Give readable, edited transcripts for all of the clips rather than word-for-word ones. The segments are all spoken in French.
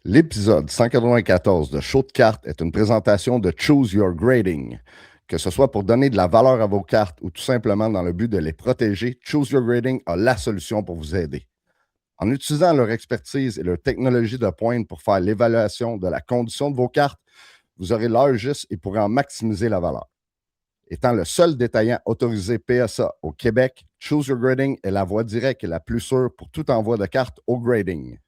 L'épisode 194 de Show de cartes est une présentation de Choose Your Grading. Que ce soit pour donner de la valeur à vos cartes ou tout simplement dans le but de les protéger, Choose Your Grading a la solution pour vous aider. En utilisant leur expertise et leur technologie de pointe pour faire l'évaluation de la condition de vos cartes, vous aurez l'heure juste et pourrez en maximiser la valeur. Étant le seul détaillant autorisé PSA au Québec, Choose Your Grading est la voie directe et la plus sûre pour tout envoi de cartes au grading.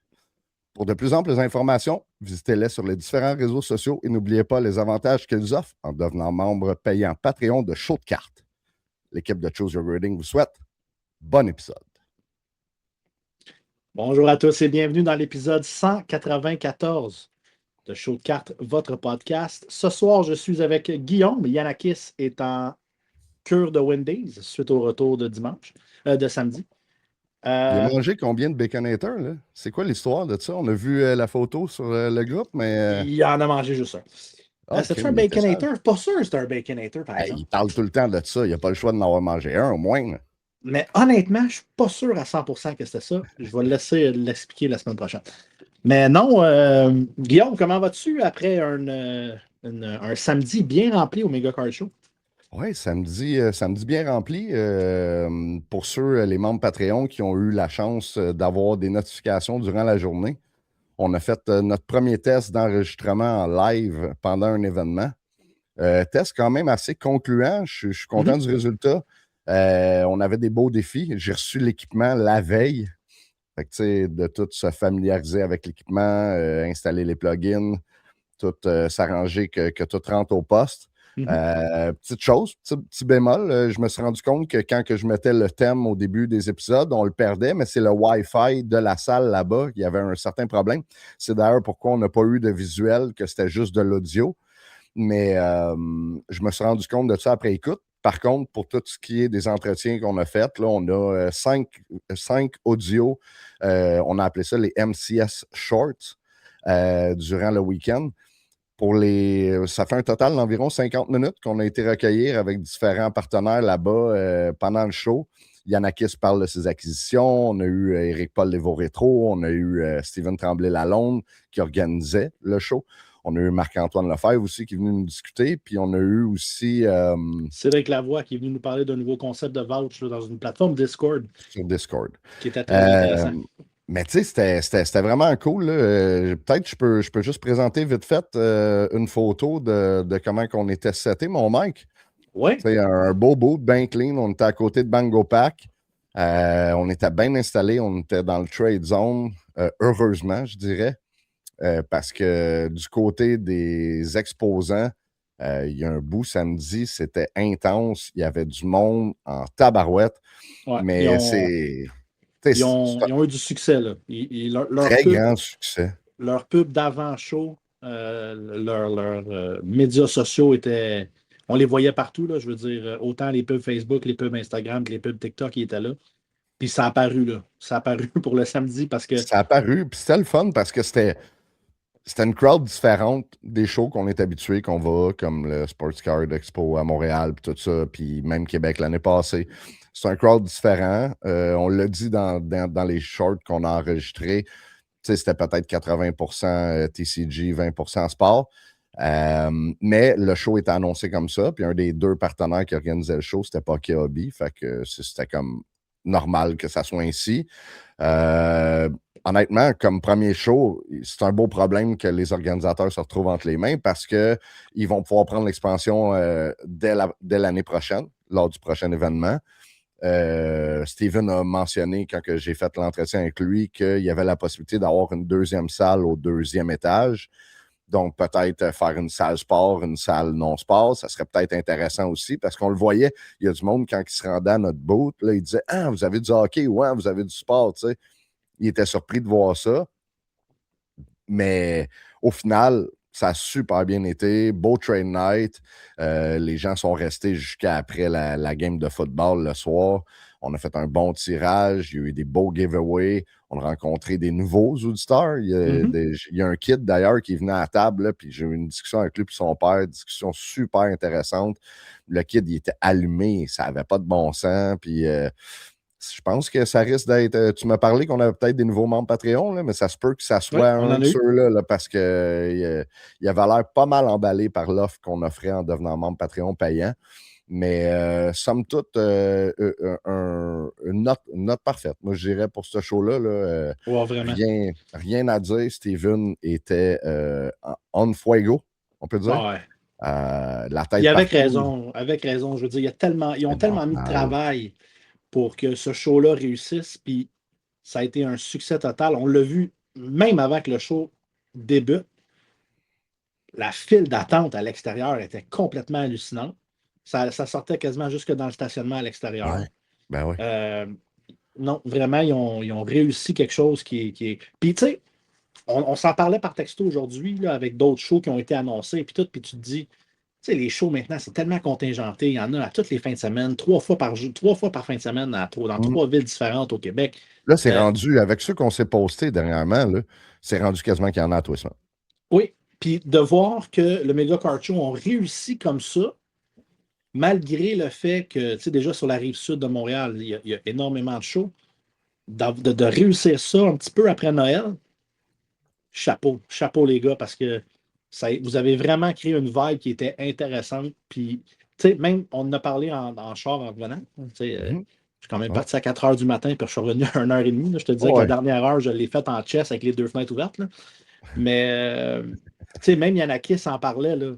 Pour de plus amples informations, visitez-les sur les différents réseaux sociaux et n'oubliez pas les avantages qu'ils offrent en devenant membre payant Patreon de Show de cartes. L'équipe de Choose Your Grading vous souhaite bon épisode. Bonjour à tous et bienvenue dans l'épisode 194 de Show de cartes, votre podcast. Ce soir, je suis avec Guillaume. Yanakis est en cure de Wendy's suite au retour de samedi. Il a mangé combien de Baconator, là? C'est quoi l'histoire de ça? On a vu la photo sur le groupe, mais... Il en a mangé juste un. C'est-tu un Baconator? Pas sûr que c'est un Baconator, par exemple. Il parle tout le temps de ça. Il n'a pas le choix d'en avoir mangé un, au moins. Là. Mais honnêtement, je ne suis pas sûr à 100% que c'était ça. Je vais le laisser l'expliquer la semaine prochaine. Mais non, Guillaume, comment vas-tu après un samedi bien rempli au Mega Card Show? Oui, samedi bien rempli. Pour ceux, les membres Patreon qui ont eu la chance d'avoir des notifications durant la journée, on a fait notre premier test d'enregistrement en live pendant un événement. Test quand même assez concluant. Je suis content du résultat. On avait des beaux défis. J'ai reçu l'équipement la veille. Fait que, de tout se familiariser avec l'équipement, installer les plugins, tout s'arranger que tout rentre au poste. Petite chose, petit bémol, je me suis rendu compte que quand que je mettais le thème au début des épisodes, on le perdait, mais c'est le Wi-Fi de la salle là-bas. Il y avait un certain problème. C'est d'ailleurs pourquoi on n'a pas eu de visuel, que c'était juste de l'audio. Mais je me suis rendu compte de ça après écoute. Par contre, pour tout ce qui est des entretiens qu'on a faits, là, on a cinq audios. On a appelé ça les MCS Shorts durant le week-end. Ça fait un total d'environ 50 minutes qu'on a été recueillir avec différents partenaires là-bas pendant le show. Yanakis parle de ses acquisitions. On a eu Éric-Paul Lévaux-Rétro. On a eu Steven Tremblay-Lalonde qui organisait le show. On a eu Marc-Antoine Lefebvre aussi qui est venu nous discuter. Puis on a eu aussi... Cédric Lavoie qui est venu nous parler d'un nouveau concept de vouch là, dans une plateforme Discord. Sur Discord. Qui était très intéressant. Mais tu sais, c'était vraiment cool. Peut-être que je peux juste présenter vite fait une photo de comment on était seté, mon Mike. Oui. C'est un beau bout, bien clean. On était à côté de Bango Pack. On était bien installés. On était dans le trade zone. Heureusement, je dirais. Parce que du côté des exposants, il y a un bout samedi, c'était intense. Il y avait du monde en tabarouette. Ouais, mais ils ont eu du succès. Là. Très grand succès. Leur pub d'avant-show, leurs médias sociaux étaient... On les voyait partout, là, je veux dire, autant les pubs Facebook, les pubs Instagram que les pubs TikTok qui étaient là. Puis ça a apparu, là. Ça a apparu pour le samedi parce que... Ça a apparu, puis c'était le fun parce que c'était une crowd différente des shows qu'on est habitué, qu'on va, comme le Sports Card Expo à Montréal, puis tout ça, puis même Québec l'année passée. C'est un crowd différent. On l'a dit dans les shorts qu'on a enregistrés. C'était peut-être 80% TCG, 20% sport. Mais le show était annoncé comme ça. Puis un des deux partenaires qui organisait le show, c'était pas Hobby. Fait que c'était comme normal que ça soit ainsi. Honnêtement, comme premier show, c'est un beau problème que les organisateurs se retrouvent entre les mains parce qu'ils vont pouvoir prendre l'expansion dès l'année prochaine, lors du prochain événement. Steven a mentionné, quand j'ai fait l'entretien avec lui, qu'il y avait la possibilité d'avoir une deuxième salle au deuxième étage. Donc, peut-être faire une salle sport, une salle non-sport, ça serait peut-être intéressant aussi parce qu'on le voyait, il y a du monde quand il se rendait à notre booth, là, il disait « Ah, vous avez du hockey, ouais, vous avez du sport, tu sais. » Il était surpris de voir ça. Mais au final, ça a super bien été. Beau trade night. Les gens sont restés jusqu'à après la game de football le soir. On a fait un bon tirage. Il y a eu des beaux giveaways. On a rencontré des nouveaux auditeurs. Il y a un kid d'ailleurs qui est venu à la table. Là, puis j'ai eu une discussion avec lui et son père. Discussion super intéressante. Le kid, il était allumé. Ça n'avait pas de bon sens. Puis Je pense que ça risque d'être. Tu m'as parlé qu'on avait peut-être des nouveaux membres Patreon, là, mais ça se peut que ça Oui, soit on un en de a eu. ceux-là, là, parce que il avait l'air pas mal emballé par l'offre qu'on offrait en devenant membre Patreon payant. Mais somme toute, une note parfaite. Moi, je dirais pour ce show-là, là, Ouais, vraiment. rien à dire. Steven était on fuego, on peut dire. Ouais. La Puis tête partout. avec raison, je veux dire, ils ont C'est tellement mis de normal. travail pour que ce show-là réussisse, puis ça a été un succès total. On l'a vu même avant que le show débute. La file d'attente à l'extérieur était complètement hallucinante. Ça sortait quasiment jusque dans le stationnement à l'extérieur. Ouais. Ben oui. Euh, non, vraiment, ils ont réussi quelque chose qui est. Puis, tu sais, on s'en parlait par texto aujourd'hui là, avec d'autres shows qui ont été annoncés, puis tout, puis tu te dis, tu sais, les shows maintenant, c'est tellement contingenté. Il y en a à toutes les fins de semaine, 3 fois par jour, 3 fois par fin de semaine dans Mm. 3 villes différentes au Québec. Là, c'est Euh, rendu, avec ceux qu'on s'est postés dernièrement, là, c'est rendu quasiment qu'il y en a à tous les semaines. oui, puis de voir que le Mega Kart Show ont réussi comme ça, malgré le fait que, tu sais, déjà sur la rive sud de Montréal, il y a énormément de shows, de réussir ça un petit peu après Noël, chapeau, chapeau les gars, parce que vous avez vraiment créé une vibe qui était intéressante. Puis, tu sais, même, on en a parlé en char en revenant. Tu sais, Mhm. je suis quand même Ouais. parti à 4 heures du matin, puis je suis revenu à 1 h30. Là. Je te disais que la Ouais. dernière heure, je l'ai faite en chess avec les 2 fenêtres ouvertes. Là. Mais, tu sais, même Yanakis en parlait. Là.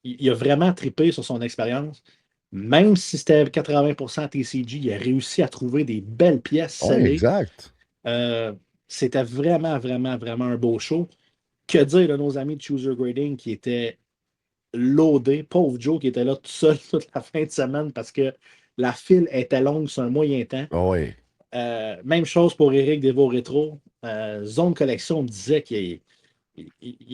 Il a vraiment trippé sur son expérience. Même si c'était 80% TCG, il a réussi à trouver des belles pièces Ouais, scellées. exact. Euh, C'était vraiment, vraiment, vraiment un beau show. Que dire de nos amis de Chooser Grading qui étaient loadés? Pauvre Joe qui était là tout seul toute la fin de semaine parce que la file était longue sur un moyen temps. Ouais. Même chose pour Eric Devo Retro. Zone Collection me disait qu'il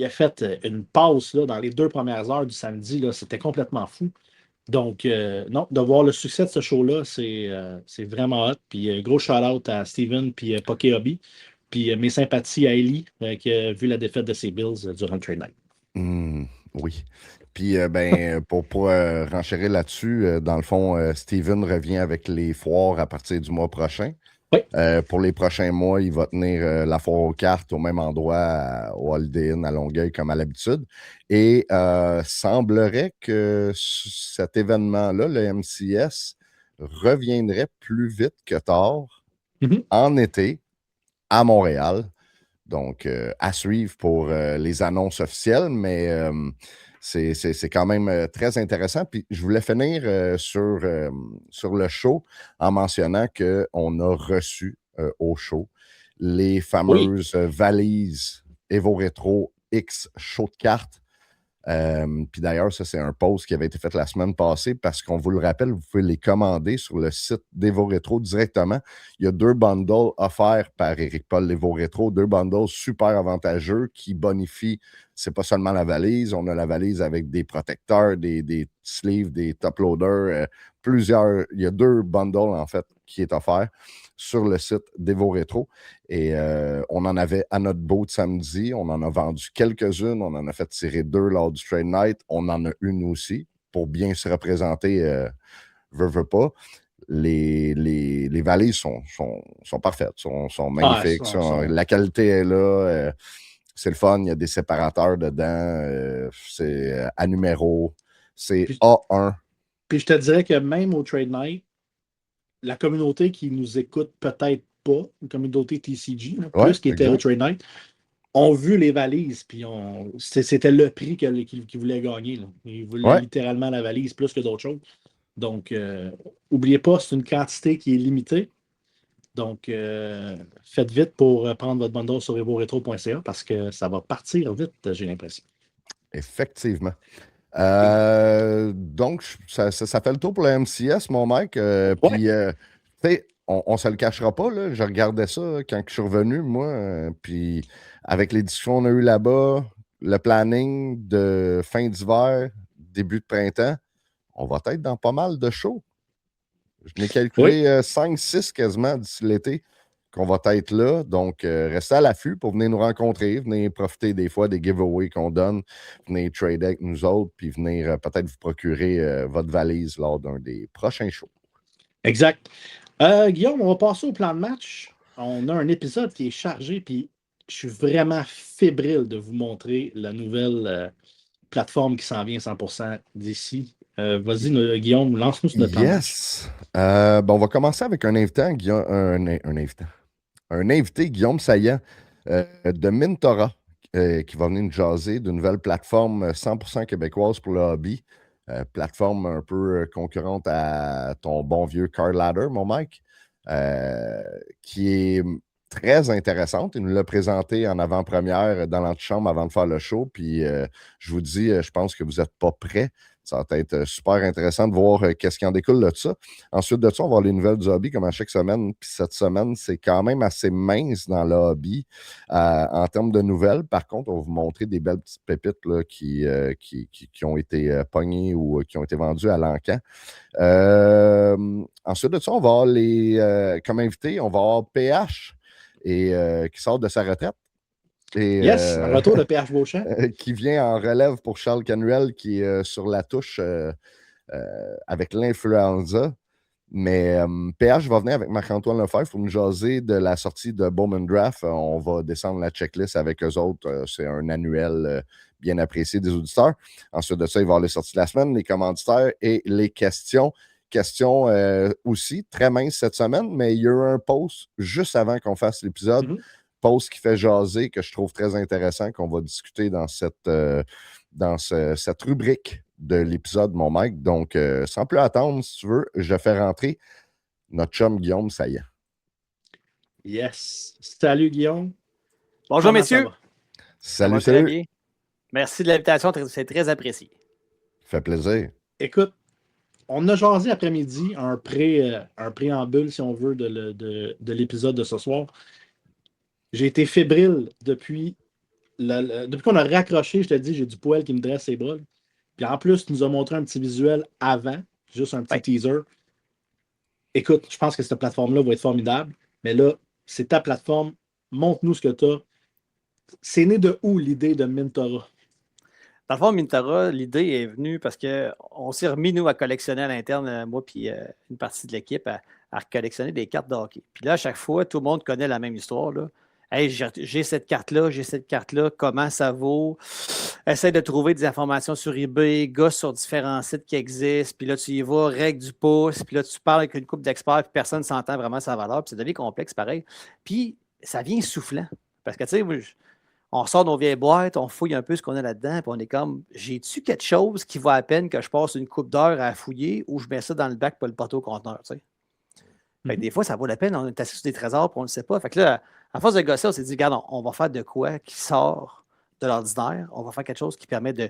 a fait une pause là, dans les 2 premières heures du samedi. Là, c'était complètement fou. Donc, non, de voir le succès de ce show-là, c'est vraiment hot. Puis, gros shout-out à Steven puis Poké Hobby. Puis, mes sympathies à Ellie qui a vu la défaite de ses Bills durant le trade night. Oui. Puis, pour renchérir là-dessus, dans le fond, Steven revient avec les foires à partir du mois prochain. Oui, Pour les prochains mois, il va tenir la foire aux cartes au même endroit, au Holiday Inn à Longueuil, comme à l'habitude. Et semblerait que cet événement-là, le MCS, reviendrait plus vite que tard mhm. en été à Montréal. Donc, à suivre pour les annonces officielles, mais c'est quand même très intéressant. Puis, je voulais finir sur le show en mentionnant qu'on a reçu au show les Oui, fameuses valises Evo Retro X show de cartes. Puis d'ailleurs, ça, c'est un post qui avait été fait la semaine passée parce qu'on vous le rappelle, vous pouvez les commander sur le site d'Evo Retro directement. Il y a 2 bundles offerts par Éric-Paul Evo Retro, 2 bundles super avantageux qui bonifient. C'est pas seulement la valise, on a la valise avec des protecteurs, des sleeves, des top loaders, plusieurs. Il y a 2 bundles en fait qui est offert sur le site d'Evo Retro. Et on en avait à notre boat samedi. On en a vendu quelques-unes. On en a fait tirer 2 lors du trade night. On en a une aussi pour bien se représenter. Veux pas. Les valises sont parfaites, sont ah, magnifiques. La qualité est là. C'est le fun. Il y a des séparateurs dedans. C'est à numéro. C'est puis, A1. puis je te dirais que même au trade night, la communauté qui nous écoute peut-être pas, une communauté TCG, là, Ouais, plus qui était au exact. trade night, ont vu les valises, puis c'était le prix qu'ils voulaient gagner. Là. Ils voulaient Ouais. littéralement la valise plus que d'autres choses. Donc, n'oubliez pas, c'est une quantité qui est limitée. Donc, faites vite pour prendre votre bundle sur evoretro.ca parce que ça va partir vite, j'ai l'impression. Effectivement. Donc, ça fait le tour pour la MCS, mon mec. Ouais, Puis, tu sais, on se le cachera pas, là. Je regardais ça quand je suis revenu, moi. Puis, avec les discussions qu'on a eues là-bas, le planning de fin d'hiver, début de printemps, on va être dans pas mal de shows. Je n'ai oui, calculé 5-6 quasiment d'ici l'été qu'on va être là. Donc, restez à l'affût pour venir nous rencontrer, venir profiter des fois des giveaways qu'on donne, venir trader avec nous autres, puis venir peut-être vous procurer votre valise lors d'un des prochains shows. exact. Guillaume, on va passer au plan de match. On a un épisode qui est chargé, puis je suis vraiment fébrile de vous montrer la nouvelle plateforme qui s'en vient 100% d'ici. Vas-y, Guillaume, lance-nous sur notre plan de match. Yes. On va commencer avec un invitant, un invitant. Un invité, Guillaume Saillant, de Mintora, qui va venir nous jaser d'une nouvelle plateforme 100% québécoise pour le hobby. Plateforme un peu concurrente à ton bon vieux Car Ladder, mon Mike, qui est très intéressante. Il nous l'a présenté en avant-première dans l'antichambre avant de faire le show. Puis je vous dis, je pense que vous n'êtes pas prêts. Ça va être super intéressant de voir qu'est-ce qui en découle de ça. Ensuite de ça, on va voir les nouvelles du hobby comme à chaque semaine. Puis cette semaine, c'est quand même assez mince dans le hobby en termes de nouvelles. Par contre, on va vous montrer des belles petites pépites là, qui ont été pognées ou qui ont été vendues à l'encan. Ensuite de ça, on va avoir comme invité, on va avoir PH qui sort de sa retraite. Et, Yes, un retour de PH Beauchamp. Qui vient en relève pour Charles Canuel, qui est sur la touche avec l'influenza. Mais PH va venir avec Marc-Antoine Lefebvre pour nous jaser de la sortie de Bowman Draft. On va descendre la checklist avec eux autres. C'est un annuel bien apprécié des auditeurs. Ensuite de ça, il va y avoir les sorties de la semaine, les commanditaires et les questions. Questions aussi très minces cette semaine, mais il y a eu un post juste avant qu'on fasse l'épisode. Post qui fait jaser, que je trouve très intéressant, qu'on va discuter dans cette rubrique de l'épisode, mon Mike. Donc, sans plus attendre, si tu veux, je fais rentrer notre chum Guillaume Saillant. Yes. Salut, Guillaume. Bonjour, messieurs. Salut, salut. Bien. Merci de l'invitation, c'est très apprécié. Fait plaisir. Écoute, on a jasé après-midi un préambule, si on veut, de l'épisode de ce soir. J'ai été fébrile depuis qu'on a raccroché, je te dis, j'ai du poil qui me dresse ses bras. Puis en plus, tu nous as montré un petit visuel avant, juste un petit teaser. Écoute, je pense que cette plateforme-là va être formidable. Mais là, c'est ta plateforme. Montre-nous ce que tu as. C'est né de où l'idée de Mintora? Dans le fond, Mintora, l'idée est venue parce qu'on s'est remis, nous, à collectionner à l'interne, moi puis une partie de l'équipe, à collectionner des cartes de hockey. Puis là, à chaque fois, tout le monde connaît la même histoire, là. Hey, j'ai cette carte-là, comment ça vaut? Essaye de trouver des informations sur eBay, gosse sur différents sites qui existent, puis là, tu y vas, règle du pouce, puis là, tu parles avec une couple d'experts, puis personne ne s'entend vraiment sa valeur, puis ça devient complexe, pareil. Puis, ça vient soufflant. Parce que, tu sais, on sort nos vieilles boîtes, on fouille un peu ce qu'on a là-dedans, puis on est comme, j'ai-tu quelque chose qui vaut à peine que je passe une couple d'heures à fouiller ou je mets ça dans le bac pour le porter au conteneur, tu sais? Fait que des fois, ça vaut la peine. On est assis sur des trésors et on ne le sait pas. Fait que là, à force de gosser, on s'est dit, regarde, on va faire de quoi qui sort de l'ordinaire. On va faire quelque chose qui permet de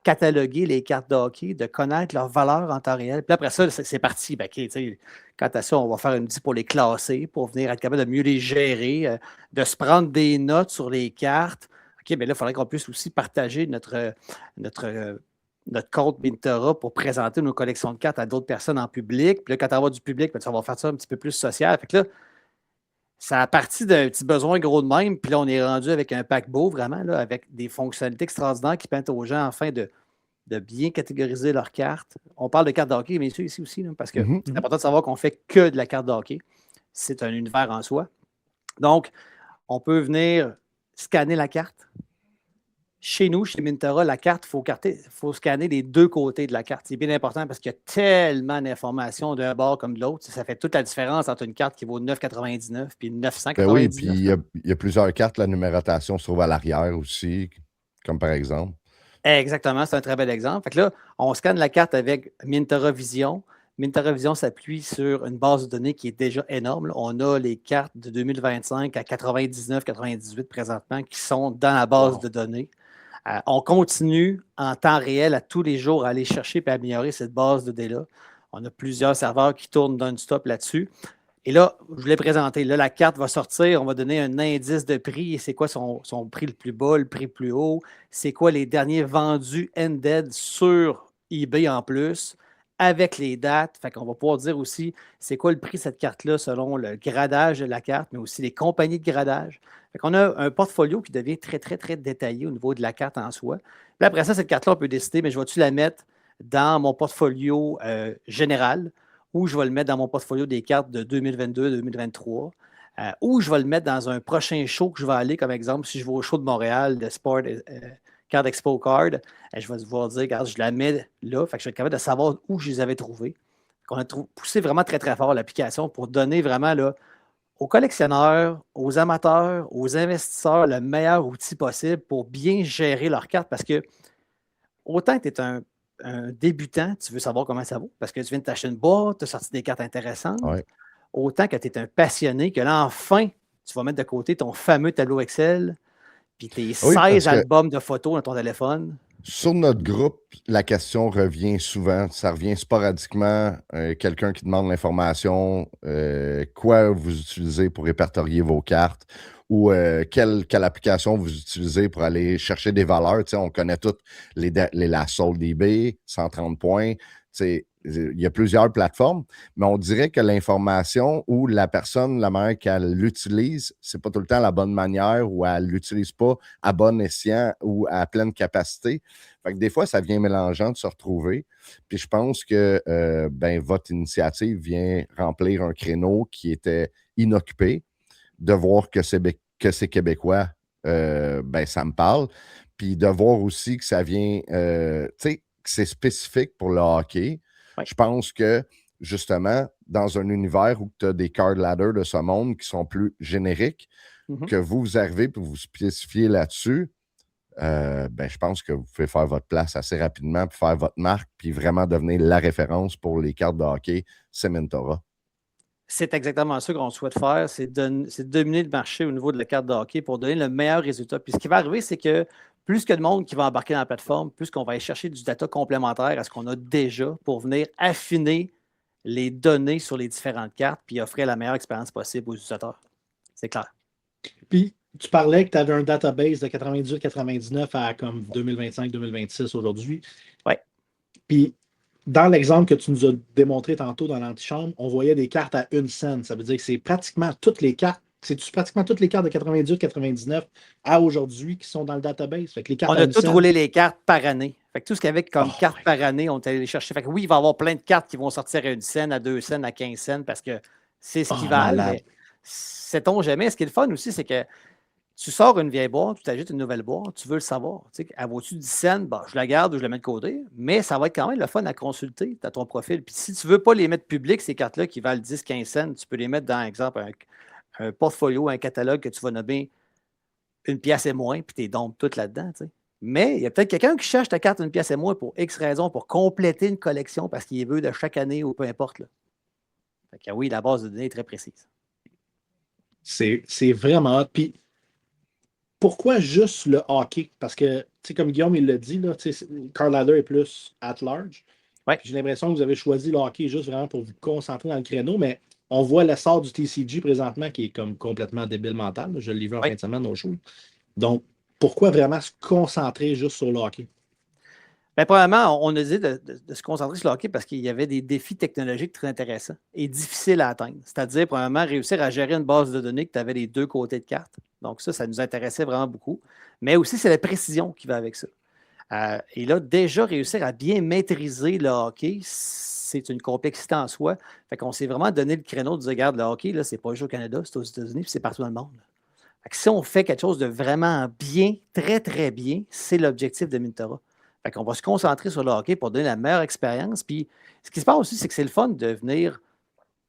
cataloguer les cartes de hockey, de connaître leur valeur en temps réel. Puis après ça, c'est parti. Ben, okay, quant à ça, on va faire une petite pour les classer, pour venir être capable de mieux les gérer, de se prendre des notes sur les cartes. OK, mais là, il faudrait qu'on puisse aussi partager notre compte Mintora pour présenter nos collections de cartes à d'autres personnes en public. Puis là, quand on va avoir du public, ben, on va faire ça un petit peu plus social. Fait que là, ça a parti d'un petit besoin gros de même. Puis là, on est rendu avec un paquebot vraiment, là, avec des fonctionnalités extraordinaires qui permettent aux gens, enfin, de bien catégoriser leurs cartes. On parle de cartes de hockey, mais ici aussi, là, parce que c'est important de savoir qu'on ne fait que de la carte de hockey. C'est un univers en soi. Donc, on peut venir scanner la carte. Chez nous, chez Mintora, la carte, il faut scanner les deux côtés de la carte. C'est bien important parce qu'il y a tellement d'informations d'un bord comme de l'autre. Ça fait toute la différence entre une carte qui vaut 9,99 et 999. Ben oui, puis il y a plusieurs cartes. La numérotation se trouve à l'arrière aussi, comme par exemple. Exactement, c'est un très bel exemple. Fait que là, on scanne la carte avec Mintora Vision. Mintora Vision s'appuie sur une base de données qui est déjà énorme. Là. On a les cartes de 2025 à 99-98 présentement qui sont dans la base de données. On continue en temps réel à tous les jours à aller chercher et améliorer cette base de données-là. On a plusieurs serveurs qui tournent non-stop là-dessus. Et là, je voulais présenter. Là, la carte va sortir. On va donner un indice de prix. C'est quoi son prix le plus bas, le prix le plus haut? C'est quoi les derniers vendus ended sur eBay en plus, avec les dates. Fait qu'on va pouvoir dire aussi c'est quoi le prix de cette carte-là selon le gradage de la carte, mais aussi les compagnies de gradage. Fait qu'on a un portfolio qui devient très, très, très détaillé au niveau de la carte en soi. Puis après ça, cette carte-là, on peut décider, mais je vais-tu la mettre dans mon portfolio général ou je vais le mettre dans mon portfolio des cartes de 2022-2023, ou je vais le mettre dans un prochain show que je vais aller, comme exemple, si je vais au show de Montréal, de Sport Card Expo Card, je vais devoir dire, regarde, je la mets là, fait que je vais être capable de savoir où je les avais trouvés. On a poussé vraiment très, très fort l'application pour donner vraiment là, aux collectionneurs, aux amateurs, aux investisseurs le meilleur outil possible pour bien gérer leurs cartes parce que autant que tu es un débutant, tu veux savoir comment ça vaut parce que tu viens de t'acheter une boîte, tu as sorti des cartes intéressantes, Ouais. autant que tu es un passionné, que là, enfin, tu vas mettre de côté ton fameux tableau Excel puis tes Oui, 16 albums de photos dans ton téléphone. Sur notre groupe, la question revient souvent. Ça revient sporadiquement. Quelqu'un qui demande l'information, quoi vous utilisez pour répertorier vos cartes ou quelle application vous utilisez pour aller chercher des valeurs. Tu sais, on connaît toutes la Sold eBay, 130 points. Tu sais, il y a plusieurs plateformes, mais on dirait que l'information ou la personne, la manière qu'elle l'utilise, c'est pas tout le temps la bonne manière ou elle l'utilise pas à bon escient ou à pleine capacité. Fait que des fois, ça devient mélangeant de se retrouver. Puis je pense que votre initiative vient remplir un créneau qui était inoccupé. De voir que c'est québécois, ça me parle. Puis de voir aussi que ça vient, tu sais, que c'est spécifique pour le hockey. Ouais. Je pense que, justement, dans un univers où tu as des card ladders de ce monde qui sont plus génériques, que vous arrivez et vous spécifiez là-dessus, je pense que vous pouvez faire votre place assez rapidement, puis faire votre marque, puis vraiment devenir la référence pour les cartes de hockey, c'est Mintora. C'est exactement ça qu'on souhaite faire, c'est dominer le marché au niveau de la carte de hockey pour donner le meilleur résultat. Puis ce qui va arriver, c'est que plus que de monde qui va embarquer dans la plateforme, plus qu'on va aller chercher du data complémentaire à ce qu'on a déjà pour venir affiner les données sur les différentes cartes puis offrir la meilleure expérience possible aux utilisateurs. C'est clair. Puis, tu parlais que tu avais un database de 98-99 à comme 2025-2026 aujourd'hui. Oui. Puis, dans l'exemple que tu nous as démontré tantôt dans l'antichambre, on voyait des cartes à 1 cent. Ça veut dire que c'est pratiquement toutes les cartes. C'est pratiquement toutes les cartes de 98-99 à aujourd'hui qui sont dans le database. Fait que les cartes on a toutes roulé les cartes par année. Fait que tout ce qu'il y avait comme cartes par année, on est allé les chercher. Fait que oui, il va y avoir plein de cartes qui vont sortir à 1 cent, à 2 cents, à 15 cents parce que c'est ce qui valent. Mais sait-on jamais. Ce qui est le fun aussi, c'est que tu sors une vieille boîte, tu t'ajoutes une nouvelle boîte, tu veux le savoir. Tu sais, elle vaut-tu 10 cents? Bon, je la garde ou je la mets de côté, mais ça va être quand même le fun à consulter dans ton profil. Puis si tu ne veux pas les mettre publics, ces cartes-là qui valent 10-15 cents, tu peux les mettre dans, exemple, un portfolio, un catalogue que tu vas nommer une pièce et moins, puis tu les dompes toutes là-dedans. Tu sais. Mais il y a peut-être quelqu'un qui cherche ta carte une pièce et moins pour X raisons, pour compléter une collection parce qu'il veut de chaque année ou peu importe. Là. Fait que oui, la base de données est très précise. C'est vraiment hot. Puis, pourquoi juste le hockey? Parce que, tu sais, comme Guillaume, il l'a dit, là, Card Ladder est plus at large. Ouais. J'ai l'impression que vous avez choisi le hockey juste vraiment pour vous concentrer dans le créneau, mais on voit l'essor du TCG présentement qui est comme complètement débile mental. Je l'ai vu en fin de semaine au show. Donc, pourquoi vraiment se concentrer juste sur le hockey? Bien, premièrement, on a dit de se concentrer sur le hockey parce qu'il y avait des défis technologiques très intéressants et difficiles à atteindre. C'est-à-dire, premièrement, réussir à gérer une base de données que tu avais les deux côtés de carte. Donc, ça nous intéressait vraiment beaucoup. Mais aussi, c'est la précision qui va avec ça. Et là, déjà, réussir à bien maîtriser le hockey, c'est une complexité en soi. Fait qu'on s'est vraiment donné le créneau de dire, regarde, le hockey, là, c'est pas juste au Canada, c'est aux États-Unis, puis c'est partout dans le monde. Fait que si on fait quelque chose de vraiment bien, très, très bien, c'est l'objectif de Mintora. Fait qu'on va se concentrer sur le hockey pour donner la meilleure expérience. Puis, ce qui se passe aussi, c'est que c'est le fun de venir.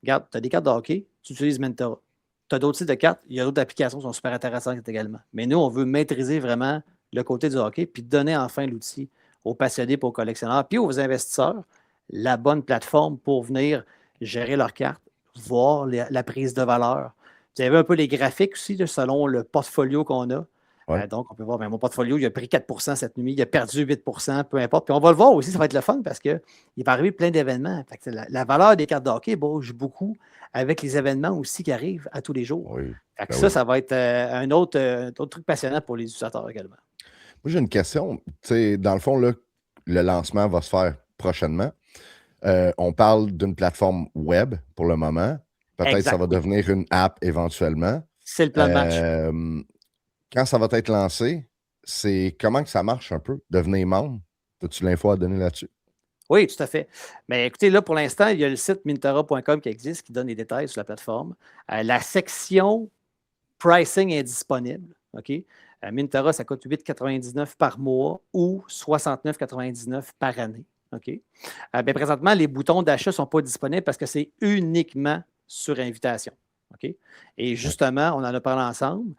Regarde, tu as des cartes de hockey, tu utilises Mintora. Tu as d'autres types de cartes, il y a d'autres applications qui sont super intéressantes également. Mais nous, on veut maîtriser vraiment le côté du hockey puis donner enfin l'outil aux passionnés, aux collectionneurs, puis aux investisseurs, la bonne plateforme pour venir gérer leurs cartes, voir la prise de valeur. Vous avez un peu les graphiques aussi, là, selon le portfolio qu'on a. Ouais. Donc, on peut voir, mon portfolio, il a pris 4 % cette nuit, il a perdu 8 %, peu importe. Puis on va le voir aussi, ça va être le fun parce qu'il va arriver plein d'événements. Fait que la valeur des cartes de hockey bouge beaucoup avec les événements aussi qui arrivent à tous les jours. Oui. Fait que ça va être un autre truc passionnant pour les utilisateurs également. Moi, j'ai une question. Tu sais, dans le fond, là, le lancement va se faire prochainement. On parle d'une plateforme web pour le moment. Peut-être que ça va devenir une app éventuellement. C'est le plan de match. Quand ça va être lancé, c'est comment que ça marche un peu, devenir membre? As-tu l'info à donner là-dessus? Oui, tout à fait. Mais écoutez, là, pour l'instant, il y a le site mintara.com qui existe, qui donne les détails sur la plateforme. La section pricing est disponible. OK? Mintara, ça coûte 8,99 par mois ou 69,99 par année. OK? Ben, présentement, les boutons d'achat ne sont pas disponibles parce que c'est uniquement sur invitation. OK? Et justement, on en a parlé ensemble.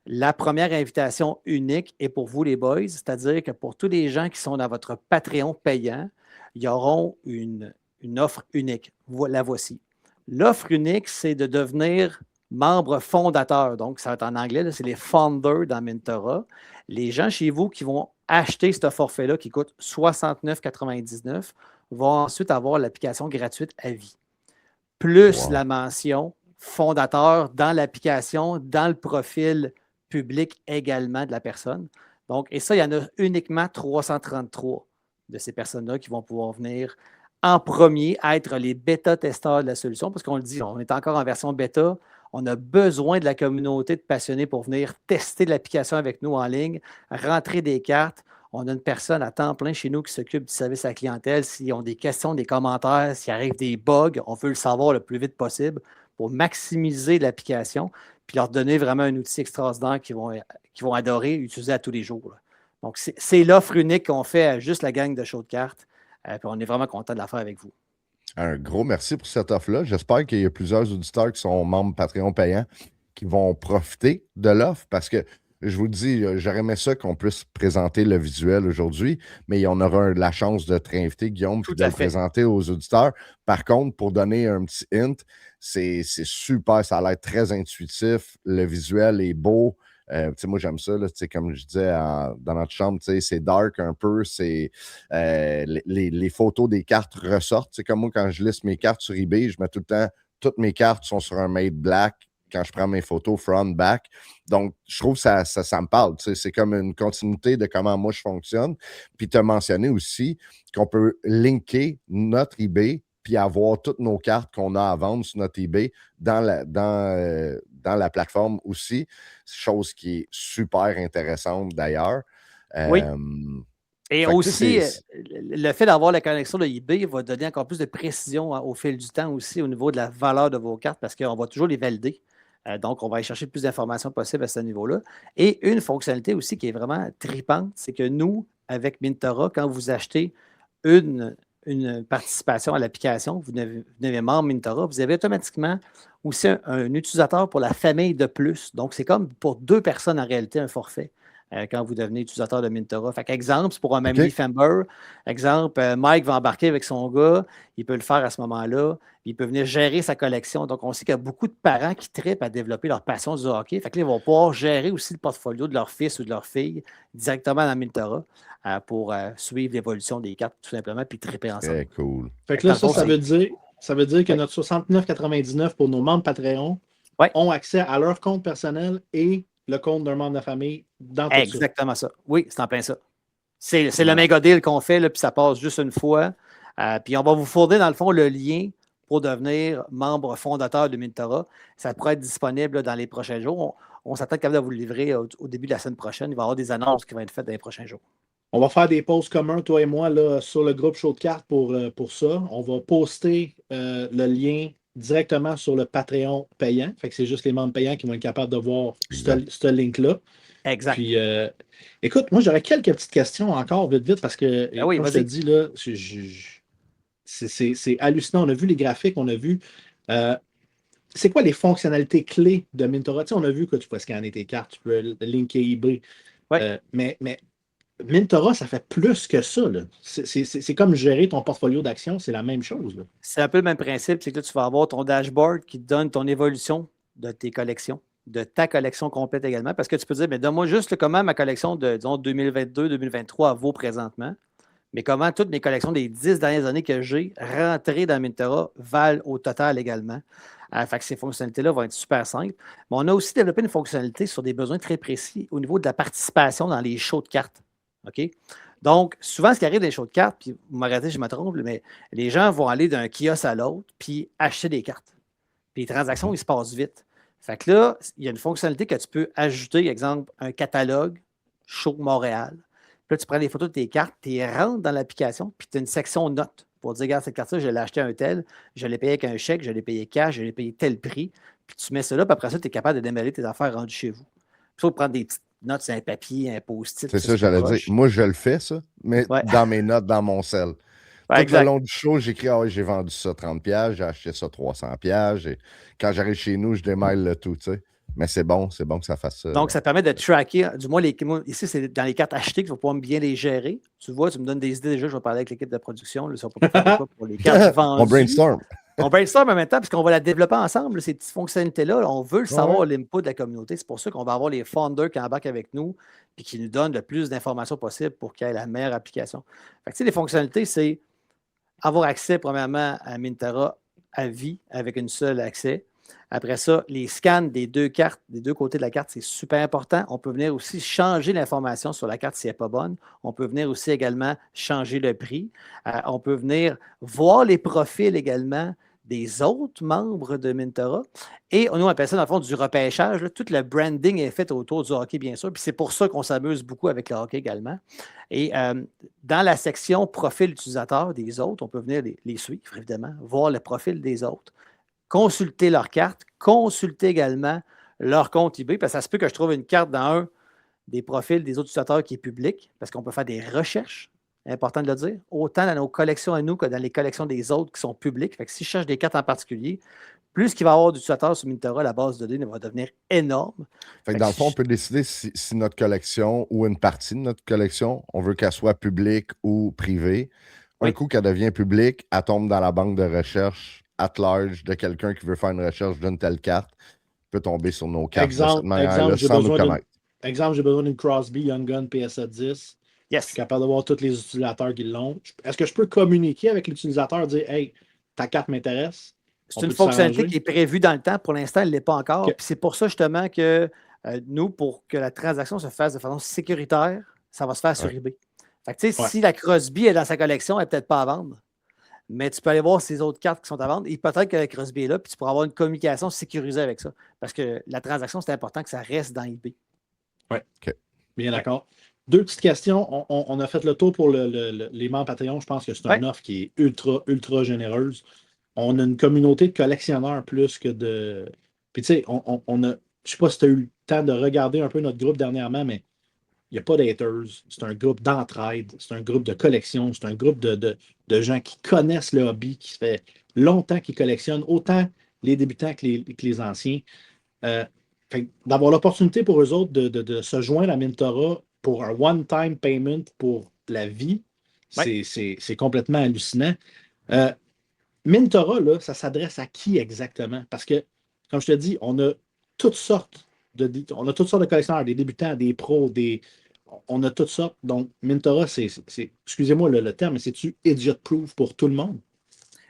La première invitation unique est pour vous, les boys, c'est-à-dire que pour tous les gens qui sont dans votre Patreon payant, ils auront une offre unique. La voici. L'offre unique, c'est de devenir membre fondateur. Donc, ça va être en anglais, là, c'est les founders dans Mintara. Les gens chez vous qui vont acheter ce forfait-là qui coûte 69,99 vont ensuite avoir l'application gratuite à vie. Plus la mention fondateur dans l'application, dans le profil public également de la personne. Donc, et ça, il y en a uniquement 333 de ces personnes-là qui vont pouvoir venir en premier être les bêta-testeurs de la solution, parce qu'on le dit, on est encore en version bêta. On a besoin de la communauté de passionnés pour venir tester l'application avec nous en ligne, rentrer des cartes. On a une personne à temps plein chez nous qui s'occupe du service à la clientèle. S'ils ont des questions, des commentaires, s'il arrive des bugs, on veut le savoir le plus vite possible pour maximiser l'application puis leur donner vraiment un outil extraordinaire qu'ils vont adorer utiliser à tous les jours. Là. Donc, c'est l'offre unique qu'on fait à juste la gang de show de cartes. Puis on est vraiment content de la faire avec vous. Un gros merci pour cette offre-là. J'espère qu'il y a plusieurs auditeurs qui sont membres Patreon payants qui vont profiter de l'offre parce que je vous le dis, j'aurais aimé ça qu'on puisse présenter le visuel aujourd'hui, mais on aura la chance de te réinviter, Guillaume, puis de le présenter aux auditeurs. Par contre, pour donner un petit hint, c'est super, ça a l'air très intuitif, le visuel est beau. Moi, j'aime ça, là, comme je disais dans notre chambre, c'est dark un peu, les photos des cartes ressortent. Comme moi, quand je liste mes cartes sur eBay, je mets tout le temps, toutes mes cartes sont sur un made black quand je prends mes photos front, back. Donc, je trouve que ça me parle. C'est comme une continuité de comment moi je fonctionne. Puis, tu as mentionné aussi qu'on peut linker notre eBay puis avoir toutes nos cartes qu'on a à vendre sur notre eBay dans la plateforme aussi. Chose qui est super intéressante d'ailleurs. Oui. Et aussi, le fait d'avoir la connexion de eBay va donner encore plus de précision au fil du temps aussi au niveau de la valeur de vos cartes parce qu'on va toujours les valider. Donc, on va aller chercher le plus d'informations possible à ce niveau-là. Et une fonctionnalité aussi qui est vraiment tripante, c'est que nous, avec Mintara, quand vous achetez une participation à l'application, vous devenez membre Mintara, vous avez automatiquement aussi un utilisateur pour la famille de plus. Donc, c'est comme pour 2 personnes en réalité un forfait. Quand vous devenez utilisateur de Mintara. Fait exemple, c'est pour un Family Member. Exemple, Mike va embarquer avec son gars, il peut le faire à ce moment-là, il peut venir gérer sa collection. Donc, on sait qu'il y a beaucoup de parents qui trippent à développer leur passion du hockey. Fait que là, ils vont pouvoir gérer aussi le portfolio de leur fils ou de leur fille directement dans Mintara pour suivre l'évolution des cartes, tout simplement, puis tripper ensemble. Très cool. Fait que là, ça veut dire que notre 69,99 pour nos membres Patreon ont accès à leur compte personnel et le compte d'un membre de la famille dans tout Exactement ça. Oui, c'est en plein ça. C'est le méga deal qu'on fait, là, puis ça passe juste une fois. Puis on va vous fournir, dans le fond, le lien pour devenir membre fondateur de Mintara. Ça pourrait être disponible là, dans les prochains jours. On s'attend capable de vous le livrer au début de la semaine prochaine. Il va y avoir des annonces qui vont être faites dans les prochains jours. On va faire des posts communs, toi et moi, là, sur le groupe Show de cartes pour ça. On va poster le lien directement sur le Patreon payant. Fait que c'est juste les membres payants qui vont être capables de voir ce link-là. Exact. Puis, écoute, moi, j'aurais quelques petites questions encore, vite, parce que, oui, comme je te dis, là, c'est hallucinant. On a vu les graphiques, on a vu... c'est quoi les fonctionnalités clés de Mintara? Tu sais, on a vu que tu peux scanner tes cartes, tu peux linker eBay. Mais Mintara, ça fait plus que ça. C'est comme gérer ton portfolio d'actions, c'est la même chose. C'est un peu le même principe, c'est que là, tu vas avoir ton dashboard qui te donne ton évolution de tes collections, de ta collection complète également, parce que tu peux dire, mais donne-moi juste comment ma collection de, disons, 2022-2023 vaut présentement, mais comment toutes mes collections des 10 dernières années que j'ai rentrées dans Mintara valent au total également. Fait que ces fonctionnalités-là vont être super simples. Mais on a aussi développé une fonctionnalité sur des besoins très précis au niveau de la participation dans les shows de cartes. OK? Donc, souvent, ce qui arrive dans les shows de cartes, puis vous m'arrêtez, je me trompe, mais les gens vont aller d'un kiosque à l'autre puis acheter des cartes. Puis les transactions, ils se passent vite. Fait que là, il y a une fonctionnalité que tu peux ajouter, exemple, un catalogue Show Montréal. Là, tu prends des photos de tes cartes, tu les rentres dans l'application, puis tu as une section notes pour dire, regarde, cette carte-là, je l'ai acheté à un tel, je l'ai payé avec un chèque, je l'ai payé cash, je l'ai payé tel prix. Puis tu mets ça là, puis après ça, tu es capable de démêler tes affaires rendues chez vous. Il faut prendre des petites notes sur un papier, un post-it. C'est ça, j'allais dire. Moi, je le fais, ça, mais Ouais. dans mes notes, dans mon sel. Ouais, Tout le long du show, j'écris, ah oui, j'ai vendu ça 30$, j'ai acheté ça 300$. Et quand j'arrive chez nous, je démêle le tout, tu sais. Mais c'est bon que ça fasse ça. Donc, ça permet de tracker, du moins, ici, c'est dans les cartes achetées qu'il faut pouvoir bien les gérer. Tu vois, tu me donnes des idées déjà, je vais parler avec l'équipe de production, là, si on peut pas faire quoi pour les cartes vendues. On brainstorm. On brainstorm en même temps, parce qu'on va la développer ensemble, ces petites fonctionnalités-là. On veut le savoir, l'input de la communauté. C'est pour ça qu'on va avoir les founders qui embarquent avec nous et qui nous donnent le plus d'informations possible pour qu'il y ait la meilleure application. Fait que, les fonctionnalités, c'est avoir accès, premièrement, à Mintara à vie avec une seule accès. Après ça, les scans des deux cartes, des deux côtés de la carte, c'est super important. On peut venir aussi changer l'information sur la carte si elle n'est pas bonne. On peut venir aussi également changer le prix. On peut venir voir les profils également des autres membres de Mintara. Et nous, on appelle ça, dans le fond, du repêchage. Là. Tout le branding est fait autour du hockey, bien sûr. Puis c'est pour ça qu'on s'amuse beaucoup avec le hockey également. Et dans la section profil utilisateur des autres, on peut venir les suivre, évidemment, voir le profil des autres, consulter leur carte, consulter également leur compte eBay, parce que ça se peut que je trouve une carte dans un des profils des autres utilisateurs qui est public, parce qu'on peut faire des recherches, important de le dire, autant dans nos collections à nous que dans les collections des autres qui sont publiques. Fait que si je cherche des cartes en particulier, plus qu'il va y avoir d'utilisateurs sur Mintara, la base de données va devenir énorme. Fait que dans le fond, on peut décider si notre collection ou une partie de notre collection, on veut qu'elle soit publique ou privée. Un coup qu'elle devient publique, elle tombe dans la banque de recherche at large de quelqu'un qui veut faire une recherche d'une telle carte, peut tomber sur nos cartes de cette manière-là sans nous connaître. Exemple, j'ai besoin d'une Crosby Young Gun PSA 10. Yes. Je suis capable de voir tous les utilisateurs qui l'ont. Est-ce que je peux communiquer avec l'utilisateur et dire, hey, ta carte m'intéresse? C'est une fonctionnalité qui est prévue dans le temps. Pour l'instant, elle ne l'est pas encore. Puis c'est pour ça, justement, que nous, pour que la transaction se fasse de façon sécuritaire, ça va se faire sur eBay. Fait que, si la Crosby est dans sa collection, elle n'est peut-être pas à vendre. Mais tu peux aller voir ces autres cartes qui sont à vendre. Et peut-être que la Crosby est là, puis tu pourras avoir une communication sécurisée avec ça. Parce que la transaction, c'est important que ça reste dans eBay. Oui. OK. Bien d'accord. Deux petites questions. On a fait le tour pour les membres Patreon. Je pense que c'est une offre qui est ultra, ultra généreuse. On a une communauté de collectionneurs plus que de. Puis tu sais, on a. Je ne sais pas si tu as eu le temps de regarder un peu notre groupe dernièrement, mais il n'y a pas d'haters. C'est un groupe d'entraide, c'est un groupe de collection, c'est un groupe de gens qui connaissent le hobby, qui fait longtemps qu'ils collectionnent, autant les débutants que les anciens. D'avoir l'opportunité pour eux autres de se joindre à Mintara pour un one-time payment pour la vie, c'est complètement hallucinant. Mintara, là, ça s'adresse à qui exactement? Parce que, comme je te dis, on a toutes sortes de collectionneurs, des débutants, des pros, on a toutes sortes. Donc, Mintara, c'est excusez-moi le terme, mais c'est-tu idiot-proof pour tout le monde?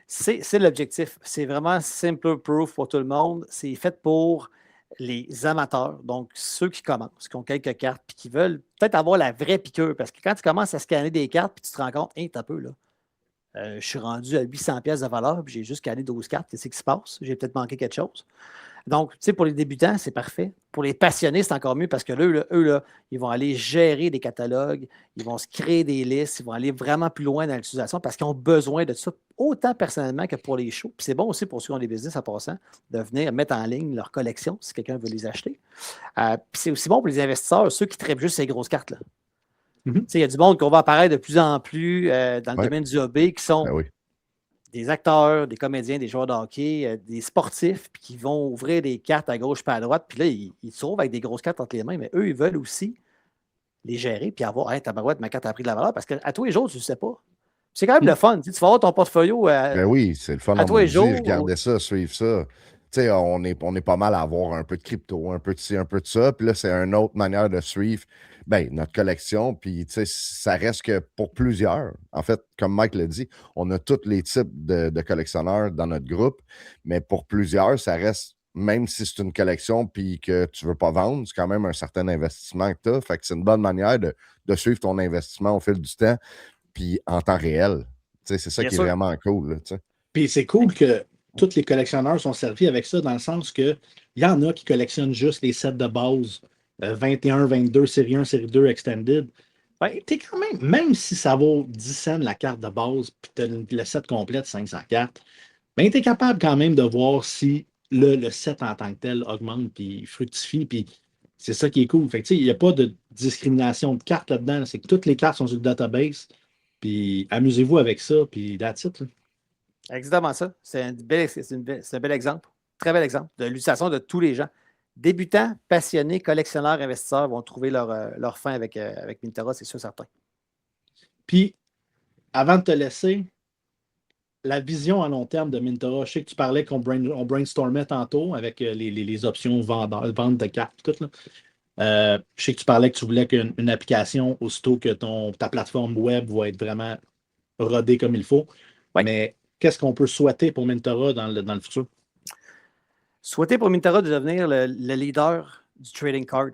C'est l'objectif. C'est vraiment simple-proof pour tout le monde. C'est fait pour les amateurs, donc ceux qui commencent, qui ont quelques cartes, puis qui veulent peut-être avoir la vraie piqûre. Parce que quand tu commences à scanner des cartes, puis tu te rends compte, t'as peu, là. Je suis rendu à 800$ de valeur, puis j'ai juste scanné 12 cartes. Qu'est-ce qui se passe? J'ai peut-être manqué quelque chose. Donc, tu sais, pour les débutants, c'est parfait. Pour les passionnés, c'est encore mieux parce que eux, ils vont aller gérer des catalogues, ils vont se créer des listes, ils vont aller vraiment plus loin dans l'utilisation parce qu'ils ont besoin de ça, autant personnellement que pour les shows. Puis c'est bon aussi pour ceux qui ont des business en passant de venir mettre en ligne leur collection si quelqu'un veut les acheter. Puis c'est aussi bon pour les investisseurs, ceux qui traitent juste ces grosses cartes-là. Il y a du monde qu'on va apparaître de plus en plus dans le domaine du hobby qui sont des acteurs, des comédiens, des joueurs de hockey, des sportifs puis qui vont ouvrir des cartes à gauche et à droite. Puis là, ils se trouvent avec des grosses cartes entre les mains, mais eux, ils veulent aussi les gérer puis avoir tabarouette, ma carte a pris de la valeur parce qu'à tous les jours, tu ne le sais pas. C'est quand même le fun. Tu vas avoir ton portfolio oui, c'est le fun à tous les jours. Regarder ça, suivre ça. Tu sais, on est pas mal à avoir un peu de crypto, un peu de ci, un peu de ça. Puis là, c'est une autre manière de suivre notre collection. Puis, tu sais, ça reste que pour plusieurs. En fait, comme Mike l'a dit, on a tous les types de collectionneurs dans notre groupe. Mais pour plusieurs, ça reste, même si c'est une collection puis que tu veux pas vendre, c'est quand même un certain investissement que tu as. Fait que c'est une bonne manière de suivre ton investissement au fil du temps puis en temps réel. Tu sais, c'est ça qui est vraiment cool. Là, tu sais. Puis c'est cool que tous les collectionneurs sont servis avec ça dans le sens qu'il y en a qui collectionnent juste les sets de base 21, 22, série 1, série 2, Extended. T'es quand même si ça vaut 10 cents la carte de base, puis tu as le set complète, 500 cartes, ben, tu es capable quand même de voir si le set en tant que tel augmente, puis fructifie, puis c'est ça qui est cool. Fait que, il n'y a pas de discrimination de cartes là-dedans, là. C'est que toutes les cartes sont sur le database, puis amusez-vous avec ça, puis that's it, là. Exactement ça. C'est un bel exemple. Très bel exemple de l'utilisation de tous les gens. Débutants, passionnés, collectionneurs, investisseurs vont trouver leur fin avec Mintara, c'est sûr certain. Puis, avant de te laisser, la vision à long terme de Mintara, je sais que tu parlais qu'on brainstormait tantôt avec les options vente de cartes, tout, là. Je sais que tu parlais que tu voulais qu'une application, aussitôt que ta plateforme web va être vraiment rodée comme il faut. Oui. Mais qu'est-ce qu'on peut souhaiter pour Mintara dans le futur? Souhaiter pour Mintara de devenir le leader du trading card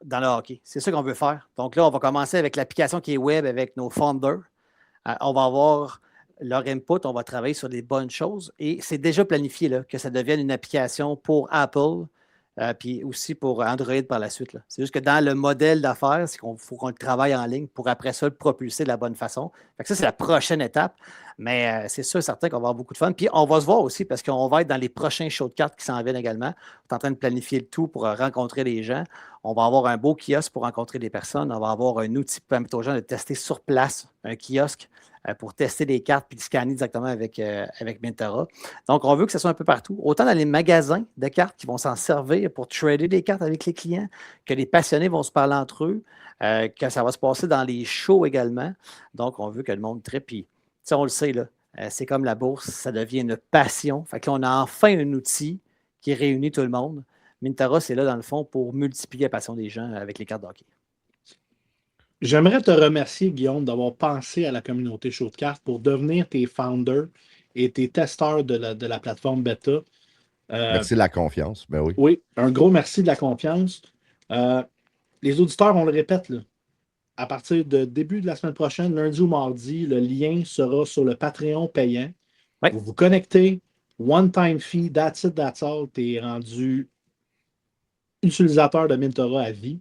dans le hockey. C'est ça qu'on veut faire. Donc là, on va commencer avec l'application qui est web avec nos founders. On va avoir leur input, on va travailler sur des bonnes choses et c'est déjà planifié là, que ça devienne une application pour Apple puis aussi pour Android par la suite. Là. C'est juste que dans le modèle d'affaires, c'est qu'il faut qu'on le travaille en ligne pour après ça le propulser de la bonne façon. Fait que ça, c'est la prochaine étape. Mais c'est sûr, certain qu'on va avoir beaucoup de fun. Puis on va se voir aussi parce qu'on va être dans les prochains shows de cartes qui s'en viennent également. On est en train de planifier le tout pour rencontrer les gens. On va avoir un beau kiosque pour rencontrer des personnes. On va avoir un outil pour permettre aux gens de tester sur place un kiosque pour tester des cartes puis scanner directement avec Mintara. Donc, on veut que ce soit un peu partout, autant dans les magasins de cartes qui vont s'en servir pour trader des cartes avec les clients, que les passionnés vont se parler entre eux, que ça va se passer dans les shows également. Donc, on veut que le monde trippe. Puis, on le sait, là, c'est comme la bourse, ça devient une passion. Fait qu'on a enfin un outil qui réunit tout le monde. Mintara, c'est là, dans le fond, pour multiplier la passion des gens avec les cartes de hockey. J'aimerais te remercier, Guillaume, d'avoir pensé à la communauté Show de cartes pour devenir tes founders et tes testeurs de la plateforme bêta. Merci de la confiance. Ben oui. Oui, un gros merci de la confiance. Les auditeurs, on le répète, là, à partir de début de la semaine prochaine, lundi ou mardi, le lien sera sur le Patreon payant. Oui. Vous vous connectez, one-time fee, that's it, that's all. Tu es rendu utilisateur de Mintara à vie.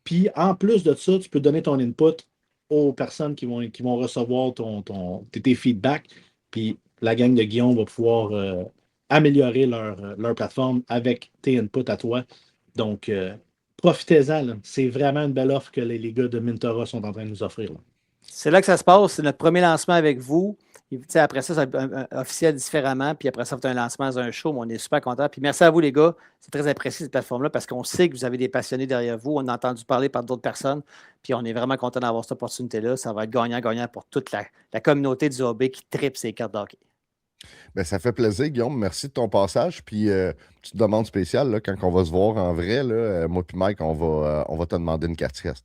Puis, en plus de ça, tu peux donner ton input aux personnes qui vont recevoir tes feedbacks. Puis, la gang de Guillaume va pouvoir améliorer leur plateforme avec tes inputs à toi. Donc, profitez-en, là. C'est vraiment une belle offre que les gars de Mintara sont en train de nous offrir, là. C'est là que ça se passe. C'est notre premier lancement avec vous. Et, après ça va être officiel différemment. Puis après ça, ça va être un lancement dans un show. Mais on est super contents. Puis merci à vous, les gars. C'est très apprécié cette plateforme-là parce qu'on sait que vous avez des passionnés derrière vous. On a entendu parler par d'autres personnes. Puis on est vraiment content d'avoir cette opportunité-là. Ça va être gagnant-gagnant pour toute la communauté du hobby qui tripe ses cartes d'hockey. Ben, ça fait plaisir, Guillaume. Merci de ton passage. Puis, petite demande spéciale, là, quand on va se voir en vrai, là, moi et Mike, on va te demander une casquette.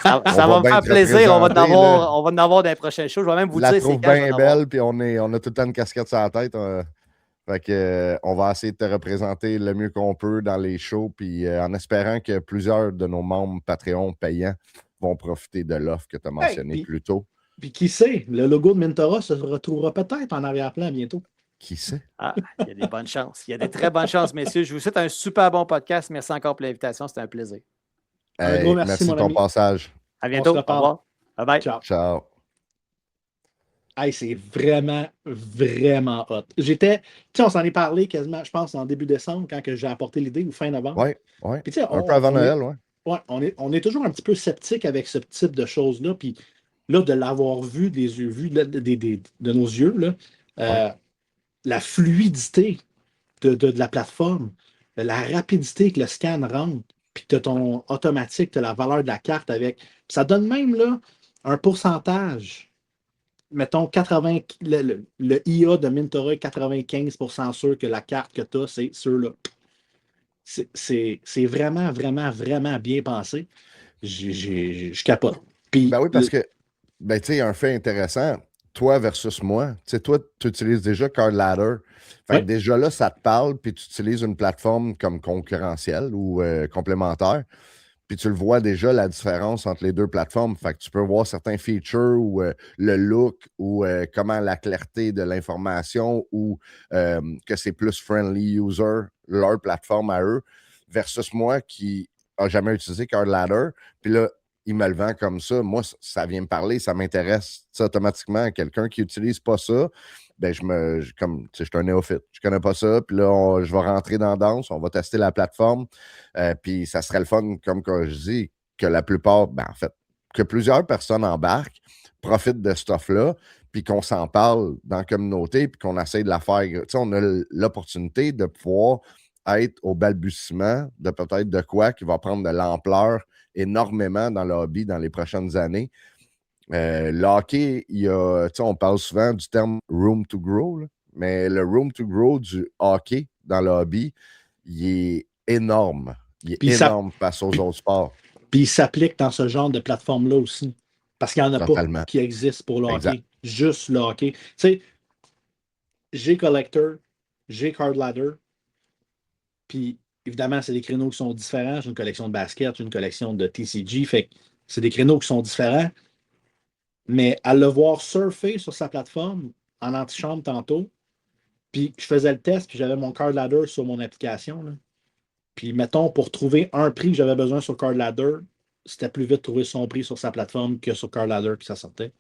Ça va me faire plaisir. On va en avoir dans les prochains shows. Je vais même vous dire. Je la trouve bien belle, puis on a tout le temps une casquette sur la tête. Fait que, on va essayer de te représenter le mieux qu'on peut dans les shows, puis en espérant que plusieurs de nos membres Patreon payants vont profiter de l'offre que tu as mentionnée plus tôt. Puis qui sait, le logo de Mintara se retrouvera peut-être en arrière-plan bientôt. Qui sait? Ah, il y a des bonnes chances. Il y a des très bonnes chances, messieurs. Je vous souhaite un super bon podcast. Merci encore pour l'invitation. C'était un plaisir. Un gros merci de ton passage. À bientôt. Au revoir. Bye bye. Ciao. Ciao. Hey, c'est vraiment, vraiment hot. On s'en est parlé quasiment, je pense, en début décembre, quand j'ai apporté l'idée, ou fin novembre. Oui. Puis, un peu avant Noël, oui. Ouais, on est toujours un petit peu sceptique avec ce type de choses-là. Puis là, de l'avoir vu des yeux vus, de nos yeux, là, la fluidité de la plateforme, la rapidité que le scan rentre, puis tu as ton automatique, tu as la valeur de la carte avec. Ça donne même là, un pourcentage. Mettons, 80, le IA de Mintara est 95% sûr que la carte que tu as, c'est ceux-là. C'est vraiment, vraiment, vraiment bien pensé. Je capote. Puis, ben oui, parce que, tu sais, un fait intéressant, toi versus moi, tu sais, toi, tu utilises déjà Card Ladder. Fait que déjà là, ça te parle, puis tu utilises une plateforme comme concurrentielle ou complémentaire. Puis tu le vois déjà, la différence entre les deux plateformes. Fait que tu peux voir certains features ou le look ou comment la clarté de l'information ou que c'est plus friendly user, leur plateforme à eux, versus moi qui n'a jamais utilisé Card Ladder. Puis là, il me le vend comme ça. Moi, ça vient me parler, ça m'intéresse automatiquement. Quelqu'un qui n'utilise pas ça, ben comme je suis un néophyte, je connais pas ça, puis là, je vais rentrer dans Danse, on va tester la plateforme, puis ça serait le fun, comme je dis, que la plupart, en fait, que plusieurs personnes embarquent, profitent de ce stuff-là, puis qu'on s'en parle dans la communauté, puis qu'on essaie de la faire. Tu sais, on a l'opportunité de pouvoir être au balbutiement de peut-être de quoi qui va prendre de l'ampleur énormément dans le hobby dans les prochaines années. Le hockey, on parle souvent du terme room to grow, là, mais le room to grow du hockey dans le hobby, il est énorme. Il est énorme face aux autres sports. Puis il s'applique dans ce genre de plateforme-là aussi. Parce qu'il n'y en a Totalement. pas qui existent pour le Exact. hockey. Juste le hockey. Tu sais, j'ai Collector, j'ai Card Ladder. Puis évidemment, c'est des créneaux qui sont différents. J'ai une collection de basket, j'ai une collection de TCG. Fait que c'est des créneaux qui sont différents. Mais à le voir surfer sur sa plateforme en antichambre tantôt, puis je faisais le test, puis j'avais mon Card Ladder sur mon application. Là. Puis mettons, pour trouver un prix que j'avais besoin sur Card Ladder, c'était plus vite de trouver son prix sur sa plateforme que sur Card Ladder que ça sortait.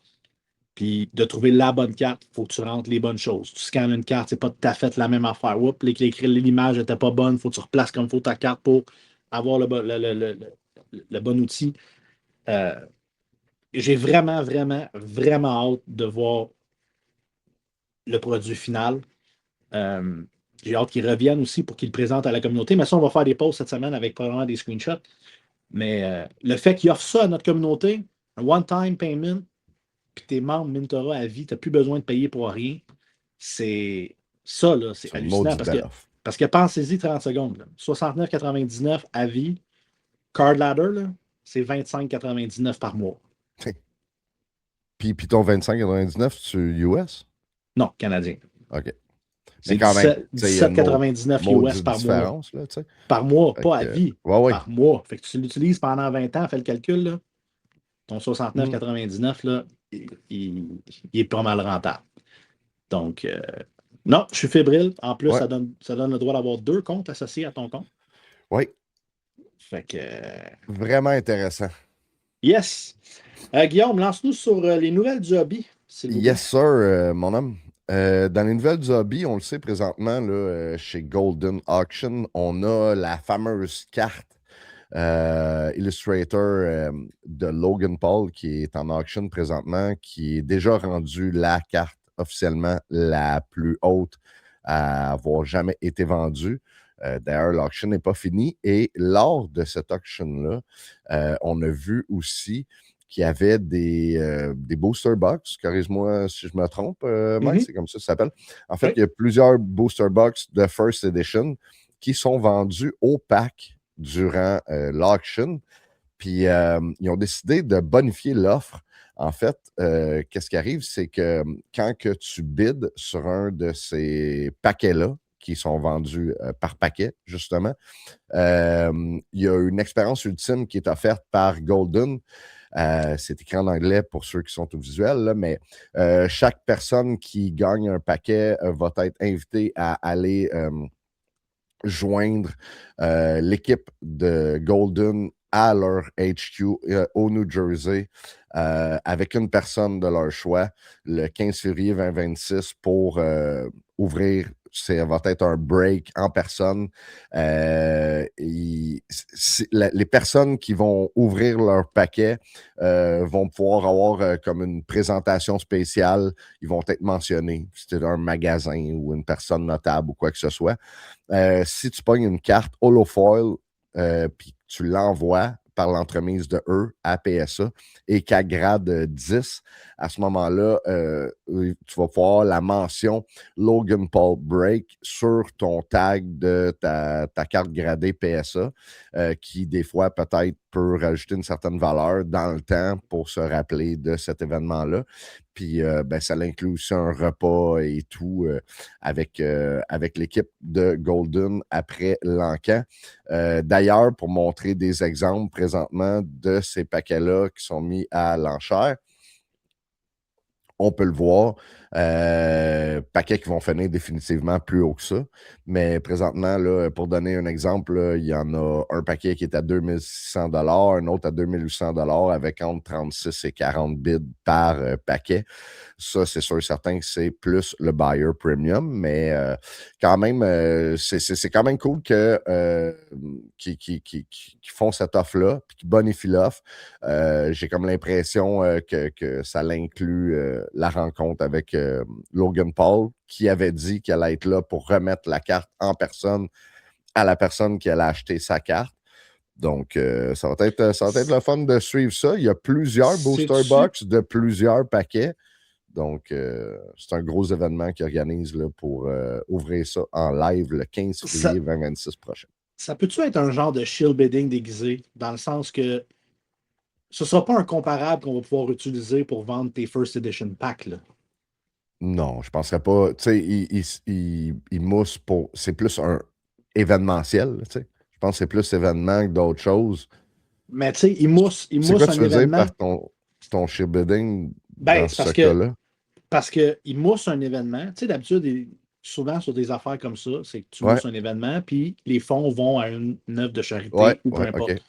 Puis de trouver la bonne carte, il faut que tu rentres les bonnes choses. Tu scannes une carte, c'est pas tout à fait la même affaire. Oups, l'image n'était pas bonne, il faut que tu replaces comme il faut ta carte pour avoir le bon outil. J'ai vraiment, vraiment, vraiment hâte de voir le produit final. J'ai hâte qu'ils reviennent aussi pour qu'ils le présentent à la communauté. Mais ça, on va faire des posts cette semaine avec probablement des screenshots. Mais le fait qu'ils offrent ça à notre communauté, un one-time payment, puis t'es membre Mintora à vie, tu n'as plus besoin de payer pour rien. C'est ça, là, c'est hallucinant. Parce que pensez-y 30 secondes. 69,99 à vie. Card Ladder, là, c'est 25,99 par mois. Puis ton 25,99, c'est US? Non, canadien. OK. C'est 17,99 US par mois. Là, par mois, pas à vie. Ouais. Par mois. Fait que tu l'utilises pendant 20 ans, fais le calcul. Là. Ton 69,99, là, il est pas mal rentable. Donc, non, je suis fébrile. En plus, ça donne le droit d'avoir 2 comptes associés à ton compte. Oui. Fait que. Vraiment intéressant. Yes. Guillaume, lance-nous sur les nouvelles du hobby. Yes, sir, mon homme. Dans les nouvelles du hobby, on le sait présentement, là, chez Golden Auction, on a la fameuse carte Illustrator de Logan Paul qui est en auction présentement, qui est déjà rendue la carte officiellement la plus haute à avoir jamais été vendue. D'ailleurs, l'auction n'est pas finie. Et lors de cette auction-là, on a vu aussi qu'il y avait des booster box. Corrige-moi si je me trompe, Mike, c'est comme ça que ça s'appelle. En fait, il y a plusieurs booster box de First Edition qui sont vendus au pack durant l'auction. Puis, ils ont décidé de bonifier l'offre. En fait, qu'est-ce qui arrive, c'est que quand que tu bides sur un de ces paquets-là, qui sont vendus par paquet, justement, il y a une expérience ultime qui est offerte par Golden. C'est écrit en anglais pour ceux qui sont au visuel, là, mais chaque personne qui gagne un paquet va être invitée à aller joindre l'équipe de Golden à leur HQ au New Jersey avec une personne de leur choix le 15 février 2026 pour ouvrir. Ça va être un break en personne. Les personnes qui vont ouvrir leur paquet vont pouvoir avoir comme une présentation spéciale. Ils vont être mentionnés. Si c'est un magasin ou une personne notable ou quoi que ce soit. Si tu pognes une carte holofoil puis tu l'envoies par l'entremise de eux à PSA et qu'à grade 10, à ce moment-là, tu vas pouvoir la mention Logan Paul Break sur ton tag de ta carte gradée PSA qui, des fois, peut-être peut rajouter une certaine valeur dans le temps pour se rappeler de cet événement-là. Puis, ça inclut aussi un repas et tout avec l'équipe de Golden après l'encan. D'ailleurs, pour montrer des exemples présentement de ces paquets-là qui sont mis à l'enchère, on peut le voir. Paquets qui vont finir définitivement plus haut que ça. Mais présentement, là, pour donner un exemple, là, il y en a un paquet qui est à 2600 $, un autre à 2800 $ avec entre 36 et 40 bids par paquet. Ça, c'est sûr et certain que c'est plus le buyer premium, mais quand même, c'est quand même cool qu'ils font cette offre-là, puis qu'ils bonifient l'offre. J'ai comme l'impression que ça l'inclut la rencontre avec Logan Paul, qui avait dit qu'elle allait être là pour remettre la carte en personne à la personne qui allait acheter sa carte. Donc, ça va être le fun de suivre ça. Il y a plusieurs booster box de plusieurs paquets. Donc, c'est un gros événement qu'ils organisent là, pour ouvrir ça en live le 15 février 2026 prochain. Ça peut-tu être un genre de shield bidding déguisé, dans le sens que ce ne sera pas un comparable qu'on va pouvoir utiliser pour vendre tes First Edition packs, là? Non, je ne penserais pas. Tu sais, il mousse pour. C'est plus un événementiel, tu sais. Je pense que c'est plus événement que d'autres choses. Mais tu sais, il mousse C'est quoi un tu veux événement. dire par ton shield bidding Ben, dans c'est ce cas-là? parce qu'il mousse un événement. Tu sais, d'habitude, souvent sur des affaires comme ça, c'est que tu Ouais, mousses un événement, puis les fonds vont à une œuvre de charité ouais, ou peu ouais, importe. OK.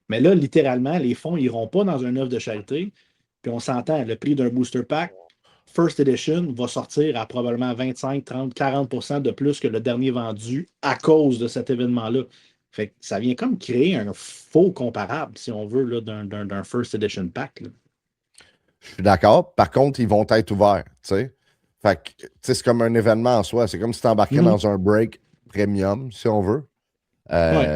Mais là, littéralement, les fonds n'iront pas dans une œuvre de charité. Puis on s'entend, le prix d'un booster pack, First Edition, va sortir à probablement 25, 30, 40% de plus que le dernier vendu à cause de cet événement-là. Fait que ça vient comme créer un faux comparable, si on veut, là, d'un First Edition pack, là. Je suis d'accord. Par contre, ils vont être ouverts, tu sais. Fait que, tu sais, c'est comme un événement en soi. C'est comme si tu embarquais dans un break premium, si on veut. Ouais.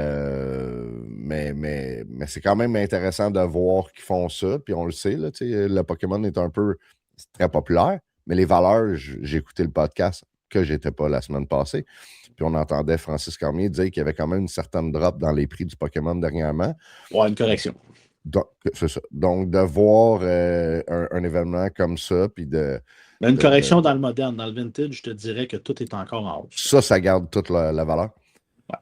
Mais c'est quand même intéressant de voir qu'ils font ça. Puis on le sait, là, tu sais, le Pokémon est c'est très populaire. Mais les valeurs, j'ai écouté le podcast que j'étais pas la semaine passée. Puis on entendait Francis Cormier dire qu'il y avait quand même une certaine drop dans les prix du Pokémon dernièrement. Ouais, une correction. Donc, c'est ça. Donc, de voir un événement comme ça, puis Mais une correction dans le moderne, dans le vintage, je te dirais que tout est encore en hausse. ça garde toute la valeur. Ouais.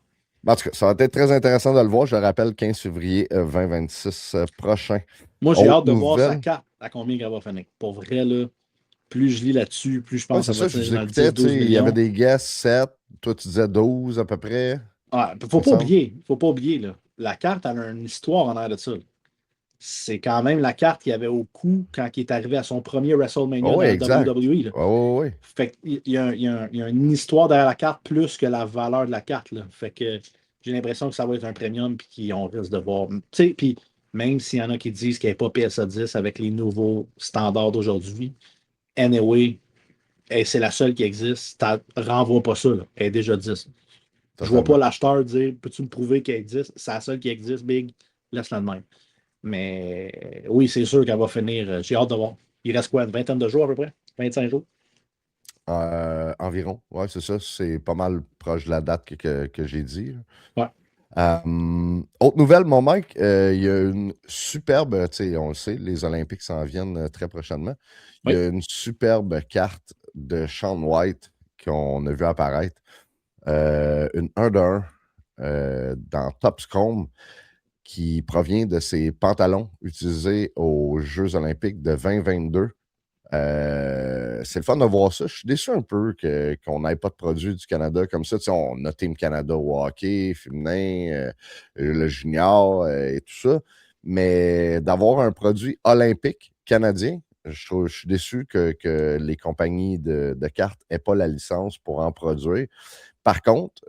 En tout cas, ça va être très intéressant de le voir. Je le rappelle, 15 février 2026 prochain. Moi, j'ai Autre hâte de voir sa nouvelle. carte à combien elle va finir. Pour vrai, là, plus je lis là-dessus, plus je Ouais, pense c'est que ça ça, va je tenir vous dans le écoutais, 10-12 il y avait millions. des guests, 7, toi tu disais 12 à peu près. Ouais, Faut pas oublier, là. La carte, elle a une histoire en arrière de ça. C'est quand même la carte qu'il y avait au cou quand il est arrivé à son premier WrestleMania Oh, oui, dans exact. le WWE, là. Oh, oui. Fait qu'il y a une histoire derrière la carte plus que la valeur de la carte, là. Fait que j'ai l'impression que ça va être un premium puis qu'on risque de voir. Tu sais, puis même s'il y en a qui disent qu'il n'y a pas PSA 10 avec les nouveaux standards d'aujourd'hui, anyway, c'est la seule qui existe. Renvoie pas ça, là. Elle est déjà 10. Je vois pas Totalement. l'acheteur dire peux-tu me prouver qu'elle existe? C'est la seule qui existe, Big. Laisse-la de même. Mais oui, c'est sûr qu'elle va finir. J'ai hâte de voir. Il reste quoi, une vingtaine de jours à peu près? 25 jours? Environ. Ouais, c'est ça. C'est pas mal proche de la date que j'ai dit. Ouais. Autre nouvelle, mon Mike, il y a une superbe, tu sais, on le sait, les Olympiques s'en viennent très prochainement. Il y Oui. a une superbe carte de Shaun White qu'on a vu apparaître. Une 1 de 1 dans Topps.com qui provient de ses pantalons utilisés aux Jeux Olympiques de 2022. C'est le fun de voir ça. Je suis déçu un peu qu'on n'ait pas de produits du Canada comme ça. Tu sais, on a Team Canada au hockey, féminin, le junior et tout ça. Mais d'avoir un produit olympique canadien, je suis déçu que les compagnies de cartes n'aient pas la licence pour en produire. Par contre,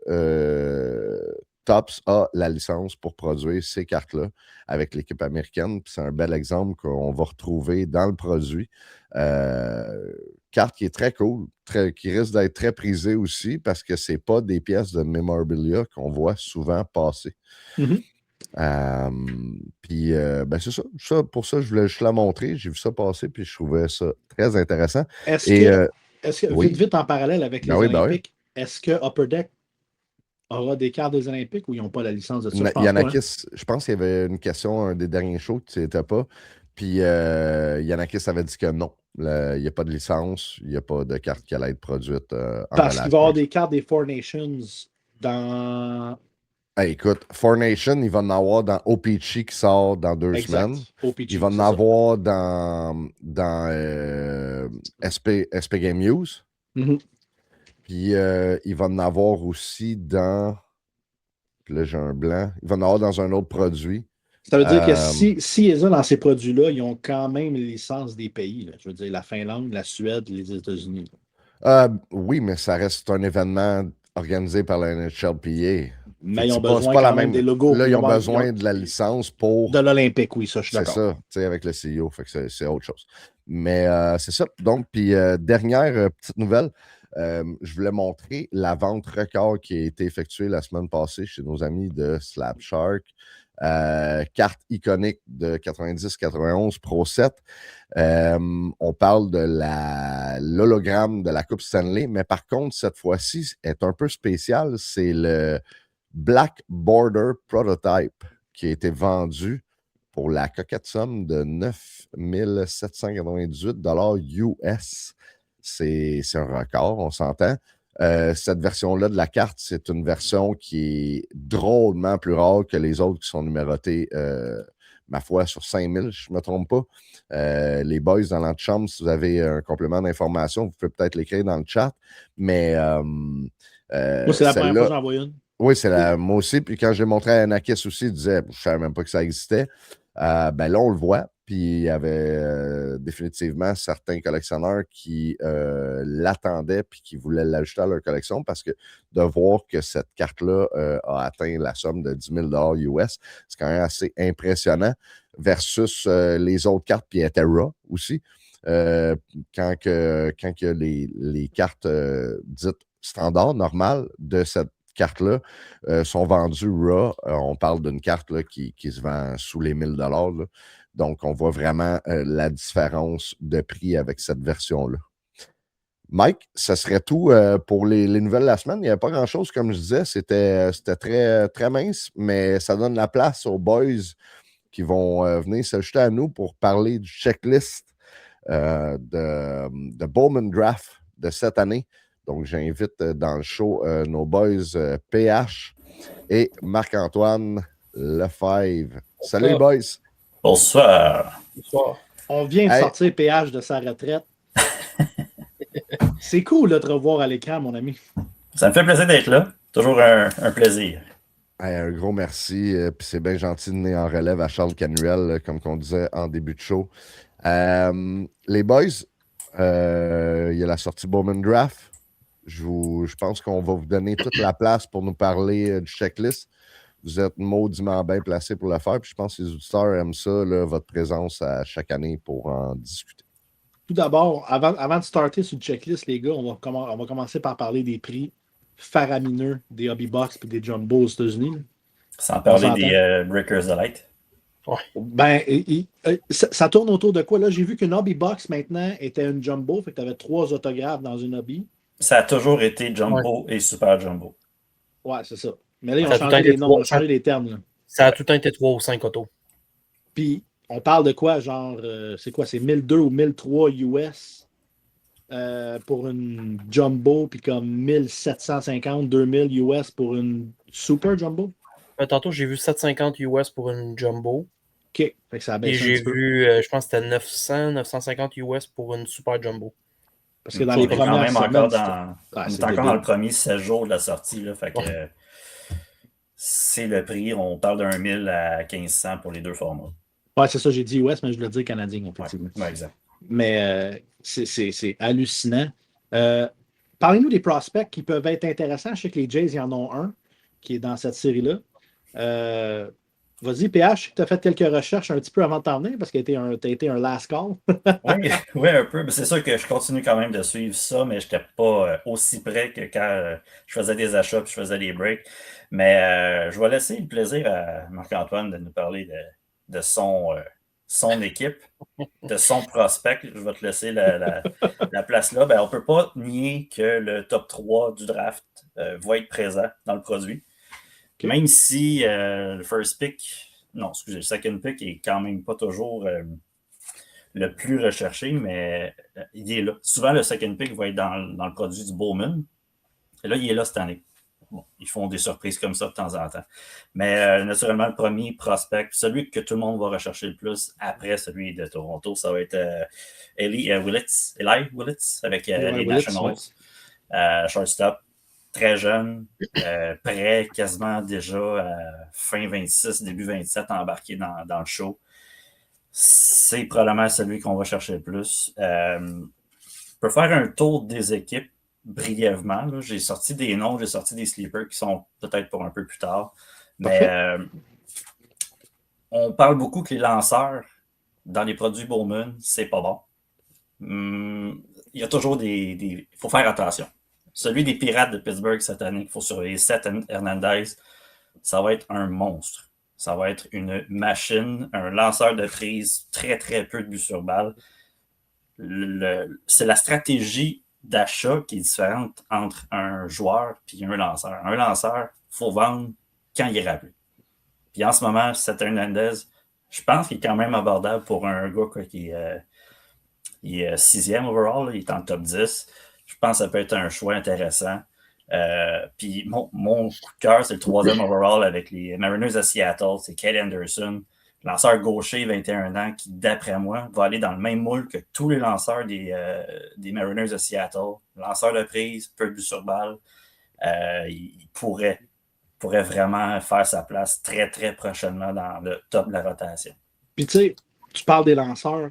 Topps a la licence pour produire ces cartes-là avec l'équipe américaine. C'est un bel exemple qu'on va retrouver dans le produit. Carte qui est très cool, qui risque d'être très prisée aussi parce que ce n'est pas des pièces de memorabilia qu'on voit souvent passer. Mm-hmm. Puis, ben c'est ça. Pour ça, je voulais juste la montrer. J'ai vu ça passer, puis je trouvais ça très intéressant. Est-ce que oui. vite en parallèle avec les Olympiques, est-ce que Upper Deck aura des cartes des Olympiques ou ils n'ont pas la licence de ça? Je pense qu'il y avait une question, un des derniers shows que tu n'étais pas. Puis Yanakis avait dit que non. Il n'y a pas de licence, il n'y a pas de carte qui allait être produite en Parce qu'il va y relation. avoir des cartes des Four Nations dans Hey, écoute, Four Nation, il va en avoir dans OPC qui sort dans 2 Exact. semaines. OPG, Il va en c'est ça. avoir dans SP Game News. Mhm. Puis il va en avoir aussi dans. Puis là, j'ai un blanc. Il va en avoir dans un autre produit. Ça veut dire que Euh, si ils ont dans ces produits-là, ils ont quand même les licences des pays. Là. Je veux dire, la Finlande, la Suède, les États-Unis. oui, mais ça reste un événement organisé par la NHLPA. Fait Mais que ils ont c'est besoin pas la quand même des même. logos. Là, ils ont Ils ont besoin de la licence de pour. l'Olympique, oui, ça, je suis C'est d'accord. ça, tu sais, avec le CEO. Fait que c'est autre chose. Mais c'est ça. Donc, puis dernière petite nouvelle, je voulais montrer la vente record qui a été effectuée la semaine passée chez nos amis de Slab Shark. Carte iconique de 90-91 Pro 7. On parle de l'hologramme de la Coupe Stanley, mais par contre, cette fois-ci, est un peu spécial. C'est le Black Border Prototype qui a été vendu pour la coquette somme de 9 798 US. C'est un record, on s'entend. Cette version-là de la carte, c'est une version qui est drôlement plus rare que les autres qui sont numérotées, ma foi, sur 5000, je ne me trompe pas. Les boys dans l'antichambre, si vous avez un complément d'information, vous pouvez peut-être l'écrire dans le chat. Mais Moi, c'est la première fois celle-là, que j'en vois une. oui, moi aussi. Puis quand j'ai montré à Anakis aussi, il disait, je ne savais même pas que ça existait. Ben là, on le voit. Puis il y avait définitivement certains collectionneurs qui l'attendaient puis qui voulaient l'ajouter à leur collection parce que de voir que cette carte-là a atteint la somme de 10 000 US, c'est quand même assez impressionnant versus les autres cartes, puis Etera aussi. Quand que les cartes dites standards, normales de cette carte-là sont vendues raw. On parle d'une carte là, qui se vend sous les 1000 $. Donc, on voit vraiment la différence de prix avec cette version-là. Mike, ce serait tout pour les nouvelles de la semaine. Il n'y avait pas grand-chose, comme je disais. C'était très, très mince, mais ça donne la place aux boys qui vont venir s'ajouter à nous pour parler du checklist de Bowman Draft de cette année. Donc, j'invite dans le show nos boys PH et Marc-Antoine Lefebvre. Salut, les boys! Bonsoir. On vient de Hey. sortir PH de sa retraite. C'est cool de te revoir à l'écran, mon ami. Ça me fait plaisir d'être là. Toujours un plaisir. Hey, un gros merci. Puis c'est bien gentil de venir en relève à Charles Canuel, comme on disait en début de show. Les boys, il y a la sortie Bowman Draft. Je pense qu'on va vous donner toute la place pour nous parler du checklist. Vous êtes maudiment bien placés pour le faire. Puis je pense que les auditeurs aiment ça, là, votre présence à chaque année pour en discuter. Tout d'abord, avant de starter sur le checklist, les gars, on va commencer par parler des prix faramineux des Hobby Box et des Jumbo aux États-Unis. Sans parler des Breakers de Light. Ouais. Ben, ça tourne autour de quoi? Là, j'ai vu qu'une Hobby Box maintenant était une Jumbo, fait que tu avais 3 autographes dans une Hobby. Ça a toujours été Jumbo et Super Jumbo. Ouais, c'est ça. Mais là, ils ont changé les noms, ils ont changé les termes. Là. Ça a tout le temps été 3 ou 5 autos. Puis, on parle de quoi? Genre, c'est quoi? C'est 1002 ou 1003 US pour une Jumbo, puis comme 1750, 2000 US pour une Super Jumbo? Tantôt, j'ai vu 750 US pour une Jumbo. OK. Fait que ça a baissé Et j'ai vu, je pense que c'était 900, 950 US pour une Super Jumbo. Parce que dans les premières semaines, on est encore dans le premier 16 jours de la sortie. Là, fait que c'est le prix. On parle d'un 1000 à 1500 pour les deux formats. Ouais, c'est ça, j'ai dit US, mais je voulais dire canadien, effectivement. Ouais, exact. Mais c'est hallucinant. Parlez-nous des prospects qui peuvent être intéressants. Je sais que les Jays, y en ont un qui est dans cette série-là. Vas-y, PH, tu as fait quelques recherches un petit peu avant de t'en venir parce que tu as été un last call. oui, un peu. C'est sûr que je continue quand même de suivre ça, mais je n'étais pas aussi près que quand je faisais des achats et je faisais des breaks. Mais je vais laisser le plaisir à Marc-Antoine de nous parler de son équipe, de son prospect. Je vais te laisser la place là. Ben, on ne peut pas nier que le top 3 du draft va être présent dans le produit. Okay. Même si le first pick, le second pick est quand même pas toujours le plus recherché, mais il est là. Souvent, le second pick va être dans le produit du Bowman. Et là, il est là cette année. bon, ils font des surprises comme ça de temps en temps. Mais naturellement, le premier prospect, celui que tout le monde va rechercher le plus après celui de Toronto, ça va être Eli Willits avec Eli les Willits, Nationals. Shortstop, très jeune, prêt quasiment déjà fin 26, début 27, embarqué dans le show. C'est probablement celui qu'on va chercher le plus. Je peux faire un tour des équipes brièvement. Là. J'ai sorti des noms, j'ai sorti des sleepers qui sont peut-être pour un peu plus tard. Mais on parle beaucoup que les lanceurs dans les produits Bowman, c'est pas bon. Il y a toujours il faut faire attention. Celui des Pirates de Pittsburgh cette année, il faut surveiller, Seth Hernandez, ça va être un monstre. Ça va être une machine, un lanceur de prise, très, très peu de buts sur balle. C'est la stratégie d'achat qui est différente entre un joueur et un lanceur. Un lanceur, il faut vendre quand il est rappelé. Puis en ce moment, Seth Hernandez, je pense qu'il est quand même abordable pour un gars qui est 6e overall, là, il est en top 10. Je pense que ça peut être un choix intéressant. Puis mon coup de cœur, c'est le 3e overall avec les Mariners de Seattle. C'est Kyle Anderson, lanceur gaucher, 21 ans, qui, d'après moi, va aller dans le même moule que tous les lanceurs des Mariners de Seattle. Lanceur de prise, peu de but sur balle. Il pourrait vraiment faire sa place très, très prochainement dans le top de la rotation. Puis tu sais, tu parles des lanceurs.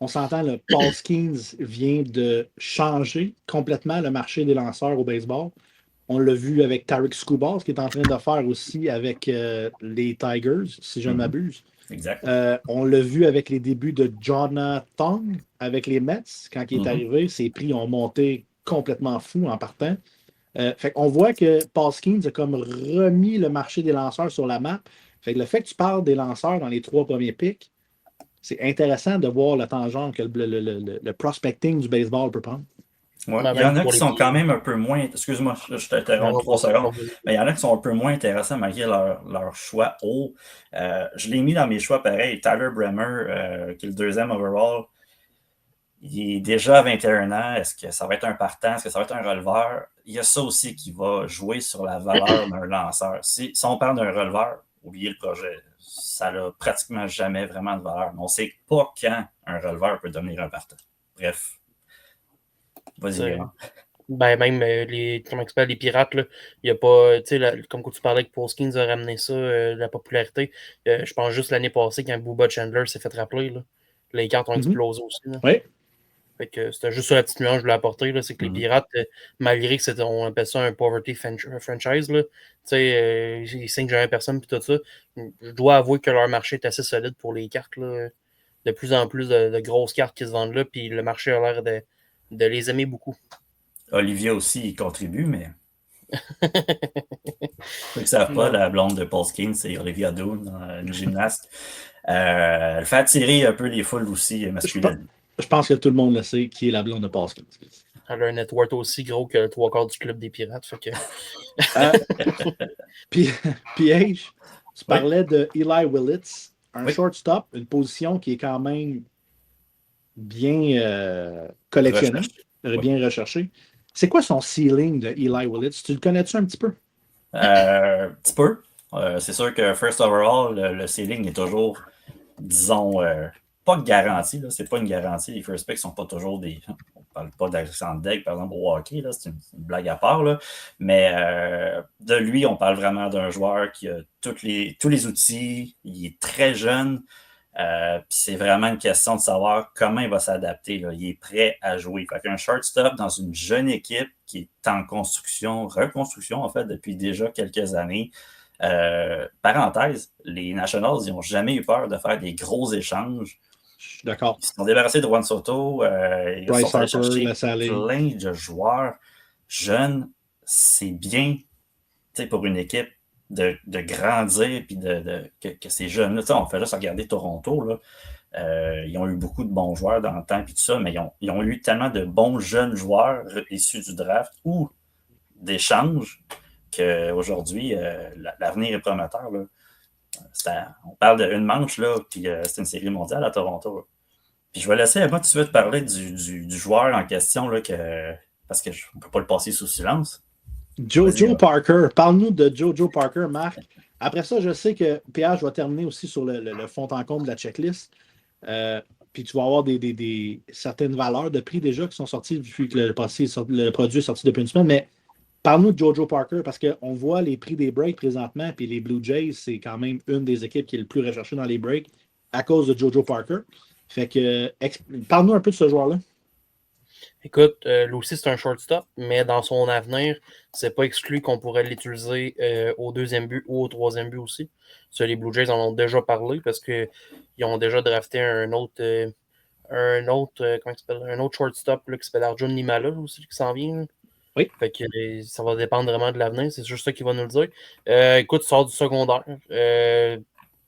On s'entend, le Paul Skeens vient de changer complètement le marché des lanceurs au baseball. On l'a vu avec Tarek Skubal, ce qu'il est en train de faire aussi avec les Tigers, si je ne m'abuse. Exact. On l'a vu avec les débuts de Jonathan avec les Mets. Quand il est arrivé, ses prix ont monté complètement fou en partant. Fait qu'on voit que Paul Skeens a comme remis le marché des lanceurs sur la map. Fait que le fait que tu parles des lanceurs dans les 3 premiers picks, c'est intéressant de voir le tangent que le prospecting du baseball peut prendre. Ouais. Il y en a qui sont quand même un peu moins. Excuse-moi, je t'interromps 3 secondes. Mais il y en a qui sont un peu moins intéressants malgré leur choix haut. Je l'ai mis dans mes choix pareil. Tyler Bremer, qui est le 2e overall, il est déjà à 21 ans. Est-ce que ça va être un partant? Est-ce que ça va être un releveur? Il y a ça aussi qui va jouer sur la valeur d'un lanceur. Si on parle d'un releveur, oubliez le projet. Ça n'a pratiquement jamais vraiment de valeur. Mais on ne sait pas quand un releveur peut devenir un partant. Bref. Vas-y, même les Pirates, il n'y a pas, comme tu parlais que Paul Skeens a ramené ça, la popularité. Je pense juste l'année passée quand Bubba Chandler s'est fait rappeler, là, les cartes ont explosé aussi. Là. Oui. Fait que c'était juste ça la petite nuance que je voulais apporter, là, c'est que les Pirates, malgré que on appelle ça un poverty franchise, là, ils signent jamais personne et tout ça, je dois avouer que leur marché est assez solide pour les cartes. Là. De plus en plus de grosses cartes qui se vendent là, puis le marché a l'air de les aimer beaucoup. Olivia aussi il contribue, mais. Ceux qui ne savent pas, la blonde de Paul Skeens, c'est Olivia Doon, une gymnaste. Elle fait attirer un peu les foules aussi masculines. Je pense que tout le monde le sait qui est la blonde de Paul Skeens. Elle a un net worth aussi gros que le 3/4 du club des Pirates. Fait que... PH, tu parlais de Eli Willits, un shortstop, une position qui est quand même bien collectionnée, bien recherchée. C'est quoi son ceiling de Eli Willits? Tu le connais-tu un petit peu? Un petit peu. C'est sûr que first overall, le ceiling est toujours, disons, pas garanti. C'est pas une garantie. Les first picks ne sont pas toujours des. On ne parle pas d'Alexandre Daigle, par exemple, au hockey. Là, c'est une blague à part. Là. Mais de lui, on parle vraiment d'un joueur qui a tous les outils. Il est très jeune. C'est vraiment une question de savoir comment il va s'adapter. Là. Il est prêt à jouer. Fait qu'un shortstop dans une jeune équipe qui est en reconstruction en fait, depuis déjà quelques années. Parenthèse, les Nationals, ils n'ont jamais eu peur de faire des gros échanges. Je suis d'accord. Ils se sont débarrassés de Juan Soto. Ils Bryce sont allés Harper, chercher plein de joueurs jeunes. C'est bien pour une équipe de grandir puis que ces jeunes-là, on fait juste regarder Toronto, là, ils ont eu beaucoup de bons joueurs dans le temps puis tout ça, mais ils ont eu tellement de bons jeunes joueurs issus du draft ou d'échanges qu'aujourd'hui, l'avenir est prometteur. Là. On parle d'une manche, là, puis c'est une série mondiale à Toronto. Là. Puis je vais laisser Emma tout de suite parler du joueur en question, là, parce qu'on ne peut pas le passer sous silence. Jojo Parker. Parle-nous de Jojo Parker, Marc. Après ça, je sais que PH va terminer aussi sur le fond en comble de la checklist. Puis tu vas avoir certaines valeurs de prix déjà qui sont sorties vu que le produit est sorti depuis une semaine. Mais parle-nous de Jojo Parker parce qu'on voit les prix des breaks présentement. Puis les Blue Jays, c'est quand même une des équipes qui est le plus recherchée dans les breaks à cause de Jojo Parker. Fait que parle-nous un peu de ce joueur-là. Écoute, lui aussi, c'est un shortstop, mais dans son avenir, c'est pas exclu qu'on pourrait l'utiliser au deuxième but ou au troisième but aussi. Ça, les Blue Jays en ont déjà parlé parce qu'ils ont déjà drafté un autre shortstop là, qui s'appelle Arjun Nimala aussi, qui s'en vient. Là. Oui. Fait que ça va dépendre vraiment de l'avenir, c'est juste ça qu'il va nous le dire. Écoute, sort du secondaire.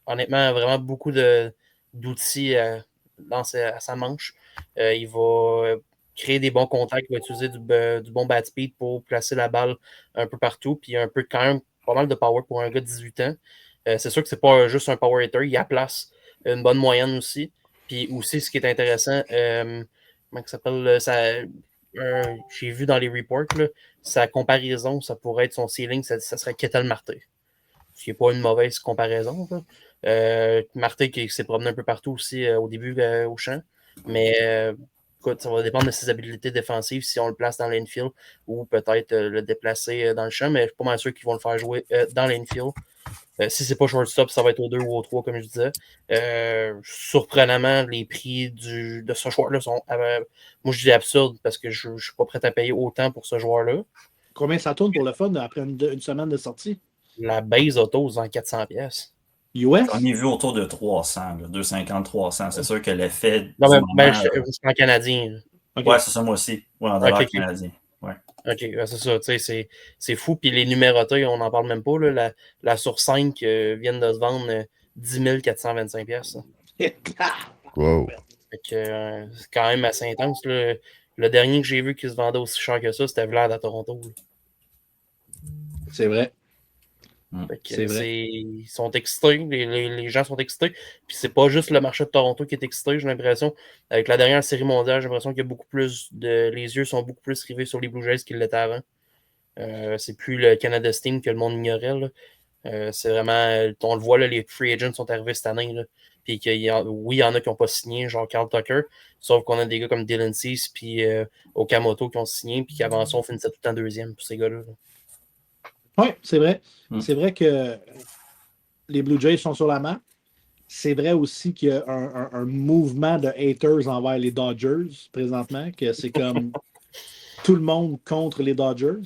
Honnêtement, vraiment beaucoup d'outils à sa manche. Il va créer des bons contacts, il va utiliser du bon bat speed pour placer la balle un peu partout, puis un peu quand même pas mal de power pour un gars de 18 ans. C'est sûr que c'est pas juste un power hitter, il a place une bonne moyenne aussi. Puis aussi, ce qui est intéressant, comment ça s'appelle, j'ai vu dans les reports, là, sa comparaison, ça pourrait être son ceiling, ça serait Ketel Marte. Ce qui n'est pas une mauvaise comparaison. Marte qui s'est promené un peu partout aussi au début au champ. Mais écoute, ça va dépendre de ses habiletés défensives si on le place dans l'infield ou peut-être le déplacer dans le champ. Mais je suis pas mal sûr qu'ils vont le faire jouer dans l'infield. Si c'est pas shortstop, ça va être au 2 ou au 3, comme je disais. Surprenamment, les prix de ce joueur-là sont, moi, je dis absurde parce que je ne suis pas prêt à payer autant pour ce joueur-là. Combien ça tourne pour le fun après une semaine de sortie? La base auto, c'est en 400$. US? On est vu autour de 300, 250-300. C'est sûr que l'effet. Non, mais c'est en canadien. Okay. Ouais, c'est ça, moi aussi. Ouais, en dollars canadiens. Ouais. OK, c'est ça. C'est fou. Puis les numérotés, on n'en parle même pas. Là, la sur 5 viennent de se vendre 10 425$. Wow. Fait que, c'est quand même assez intense. Là. Le dernier que j'ai vu qui se vendait aussi cher que ça, c'était Vlad à Toronto. Là. C'est vrai. C'est vrai. Ils sont excités, les gens sont excités. Puis c'est pas juste le marché de Toronto qui est excité, j'ai l'impression. Avec la dernière série mondiale, j'ai l'impression qu'il y a beaucoup plus les yeux sont beaucoup plus rivés sur les Blue Jays qu'ils l'étaient avant. C'est plus le Canada Steam que le monde ignorait. Là. C'est vraiment, on le voit, là, les free agents sont arrivés cette année. Là. Puis oui, il y en a qui n'ont pas signé, genre Carl Tucker. Sauf qu'on a des gars comme Dylan Cease puis Okamoto qui ont signé, puis qui avant ça, on finissait tout le temps deuxième pour ces gars-là. Là. Oui, c'est vrai. C'est vrai que les Blue Jays sont sur la map. C'est vrai aussi qu'il y a un mouvement de haters envers les Dodgers présentement, que c'est comme tout le monde contre les Dodgers.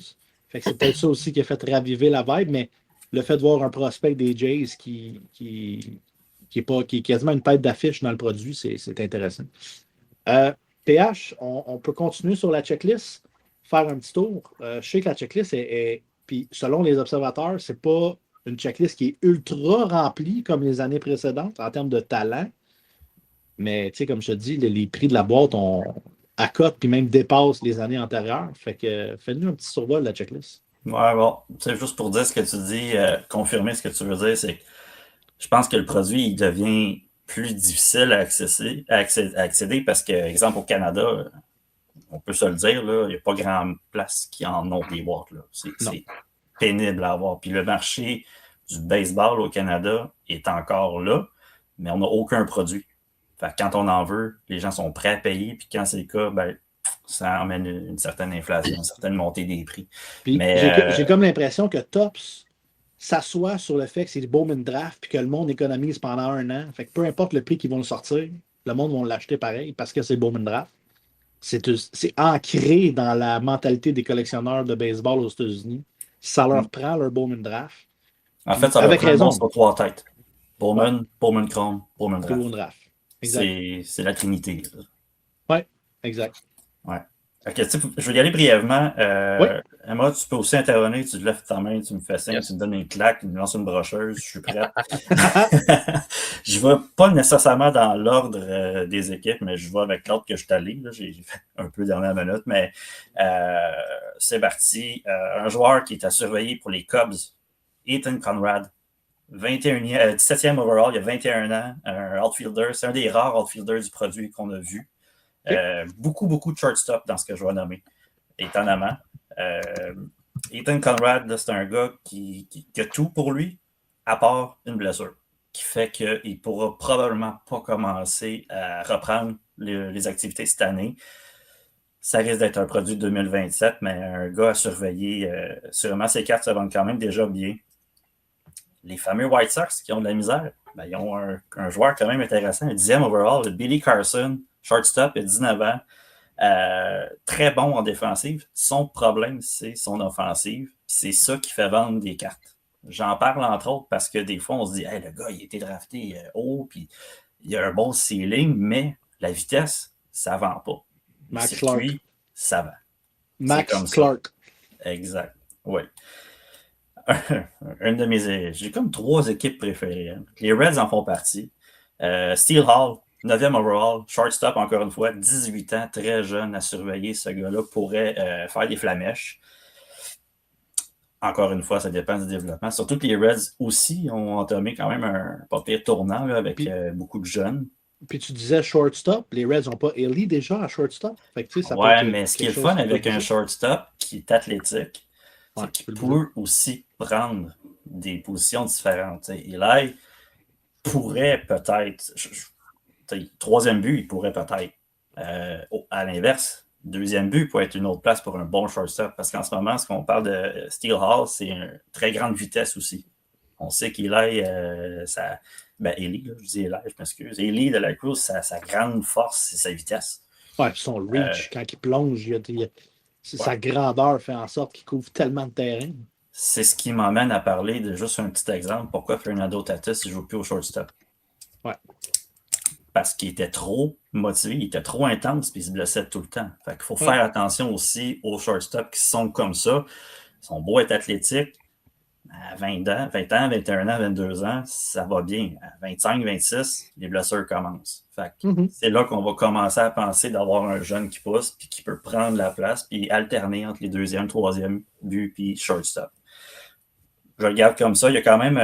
Fait que c'est peut-être ça aussi qui a fait raviver la vibe, mais le fait de voir un prospect des Jays qui est quasiment une tête d'affiche dans le produit, c'est intéressant. PH, on peut continuer sur la checklist, faire un petit tour. Je sais que la checklist puis selon les observateurs, c'est pas une checklist qui est ultra remplie comme les années précédentes en termes de talent. Mais tu sais, comme je te dis, les prix de la boîte accotent puis même dépassent les années antérieures. Fait que fais-nous un petit survol de la checklist. Ouais, bon, c'est juste pour dire ce que tu dis, confirmer ce que tu veux dire, c'est que je pense que le produit il devient plus difficile à accéder parce que, exemple, au Canada, on peut se le dire, il n'y a pas grande place qui en ont des boîtes. Là. C'est pénible à avoir. Puis le marché du baseball au Canada est encore là, mais on n'a aucun produit. Fait que quand on en veut, les gens sont prêts à payer. Puis quand c'est le cas, ben, ça emmène une certaine inflation, une certaine montée des prix. Puis j'ai comme l'impression que Topps s'assoit sur le fait que c'est du Bowman Draft puis que le monde économise pendant 1 an. Fait que peu importe le prix qu'ils vont le sortir, le monde va l'acheter pareil parce que c'est Bowman Draft. C'est ancré dans la mentalité des collectionneurs de baseball aux États-Unis. Ça leur prend leur Bowman Draft. En fait, ça leur prend raison. Sur 3 têtes. Bowman, Bowman Chrome, Bowman Draft. Bowman Draft. Exact. C'est la trinité. Oui, exact. Ouais. Okay, je vais y aller brièvement. Oui. Emma, tu peux aussi intervenir. Tu lèves ta main, tu me fais signe, tu me donnes une claque, tu me lances une brocheuse, je suis prêt. Je ne vais pas nécessairement dans l'ordre des équipes, mais je vais avec l'ordre que je suis allé. J'ai fait un peu dernière minute, mais c'est parti. Un joueur qui est à surveiller pour les Cubs, Ethan Conrad, 17e overall, il y a 21 ans, un outfielder. C'est un des rares outfielders du produit qu'on a vu. Beaucoup de shortstop dans ce que je vais nommer, étonnamment. Ethan Conrad, là, c'est un gars qui a tout pour lui, à part une blessure, qui fait qu'il ne pourra probablement pas commencer à reprendre les activités cette année. Ça risque d'être un produit de 2027, mais un gars à surveiller. Sûrement, ses cartes se vendent quand même déjà bien. Les fameux White Sox qui ont de la misère, ben, ils ont un joueur quand même intéressant, un 10e overall, Billy Carson, shortstop, il a 19 ans. Très bon en défensive. Son problème, c'est son offensive. C'est ça qui fait vendre des cartes. J'en parle entre autres parce que des fois, on se dit hey, le gars, il a été drafté haut, puis il a un bon ceiling, mais la vitesse, ça ne vend pas. Max Le circuit, Clark. ça vend. Max Clark. Exact. Oui. Une de mes. J'ai comme 3 équipes préférées. Hein. Les Reds en font partie. Steel Hall, 9e overall, shortstop encore une fois, 18 ans, très jeune à surveiller. Ce gars-là pourrait faire des flamèches. Encore une fois, ça dépend du développement. Surtout que les Reds aussi ont entamé quand même un pas pire tournant là, avec beaucoup de jeunes. Puis tu disais shortstop, les Reds n'ont pas Ellie déjà à shortstop. Fait que, ça ouais, mais ce qui est le fun avec un shortstop qui est athlétique, c'est qu'il peut aussi prendre des positions différentes. Eli pourrait peut-être, 3e but, il pourrait peut-être, à l'inverse, 2e but peut être une autre place pour un bon shortstop, parce qu'en ce moment, ce qu'on parle de Steel Hall, c'est une très grande vitesse aussi. On sait qu'Eli, Eli, là, je dis Eli, je m'excuse. Eli de la Cruz, sa grande force, c'est sa vitesse. Ouais, puis son reach, quand il plonge, sa grandeur fait en sorte qu'il couvre tellement de terrain. C'est ce qui m'emmène à parler de juste un petit exemple. Pourquoi Fernando Tatis ne joue plus au shortstop? Ouais. Parce qu'il était trop motivé, il était trop intense, puis il se blessait tout le temps. Fait qu'il faut faire attention aussi aux shortstops qui sont comme ça. Ils sont beaux être athlétiques. À 20 ans, 21 ans, 22 ans, ça va bien. À 25, 26, les blessures commencent. Fait que c'est là qu'on va commencer à penser d'avoir un jeune qui pousse, puis qui peut prendre la place, puis alterner entre les 2e, 3e buts, puis shortstop. Je le regarde comme ça. Il y a quand même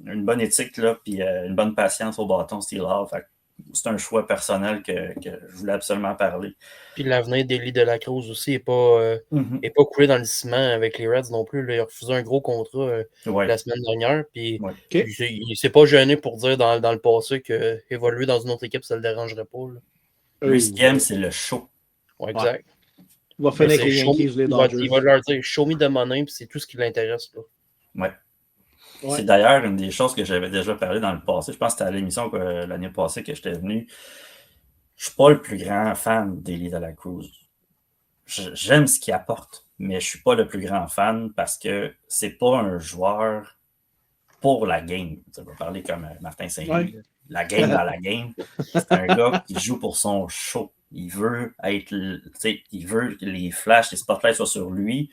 une bonne éthique, là, puis une bonne patience au bâton Steel Hall. Fait que c'est un choix personnel que je voulais absolument parler. Puis l'avenir d'Eli de la Cruz aussi n'est pas coulé dans le ciment avec les Reds non plus. Là. Il a refusé un gros contrat la semaine dernière. Puis il ne s'est pas gêné pour dire dans le passé qu'évoluer dans une autre équipe, ça ne le dérangerait pas. Là. Lui, ce qu'il aime, c'est le show. Ouais, exact. Il va finir avec les Yankees, les Dodgers. Il va leur dire show me the money, puis c'est tout ce qui l'intéresse. Là. Ouais. C'est d'ailleurs une des choses que j'avais déjà parlé dans le passé. Je pense que c'était à l'émission l'année passée que j'étais venu. Je ne suis pas le plus grand fan d'Eli de la Cruz. J'aime ce qu'il apporte, mais je ne suis pas le plus grand fan parce que c'est pas un joueur pour la game. Ça va parler comme Martin Saint-Louis. La game dans la game. C'est un gars qui joue pour son show. Il veut il veut que les flashs, les spotlights soient sur lui.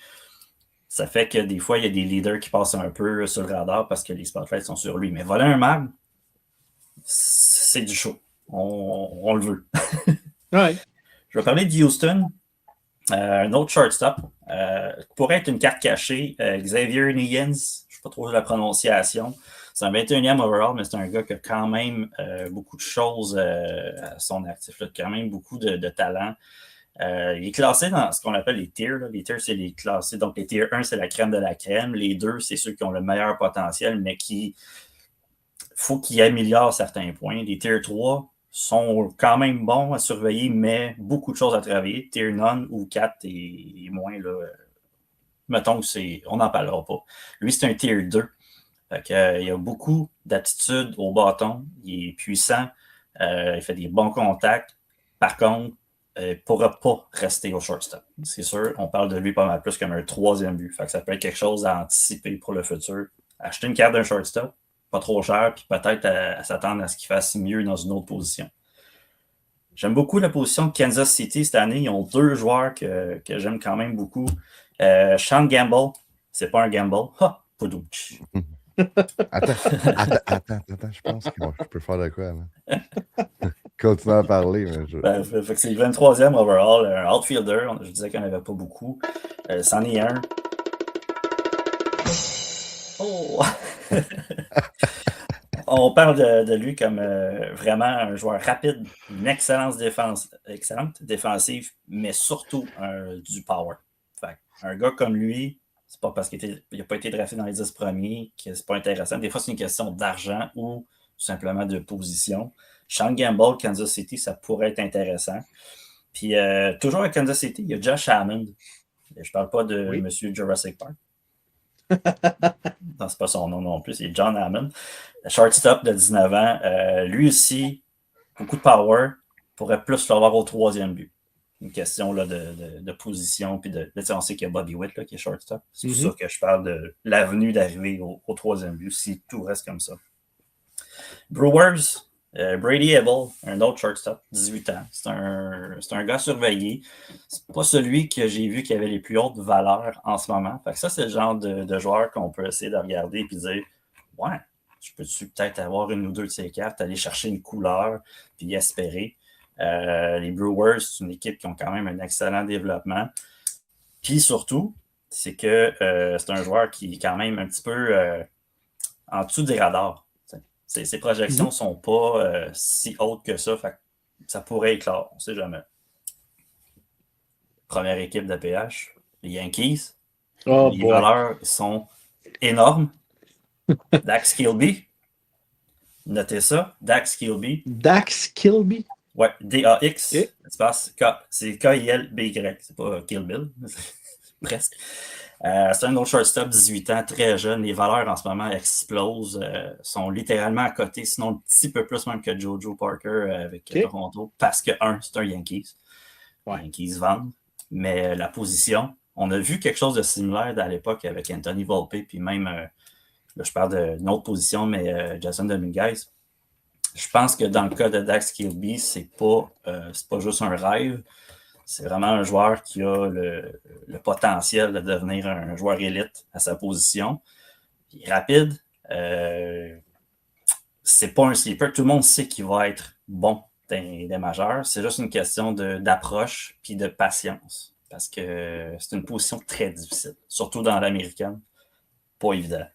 Ça fait que des fois, il y a des leaders qui passent un peu sur le radar parce que les spotlights sont sur lui. Mais voler un mag, c'est du show. On le veut. Je vais parler de Houston. Un autre shortstop. Pourrait être une carte cachée. Xavier Negans. Je ne sais pas trop la prononciation. C'est un 21e overall, mais c'est un gars qui a quand même beaucoup de choses à son actif. Là, quand même beaucoup de talent. Il est classé dans ce qu'on appelle les tiers. Là. Les tiers, c'est les classés. Donc, les tiers 1, c'est la crème de la crème. Les 2, c'est ceux qui ont le meilleur potentiel, mais faut qu'ils améliorent certains points. Les tiers 3 sont quand même bons à surveiller, mais beaucoup de choses à travailler. Tier none ou 4 et moins, là, mettons que on n'en parlera pas. Lui, c'est un tier 2. Fait que, il a beaucoup d'attitude au bâton. Il est puissant. Il fait des bons contacts. Par contre, il ne pourra pas rester au shortstop. C'est sûr, on parle de lui pas mal plus comme un 3e but. Fait que ça peut être quelque chose à anticiper pour le futur. Acheter une carte d'un shortstop, pas trop cher, puis peut-être à s'attendre à ce qu'il fasse mieux dans une autre position. J'aime beaucoup la position de Kansas City cette année. Ils ont 2 joueurs que j'aime quand même beaucoup. Sean Gamble, c'est pas un gamble. Ha! Poudouch. Attends, je pense que je peux faire de quoi, là. Continue à parler. Mais fait que c'est le 23e overall, un outfielder. Je disais qu'il n'y en avait pas beaucoup. C'en est un. Oh! On parle de lui comme vraiment un joueur rapide, une excellente défensive, mais surtout du power. Fait un gars comme lui, C'est pas parce qu'il n'a pas été drafté dans les 10 premiers que c'est pas intéressant. Des fois, c'est une question d'argent ou tout simplement de position. Sean Gamble, Kansas City, ça pourrait être intéressant. Puis, toujours à Kansas City, il y a Josh Hammond. Je ne parle pas de M. Jurassic Park. Non, c'est pas son nom non plus, c'est John Hammond. Shortstop de 19 ans. Lui aussi, beaucoup de power, pourrait plus l'avoir au 3e but. Une question là, de position. Puis on sait qu'il y a Bobby Witt là, qui est shortstop. C'est pour ça que je parle de l'avenue d'arriver au 3e but si tout reste comme ça. Brewers, Brady Ebel, un autre shortstop, 18 ans. C'est un gars surveillé. C'est pas celui que j'ai vu qui avait les plus hautes valeurs en ce moment. Fait que ça, c'est le genre de joueur qu'on peut essayer de regarder et dire ouais, je peux-tu peut-être avoir une ou deux de ces cartes, aller chercher une couleur puis espérer. Les Brewers, c'est une équipe qui ont quand même un excellent développement. Puis surtout, c'est que c'est un joueur qui est quand même un petit peu en dessous des radars. Ses projections ne sont pas si hautes que ça. Fait que ça pourrait éclore, on ne sait jamais. Première équipe de PH, les Yankees. Les valeurs sont énormes. Dax Kilby. Notez ça. Dax Kilby. Dax Kilby? Ouais, D-A-X. Okay. C'est K-I-L-B-Y. C'est pas Kill Bill. Presque. C'est un autre shortstop, 18 ans, très jeune. Les valeurs en ce moment explosent. Sont littéralement à côté, sinon un petit peu plus même que Jojo Parker avec Toronto. Parce que, c'est un Yankees. Ouais. Yankees vendent. Mais la position, on a vu quelque chose de similaire à l'époque avec Anthony Volpe, puis même, là, je parle d'une autre position, mais Jason Dominguez. Je pense que dans le cas de Dax Kilby, c'est pas juste un rêve. C'est vraiment un joueur qui a le potentiel de devenir un joueur élite à sa position. Il est rapide. C'est pas un sleeper. Tout le monde sait qu'il va être bon des majeurs. C'est juste une question d'approche puis de patience. Parce que c'est une position très difficile. Surtout dans l'américaine. Pas évident.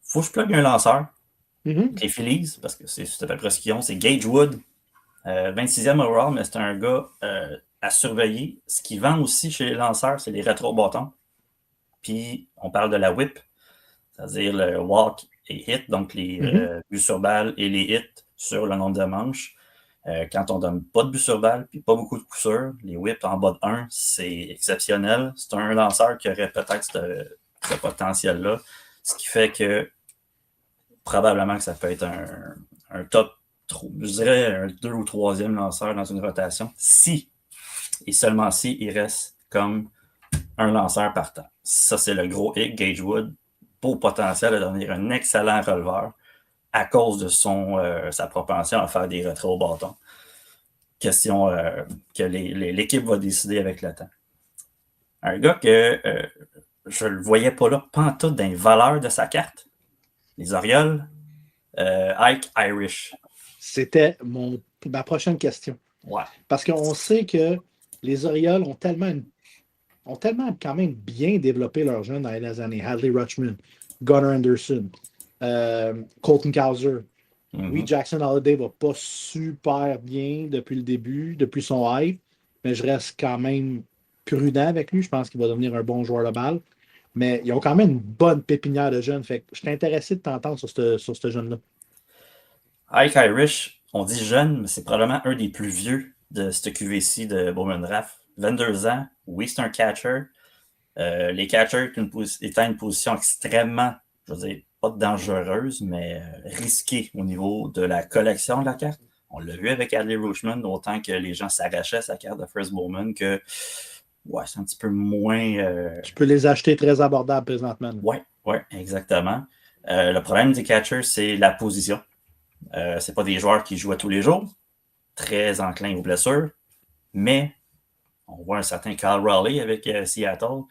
Faut que je plug un lanceur. Les Phillies, parce que c'est à peu près ce qu'ils ont, c'est Gage Wood, 26e overall, mais c'est un gars à surveiller. Ce qu'ils vendent aussi chez les lanceurs, c'est les rétro-bâtons. Puis, on parle de la whip, c'est-à-dire le walk et hit, donc les buts sur balle et les hits sur le nombre de manches. Quand on donne pas de but sur balle, puis pas beaucoup de coups sûrs, les whips en bas de 1, c'est exceptionnel. C'est un lanceur qui aurait peut-être ce potentiel-là, ce qui fait que probablement que ça peut être un top, je dirais un 2 ou 3e lanceur dans une rotation, si, et seulement si, il reste comme un lanceur partant. Ça, c'est le gros hic. Gage Wood, beau potentiel de devenir un excellent releveur à cause de sa propension à faire des retraits au bâton. Question que l'équipe va décider avec le temps. Un gars que je ne le voyais pas là, pantoute dans les valeurs de sa carte. Les Orioles, Ike Irish. C'était ma prochaine question. Ouais. Parce qu'on sait que les Orioles ont tellement quand même bien développé leurs jeunes dans les années. Hadley Rutschman, Gunnar Anderson, Colton Cowser. Oui, Jackson Holliday va pas super bien depuis le début, depuis son hype, mais je reste quand même prudent avec lui. Je pense qu'il va devenir un bon joueur de balle. Mais ils ont quand même une bonne pépinière de jeunes. Fait que je suis intéressé de t'entendre sur ce jeune-là. Ike Irish, on dit jeune, mais c'est probablement un des plus vieux de cette QVC de Bowman Draft. 22 ans, oui, c'est un catcher. Les catchers étant une position extrêmement, je veux dire, pas dangereuse, mais risquée au niveau de la collection de la carte. On l'a vu avec Adley Rutschman, autant que les gens s'arrachaient sa carte de First Bowman que ouais, c'est un petit peu moins... Tu peux les acheter très abordables présentement. Oui, exactement. Le problème des catchers, c'est la position. C'est pas des joueurs qui jouent à tous les jours, très enclins aux blessures, mais on voit un certain Kyle Raleigh avec Seattle.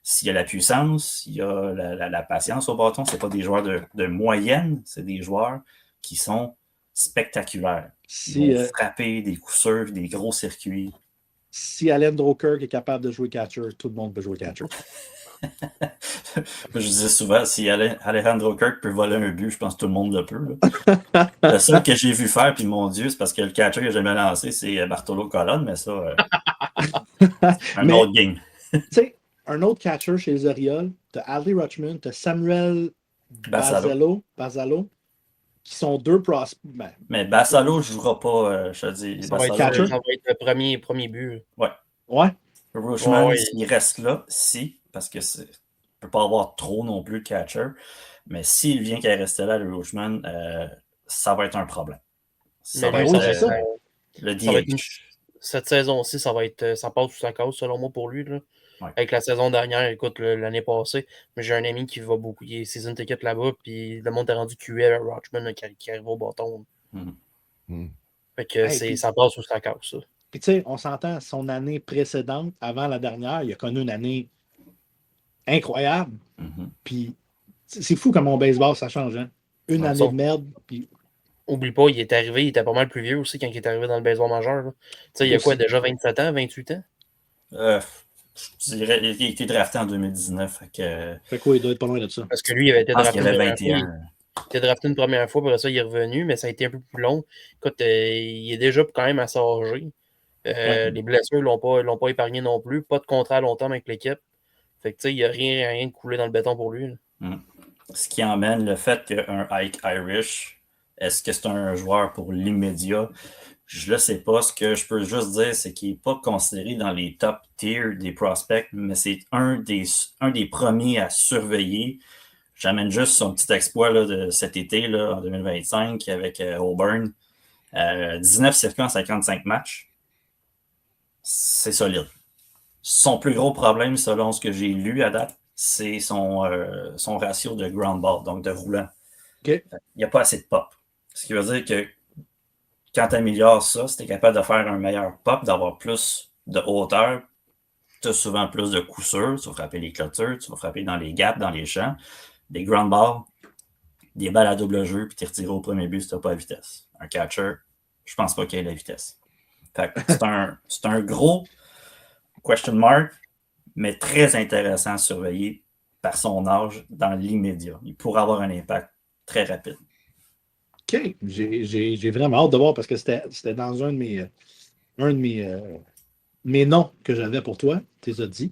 S'il y a la puissance, il y a la patience au bâton, c'est pas des joueurs de moyenne, c'est des joueurs qui sont spectaculaires. Ils vont frapper des coups sûrs, des gros circuits. Si Allen Droker est capable de jouer catcher, tout le monde peut jouer catcher. Je disais souvent, si Alejandro Kirk peut voler un but, je pense que tout le monde le peut. Le seul que j'ai vu faire, puis mon Dieu, c'est parce que le catcher que j'ai jamais lancé, c'est Bartolo Colon, mais ça, un autre game. Tu sais, un autre catcher chez les Orioles, tu as Adley Rutschman, tu as Samuel Barzalo, qui sont deux prospects. Ben, mais Bassalo ne jouera pas, je te dis. Ça va être le premier but. Ouais. Rutschman, s'il reste là, parce que ne peut pas avoir trop non plus de catcher, mais s'il vient qu'à rester là, le Rutschman, ça va être un problème. Ça va être le DH. Cette saison-ci, ça passe sous sa cause, selon moi, pour lui. Là. Ouais. Avec la saison dernière, écoute, l'année passée, mais j'ai un ami qui va beaucoup. Il est season ticket là-bas, puis le monde est rendu QL à Rutschman qui arrive au bâton. Fait que ça passe sous sa cause, ça. Puis tu sais, on s'entend, son année précédente, avant la dernière, il a connu une année incroyable. Puis c'est fou comme mon baseball, ça change. Hein? Une année de merde, puis... Oublie pas, il était pas mal plus vieux aussi quand il est arrivé dans le baseball majeur. Tu sais, il y a quoi, déjà 27 ans, 28 ans? Je dirais, il a été drafté en 2019. Fait quoi, il doit être pas loin de ça. Parce que lui, il avait été drafté une première fois. Il était drafté une première fois, après ça, il est revenu, mais ça a été un peu plus long. Écoute, il est déjà quand même assez âgé. Les blessures ne l'ont pas épargné non plus. Pas de contrat à long terme avec l'équipe. Fait que tu sais, il n'y a rien de coulé dans le béton pour lui. Ce qui emmène le fait qu'un Ike Irish, est-ce que c'est un joueur pour l'immédiat? Je ne le sais pas. Ce que je peux juste dire, c'est qu'il n'est pas considéré dans les top tiers des prospects, mais c'est un des premiers à surveiller. J'amène juste son petit exploit là, de cet été, là, en 2025, avec Auburn. 19 circuits en 55 matchs. C'est solide. Son plus gros problème, selon ce que j'ai lu à date, c'est son ratio de ground ball, donc de roulant. Okay. Il n'y a pas assez de pop. Ce qui veut dire que quand tu améliores ça, si tu es capable de faire un meilleur pop, d'avoir plus de hauteur, tu as souvent plus de coups sûrs. Tu vas frapper les clôtures, tu vas frapper dans les gaps, dans les champs, des ground balls, des balles à double jeu, puis tu retiré au premier but si tu n'as pas la vitesse. Un catcher, je pense pas qu'il ait la vitesse. Fait que c'est un gros question mark, mais très intéressant à surveiller par son âge dans l'immédiat. Il pourrait avoir un impact très rapide. OK. J'ai vraiment hâte de voir parce que c'était dans un de mes noms que j'avais pour toi. Tu les as dit.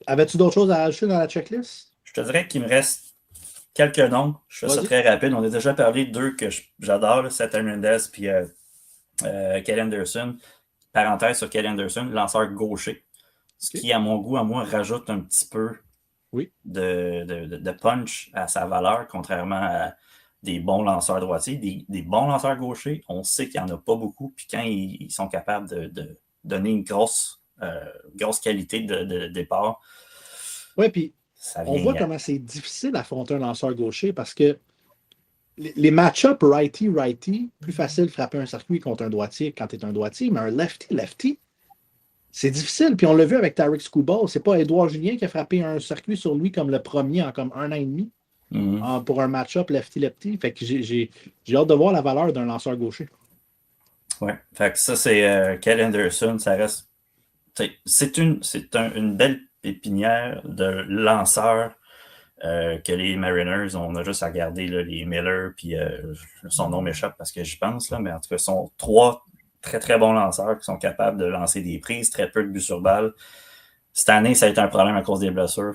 Avais-tu d'autres choses à ajouter dans la checklist? Je te dirais qu'il me reste quelques noms. Je fais ça très rapide. On a déjà parlé de deux que j'adore, Seth Hernandez et Kyle Anderson. Parenthèse sur Kyle Anderson, lanceur gaucher. Ce qui, à mon goût, rajoute un petit peu de punch à sa valeur, contrairement à des bons lanceurs droitiers. Des bons lanceurs gauchers, on sait qu'il n'y en a pas beaucoup. Puis quand ils sont capables de donner une grosse qualité de départ. Oui, puis on voit comment c'est difficile d'affronter un lanceur gaucher parce que les match-ups righty-righty, plus facile de frapper un circuit contre un droitier quand tu es un droitier, mais un lefty-lefty, c'est difficile. Puis on l'a vu avec Tarik Skubal. C'est pas Édouard Julien qui a frappé un circuit sur lui comme le premier en comme 1 an et demi pour un match-up lefty-lefty. Fait que j'ai hâte de voir la valeur d'un lanceur gaucher. Oui, fait que ça, c'est Kyle Anderson. Ça reste. C'est une belle pépinière de lanceurs que les Mariners, on a juste à regarder là, les Miller, puis son nom m'échappe parce que j'y pense, là, mais en tout cas, sont 3 très très bons lanceurs qui sont capables de lancer des prises, très peu de buts sur balle. Cette année, ça a été un problème à cause des blessures,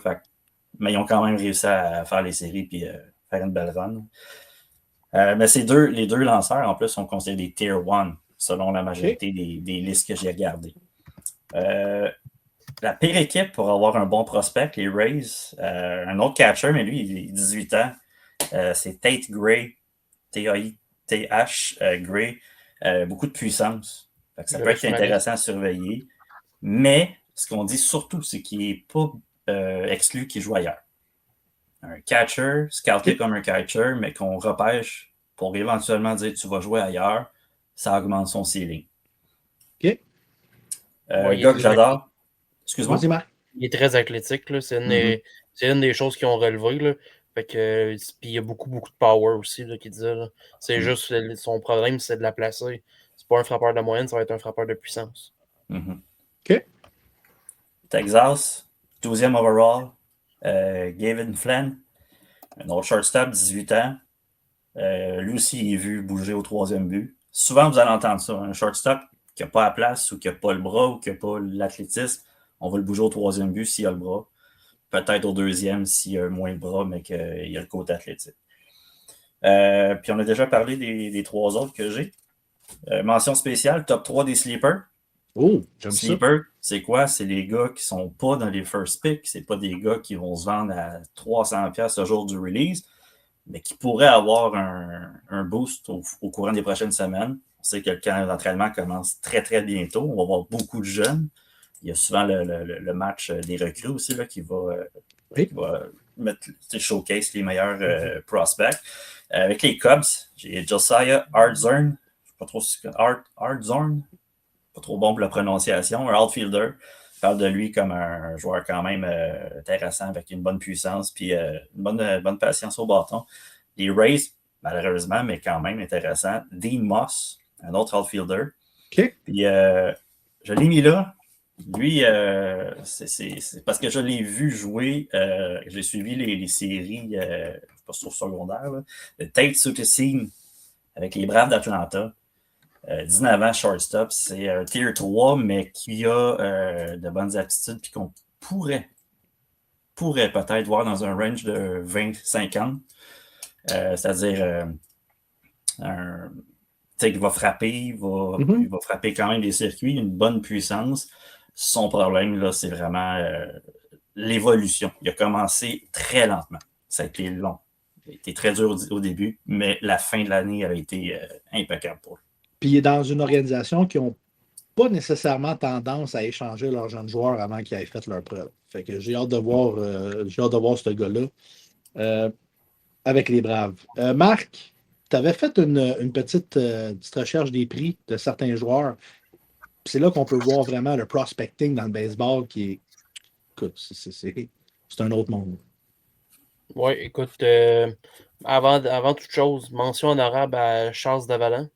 mais ils ont quand même réussi à faire les séries et faire une belle run. Mais les deux lanceurs, en plus, sont considérés des Tier 1, selon la majorité des listes que j'ai regardées. La pire équipe pour avoir un bon prospect, les Rays, un autre catcher, mais lui, il a 18 ans, c'est Tate Gray, T-A-I-T-H Gray, beaucoup de puissance. Ça peut être intéressant à surveiller, mais ce qu'on dit surtout, c'est qu'il n'est pas exclu qu'il joue ailleurs. Un catcher, scouté comme un catcher, mais qu'on repêche pour éventuellement dire tu vas jouer ailleurs, ça augmente son ceiling. OK. Un gars que j'adore. Excuse-moi. Vas-y, Marc. Il est très athlétique. C'est une des choses qu'ils ont relevé. Là. Fait que, puis il y a beaucoup de power aussi, là, qu'il disait. Là. C'est juste son problème, c'est de la placer. C'est pas un frappeur de moyenne, ça va être un frappeur de puissance. OK. Texas, 12e overall. Gavin Flynn, un autre shortstop, 18 ans. Lui aussi, il est vu bouger au 3e but. Souvent, vous allez entendre ça. Un shortstop qui n'a pas la place ou qui n'a pas le bras ou qui n'a pas l'athlétisme, On va le bouger au troisième but s'il a le bras. Peut-être au deuxième s'il a moins le bras, mais qu'il a le côté athlétique. Puis on a déjà parlé des 3 autres que j'ai. Mention spéciale, top 3 des sleepers. Oh, j'aime ça. Sleeper, c'est quoi? C'est les gars qui sont pas dans les first picks. C'est pas des gars qui vont se vendre à 300$ le jour du release, mais qui pourraient avoir un boost au courant des prochaines semaines. On sait que le camp d'entraînement commence très, très bientôt. On va avoir beaucoup de jeunes. Il y a souvent le match des recrues aussi là, qui va mettre showcase les meilleurs prospects. Avec les Cubs, j'ai Josiah Hardzorn. Je sais pas trop si Hardzorn. Pas trop bon pour la prononciation. Un outfielder. Je parle de lui comme un joueur quand même intéressant avec une bonne puissance puis une bonne patience au bâton. Les Rays, malheureusement, mais quand même intéressant. Dean Moss, un autre outfielder. OK. Puis je l'ai mis là. Lui, c'est parce que je l'ai vu jouer. J'ai suivi les séries, pas sur secondaire, là, de Tate Suttesine avec les Braves d'Atlanta. 19 ans, shortstop. C'est un tier 3, mais qui a de bonnes aptitudes puis qu'on pourrait peut-être voir dans un range de 20-50. C'est-à-dire qu'il va frapper, il va frapper quand même des circuits, une bonne puissance. Son problème, là, c'est vraiment l'évolution. Il a commencé très lentement. Ça a été long. Il a été très dur au début, mais la fin de l'année a été impeccable pour lui. Puis il est dans une organisation qui n'a pas nécessairement tendance à échanger leurs jeunes joueurs avant qu'ils aient fait leur preuve. Fait que j'ai hâte de voir ce gars-là avec les Braves. Marc, tu avais fait une petite recherche des prix de certains joueurs. C'est là qu'on peut voir vraiment le prospecting dans le baseball qui est. Écoute, c'est un autre monde. Oui, écoute, avant toute chose, mention honorable à Charles Davalant,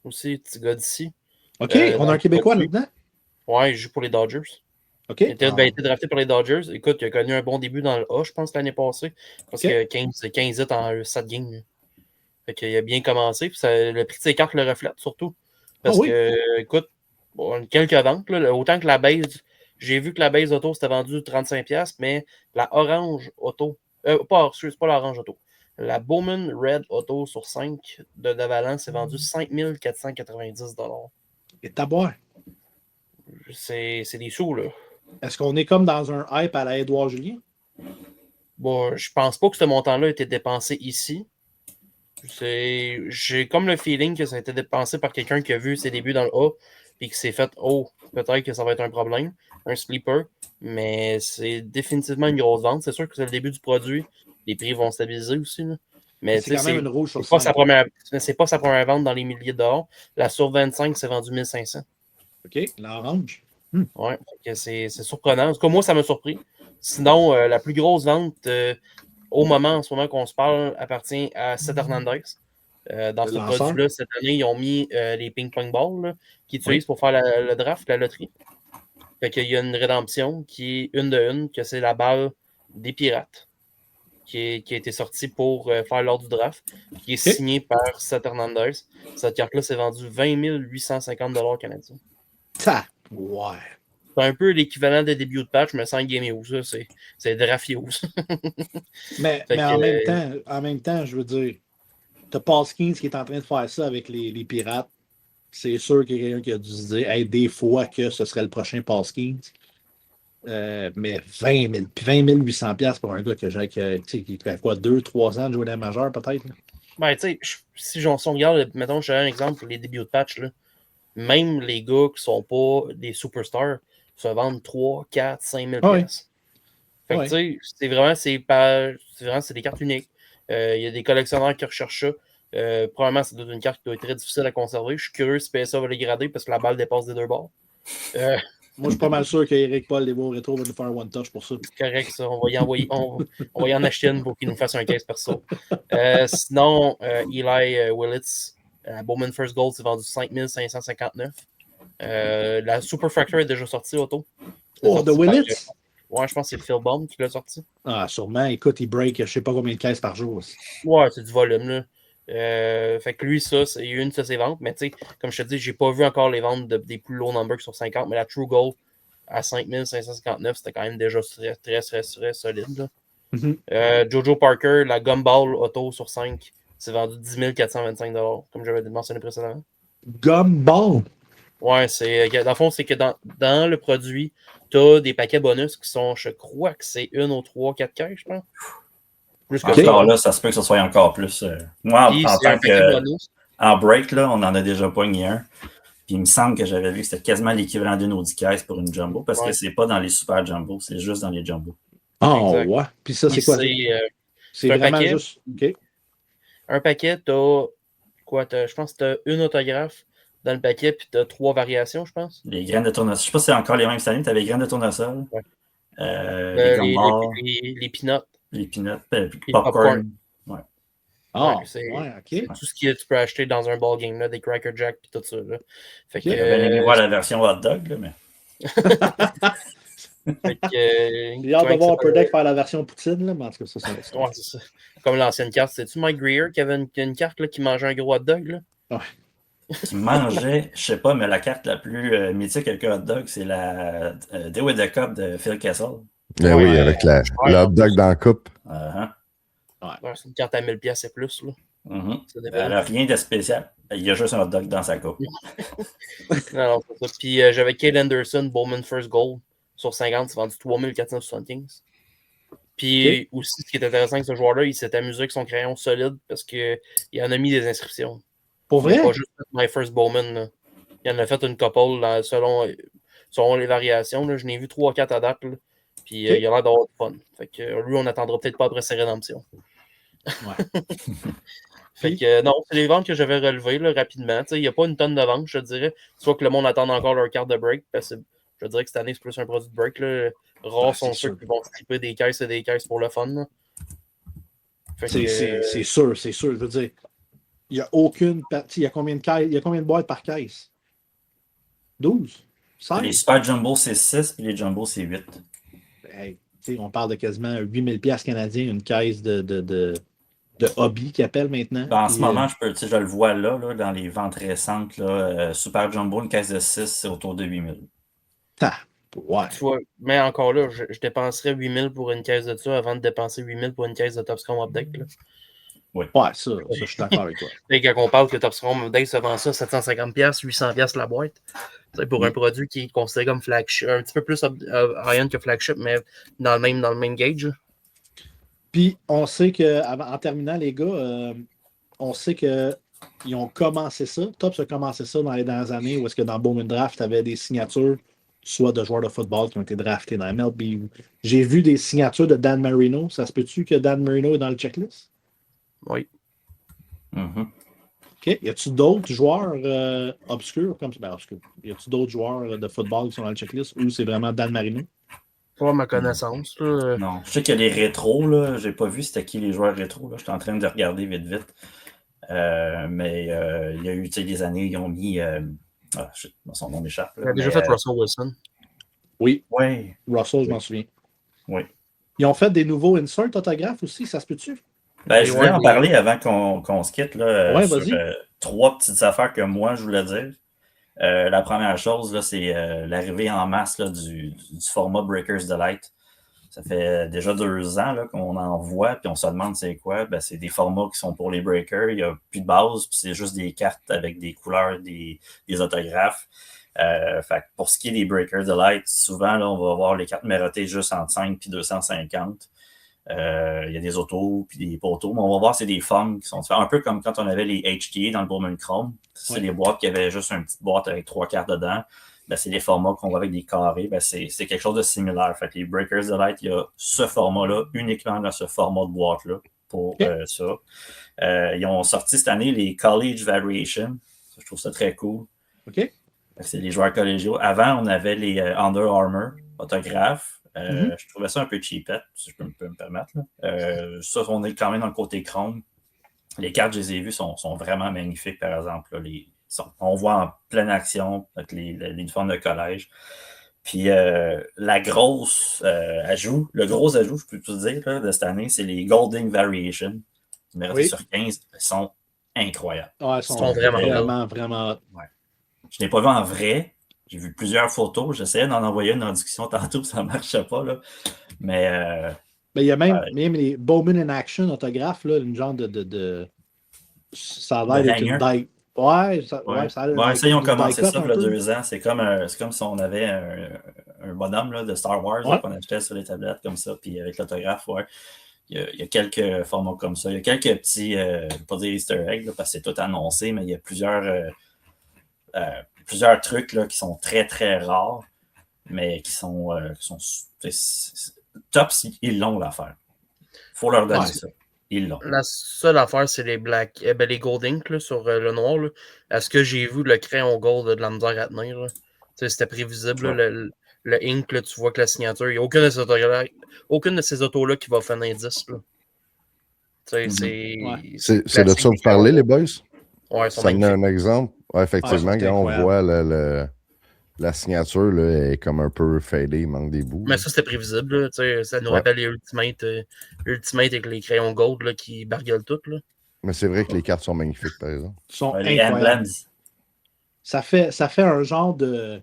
aussi, petit gars d'ici. OK, on a un Québécois là-dedans? Oui, il joue pour les Dodgers. OK. Il a été drafté par les Dodgers. Écoute, il a connu un bon début dans le A, je pense, l'année passée. Parce que 15 hits en 7 games. Fait qu'il a bien commencé. Puis le prix de ses cartes le reflète, surtout. Parce que, écoute, quelques ventes, là, autant que la base, j'ai vu que la base auto c'était vendu 35$, mais la orange auto, c'est pas l'orange auto. La Bowman Red Auto sur 5 de Davalant s'est vendu 5490$. Et taboire. C'est des sous, là. Est-ce qu'on est comme dans un hype à la Édouard Julien? Bon, je pense pas que ce montant-là ait été dépensé ici. J'ai comme le feeling que ça a été dépensé par quelqu'un qui a vu ses débuts dans le A et qui s'est fait peut-être que ça va être un problème, un sleeper, mais c'est définitivement une grosse vente. C'est sûr que c'est le début du produit. Les prix vont stabiliser aussi. Là. Mais c'est quand même une rouge sur c'est pas sa première vente dans les milliers de dollars. La sur 25 s'est vendue 1500. OK, l'orange. Ouais, c'est surprenant. En tout cas, moi, ça m'a surpris. Sinon, la plus grosse vente en ce moment qu'on se parle, appartient à Seth Hernandez. Dans ce produit-là, cette année, ils ont mis les ping-pong balls qu'ils utilisent pour faire le draft, la loterie. Fait qu'il y a une rédemption qui est que c'est la balle des Pirates qui a été sortie pour faire lors du draft, qui est signée par Seth Hernandez. Cette carte-là s'est vendue 20 850$ canadiens. Ouais. C'est un peu l'équivalent de début de patch, mais sans game use. C'est draft use. mais en même temps, je veux dire, t'as Paul Skeens qui est en train de faire ça avec les Pirates. C'est sûr qu'il y a quelqu'un qui a dû se dire des fois que ce serait le prochain Paul Skeens. Mais 20 800$ pour un gars qui fait quoi, 2-3 ans de jouer dans la majeure, peut-être? Ben, tu sais, si on regarde, mettons, je te donne un exemple pour les débuts de patch, là, même les gars qui sont pas des superstars se vendent 3, 4, 5 000$. Fait que, tu sais, c'est vraiment des cartes uniques. Il y a des collectionneurs qui recherchent ça. Probablement, c'est une carte qui doit être très difficile à conserver. Je suis curieux si PSA va les grader parce que la balle dépasse des deux bords. Moi, je suis pas mal sûr qu'Éric Paul, les beaux rétro, va nous faire one touch pour ça. Correct, ça. On va y en acheter une pour qu'il nous fasse un case perso. Sinon, Eli Willits, Bowman First Gold, c'est vendu 5 559. La Super Fracture est déjà sortie, auto. De Willits? Ouais, je pense que c'est Phil Baum qui l'a sorti. Ah, sûrement. Écoute, il break je sais pas combien de caisses par jour. Ouais, c'est du volume, là. Fait que lui, ça, c'est une de ses ventes. Mais tu sais, comme je te dis, j'ai pas vu encore les ventes des plus low numbers sur 50. Mais la True Gold, à 5559, c'était quand même déjà très solide. Là. Mhm. Jojo Parker, la Gumball Auto sur 5, c'est vendu 10 425 $, comme j'avais mentionné précédemment. Gumball. Ouais, dans le fond, c'est que dans le produit, tu as des paquets bonus qui sont, je crois que c'est 1 ou 3, 4 caisses, je pense. Plus que Encore ça. là, ça se peut que ce soit encore plus. Moi, Puis, en c'est un tant paquet que. bonus. En break, là, on en a déjà pogné un. Puis il me semble que j'avais vu que c'était quasiment l'équivalent d'une Audi Caisse pour une Jumbo, parce que c'est pas dans les super Jumbo, c'est juste dans les Jumbo. Oh, Exact. ouais. Puis ça, c'est Puis quoi? c'est un vraiment paquet. juste. OK. Un paquet, t'as quoi? Je pense que t'as une autographe dans le paquet, puis t'as 3 variations, je pense. Les graines de tournesol. Je sais pas si c'est encore les mêmes cette année. Tu avais les graines de tournesol, Ouais. les gumballs, les peanuts, les peanuts, les popcorn. Ouais. Ah, c'est OK. tout ce que tu peux acheter dans un ball game, là, des Cracker Jack et tout ça. Là. Fait que, J'aurais bien aimé voir la version hot dog, là, mais. fait que, J'ai hâte de voir Upper Deck faire la version poutine, là, mais en tout cas, ça, c'est une ouais, c'est ça. Comme l'ancienne carte. C'est-tu Mike Greer qui avait une carte là, qui mangeait un gros hot dog? Là? Ouais. Qui mangeait, je sais pas, mais la carte la plus mythique avec un hot dog, c'est la Deal with the Cup de Phil Kessel. Oui, avec le hot dog dans la coupe. Ouais, c'est une carte à 1000$ et plus. Là. Elle n'a rien de spécial. Il y a juste un hot dog dans sa coupe. non, c'est ça. Puis j'avais Kate Anderson, Bowman First Gold sur 50, c'est vendu 3475. Puis aussi, ce qui est intéressant avec ce joueur-là, il s'est amusé avec son crayon solide parce qu'il en a mis des inscriptions. Pour vrai? Il n'a pas juste fait My First Bowman. Là. Il en a fait une couple selon les variations. Là. Je n'ai vu 3-4 à date. Là. Puis il a l'air d'avoir du fun. Fait que lui, on n'attendra peut-être pas après ses rédemptions. Ouais. Fait que non, c'est les ventes que j'avais relevées là, rapidement. Il n'y a pas une tonne de ventes, je te dirais. Soit que le monde attend encore leur carte de break, parce que je dirais que cette année, c'est plus un produit de break. Là. Rares sont ceux qui vont stripper des caisses et des caisses pour le fun. C'est sûr. Je veux dire, il n'y a aucune partie. Il y a combien de caisses? Il y a combien de boîtes par caisse? 12? 16? Les Super Jumbo, c'est 6, puis les Jumbo, c'est 8. Hey, on parle de quasiment 8000$ canadiens, une caisse de hobby qu'ils appellent maintenant. En ce moment, je le vois là, dans les ventes récentes. Là, Super Jumbo, une caisse de 6, c'est autour de 8000. Ouais. Tu vois, mais encore là, je dépenserais 8000 pour une caisse de ça avant de dépenser 8000 pour une caisse de Top Scrum Update. Là. Oui. Ouais, ça, je suis d'accord avec toi. Et quand on parle que Top Scrum Update se vend ça 750$, 800$ la boîte, pour un produit qui est considéré comme flagship, un petit peu plus high-end que flagship, mais dans le même gauge. Puis, on sait qu'en terminant, les gars, on sait qu'ils ont commencé ça. Tops a commencé ça dans les dernières années où est-ce que dans Bowman Draft, tu avais des signatures, soit de joueurs de football qui ont été draftés dans MLB. J'ai vu des signatures de Dan Marino. Ça se peut-tu que Dan Marino est dans le checklist? Oui. OK. Y a-tu d'autres joueurs obscurs comme ça? Ben, obscurs. Y a-tu d'autres joueurs de football qui sont dans le checklist ou c'est vraiment Dan Marino? Pas à ma connaissance. Là. Non. Je sais qu'il y a les rétros, là. J'ai pas vu c'était qui les joueurs rétros. Là. J'étais en train de regarder vite. Mais il y a eu des années, ils ont mis. Son nom m'échappe. Il a déjà fait Russell Wilson. Oui. Oui. Russell, je m'en souviens. Oui. Ils ont fait des nouveaux inserts autographes aussi, ça se peut-tu? Ben, je voulais en parler avant qu'on se quitte là, sur vas-y. 3 petites affaires que moi, je voulais dire. La première chose, là, c'est l'arrivée en masse là, du format Breakers Delight. Ça fait déjà 2 ans là, qu'on en voit, puis on se demande c'est quoi. Ben, c'est des formats qui sont pour les breakers. Il n'y a plus de base, puis c'est juste des cartes avec des couleurs, des autographes. Fait que pour ce qui est des Breakers Delight, souvent, là, on va avoir les cartes numérotées juste entre 5 et 250. Il y a des autos puis des poteaux, mais on va voir c'est des formes qui sont différentes. Un peu comme quand on avait les HTA dans le Bowman Chrome. C'est des boîtes qui avaient juste une petite boîte avec 3 cartes dedans. Ben, c'est des formats qu'on voit avec des carrés. Ben, c'est quelque chose de similaire. Fait que les Breakers Delight, il y a ce format-là, uniquement dans ce format de boîte-là pour ça. Ils ont sorti cette année les College Variation. Je trouve ça très cool. OK. C'est les joueurs collégiaux. Avant, on avait les Under Armour autographes. Je trouvais ça un peu cheapette, si je peux me permettre. Ça, on est quand même dans le côté chrome. Les cartes, je les ai vues, sont vraiment magnifiques, par exemple. Là, on voit en pleine action avec l'uniforme de collège. Puis le gros ajout, je peux te dire, là, de cette année, c'est les Golding Variation. Numérotés sur 15, ils sont incroyables. Ouais, ils sont vraiment. Ouais. Je ne l'ai pas vu en vrai, J'ai vu plusieurs photos. J'essayais d'en envoyer une en discussion tantôt, ça ne marchait pas. Là. Mais il y a même les Bowman in Action autographes, là, une genre de. Ça a l'air d'être une die. Ouais, ça a l'air ça, ils ont commencé ça il y a 2 2 ans. C'est comme si on avait un bonhomme là, de Star Wars là, qu'on achetait sur les tablettes comme ça, puis avec l'autographe, il y a quelques formats comme ça. Il y a quelques petits, je ne vais pas dire Easter eggs, là, parce que c'est tout annoncé, mais il y a plusieurs trucs là, qui sont très, très rares, mais qui sont tops, ils l'ont l'affaire. Il faut leur donner ça. Ils l'ont. La seule affaire, c'est les les Gold Ink là, sur le noir. Là. Est-ce que j'ai vu le crayon gold de la misère à tenir? C'était prévisible. Là, le ink, là, tu vois que la signature, il n'y a aucune de ces autos-là qui va faire un indice. C'est de ça que vous parlez, les boys? Ouais, ça me donne un exemple. Ouais, effectivement, quand on voit la signature là, est comme un peu fadée, il manque des bouts. Mais ça, c'était prévisible. Là, ça nous rappelle les Ultimate avec les crayons gold là, qui bargueulent tout. Là. Mais c'est vrai que les cartes sont magnifiques, par exemple. Sont incroyables. Ça fait un genre de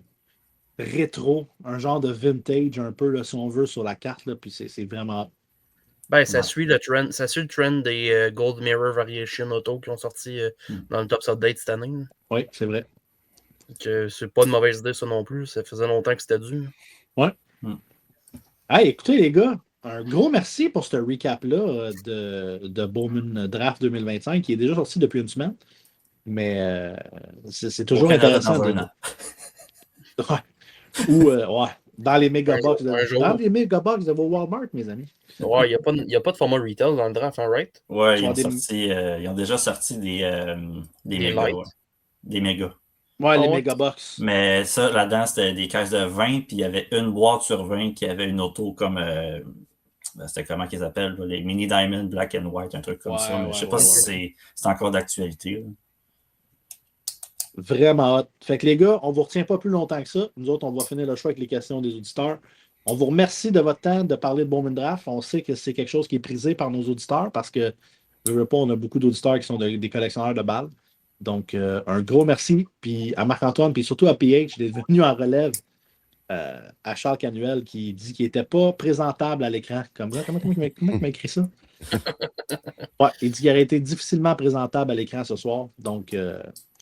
rétro, un genre de vintage un peu, là, si on veut, sur la carte. Là, puis c'est vraiment... Ça suit le trend des Gold Mirror Variation Auto qui ont sorti dans le Top Update cette année. Là. Oui, c'est vrai. C'est pas une mauvaise idée, ça non plus. Ça faisait longtemps que c'était dû. Ouais. Hey, écoutez, les gars, un gros merci pour ce recap-là de Bowman Draft 2025 qui est déjà sorti depuis une semaine. Mais c'est toujours intéressant de. Ou dans les mégabox de vos Walmart, mes amis. Ouais, il n'y a pas de format retail dans le draft, hein, right? Ouais, ils ont déjà sorti des mégas. Ouais. Des mégas. Ouais, les mégabox. Mais ça, là-dedans, c'était des caisses de 20, puis il y avait une boîte sur 20 qui avait une auto comme. C'était comment qu'ils appellent, les Mini Diamond Black and White, un truc comme ça. Mais je sais pas si c'est encore d'actualité. Là. Vraiment hot. Fait que les gars, on ne vous retient pas plus longtemps que ça. Nous autres, on va finir le choix avec les questions des auditeurs. On vous remercie de votre temps de parler de Bowman Draft. On sait que c'est quelque chose qui est prisé par nos auditeurs parce que, je veux pas, on a beaucoup d'auditeurs qui sont des collectionneurs de balles. Donc, un gros merci. Puis à Marc-Antoine, puis surtout à PH d'être venu en relève à Charles Canuel qui dit qu'il n'était pas présentable à l'écran. Comment il m'a écrit ça? Ouais, il dit qu'il aurait été difficilement présentable à l'écran ce soir. Donc,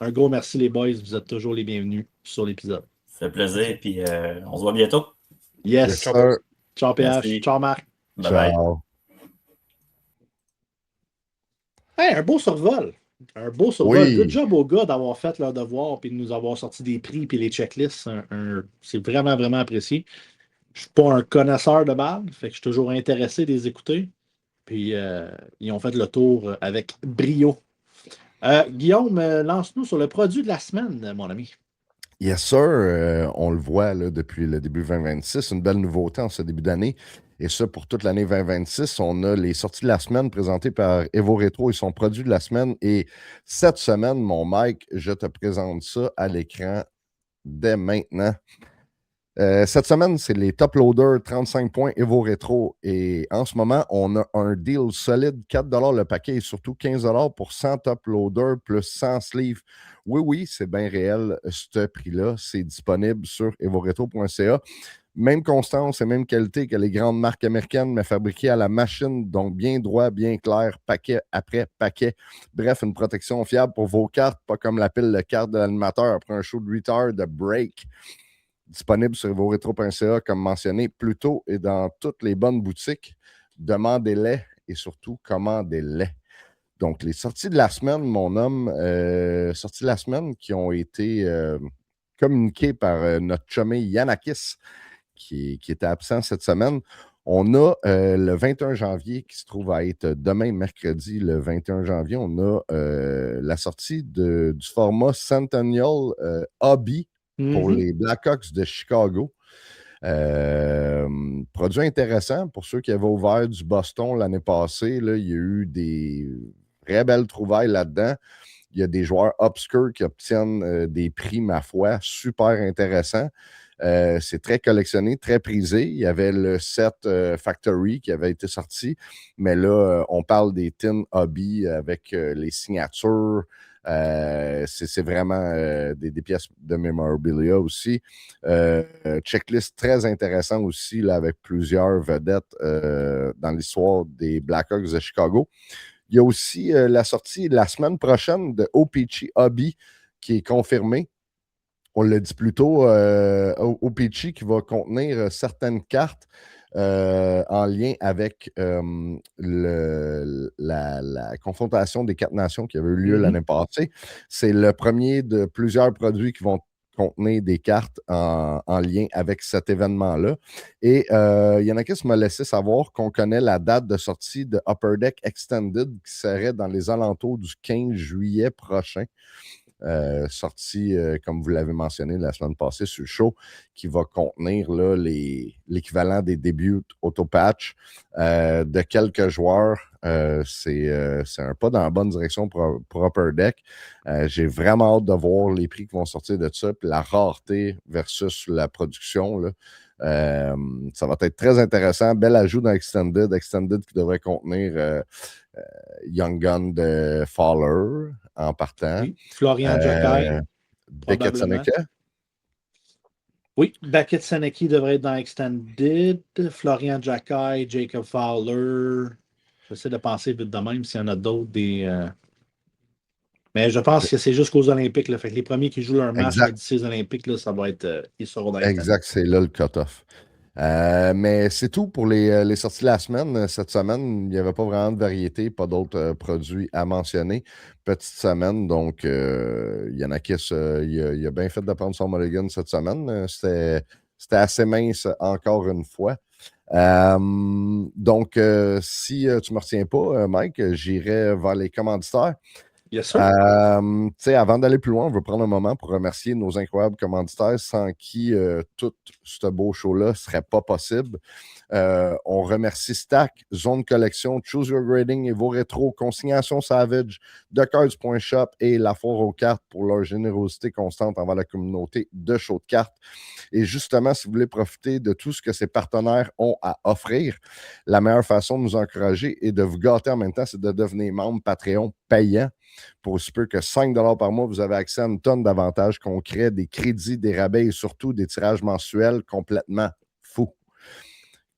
un gros merci les boys. Vous êtes toujours les bienvenus sur l'épisode. Ça fait plaisir. Puis on se voit bientôt. Yes. Ciao PH. Merci. Ciao Marc. Bye bye. Hey, un beau survol. Un beau survol. Oui. Good job aux gars d'avoir fait leur devoir et de nous avoir sorti des prix et les checklists. C'est vraiment, vraiment apprécié. Je ne suis pas un connaisseur de balles, fait que je suis toujours intéressé de les écouter. Puis ils ont fait le tour avec brio. Guillaume, lance-nous sur le produit de la semaine, mon ami. Yes, sir. On le voit là, depuis le début 2026. Une belle nouveauté en ce début d'année. Et ça, pour toute l'année 2026, on a les sorties de la semaine présentées par Evo Retro et son produit de la semaine. Et cette semaine, mon Mike, je te présente ça à l'écran dès maintenant. Cette semaine, c'est les Top Loader 35 points Evo Retro. Et en ce moment, on a un deal solide, 4 $ le paquet et surtout 15 $ pour 100 Top Loader plus 100 sleeves. Oui, c'est bien réel, ce prix-là. C'est disponible sur evoretro.ca. Même constance et même qualité que les grandes marques américaines, mais fabriquées à la machine, donc bien droit, bien clair, paquet après paquet. Bref, une protection fiable pour vos cartes, pas comme la pile de cartes de l'animateur après un show de 8 heures de break. Disponible sur evoretro.ca, comme mentionné plus tôt, et dans toutes les bonnes boutiques. Demandez-les et surtout commandez-les. Donc, les sorties de la semaine, mon homme, sorties de la semaine qui ont été communiquées par notre chumé Yanakis, qui était absent cette semaine. On a le 21 janvier, qui se trouve à être demain, mercredi, le 21 janvier, on a la sortie du format Centennial Hobby pour les Blackhawks de Chicago. Produit intéressant pour ceux qui avaient ouvert du Boston l'année passée. Là, il y a eu des très belles trouvailles là-dedans. Il y a des joueurs obscurs qui obtiennent des prix, ma foi, super intéressants. C'est très collectionné, très prisé. Il y avait le set Factory qui avait été sorti, mais là, on parle des Tin Hobby avec les signatures, C'est vraiment des pièces de memorabilia aussi. Checklist très intéressant aussi là, avec plusieurs vedettes dans l'histoire des Blackhawks de Chicago. Il y a aussi la sortie la semaine prochaine de O-Pee-Chee Hobby qui est confirmée. On l'a dit plus tôt, O-Pee-Chee qui va contenir certaines cartes en lien avec la confrontation des 4 nations qui avait eu lieu l'année passée. C'est le premier de plusieurs produits qui vont contenir des cartes en lien avec cet événement-là. Et il y en a qui m'a laissé savoir qu'on connaît la date de sortie de Upper Deck Extended qui serait dans les alentours du 15 juillet prochain. Sorti, comme vous l'avez mentionné la semaine passée sur le show, qui va contenir là, l'équivalent des débuts auto-patch de quelques joueurs. C'est un pas dans la bonne direction pour Upper Deck. J'ai vraiment hâte de voir les prix qui vont sortir de ça, puis la rareté versus la production. Là. Ça va être très intéressant. Bel ajout dans Extended. Extended qui devrait contenir Young Gun de Fowler en partant. Oui. Florian Jokai. Beckett Seneca. Oui, Beckett Seneca devrait être dans Extended. Florian Jokai, Jacob Fowler. J'essaie de penser vite de même s'il y en a d'autres. Mais je pense que c'est jusqu'aux Olympiques. Là. Fait que les premiers qui jouent leur match d'ici les Olympiques, là, ça va être. Ils seront dans Exact, c'est là le cut-off. Mais c'est tout pour les sorties de la semaine. Cette semaine, il n'y avait pas vraiment de variété, pas d'autres produits à mentionner. Petite semaine, donc il y en a qui il a bien fait de prendre son mulligan cette semaine. C'était assez mince encore une fois. Donc, si tu ne me retiens pas, Mike, j'irai vers les commanditaires. Yes, sir. Avant d'aller plus loin, on veut prendre un moment pour remercier nos incroyables commanditaires sans qui tout ce beau show-là ne serait pas possible. On remercie Stack, Zone Collection, Choose Your Grading et vos rétros, Consignation Savage, TheCards.shop et La Foire aux cartes pour leur générosité constante envers la communauté de show de cartes. Et justement, si vous voulez profiter de tout ce que ces partenaires ont à offrir, la meilleure façon de nous encourager et de vous gâter en même temps, c'est de devenir membre Patreon payant. Pour aussi peu que 5 $ par mois, vous avez accès à une tonne d'avantages concrets, des crédits, des rabais et surtout des tirages mensuels complètement fous.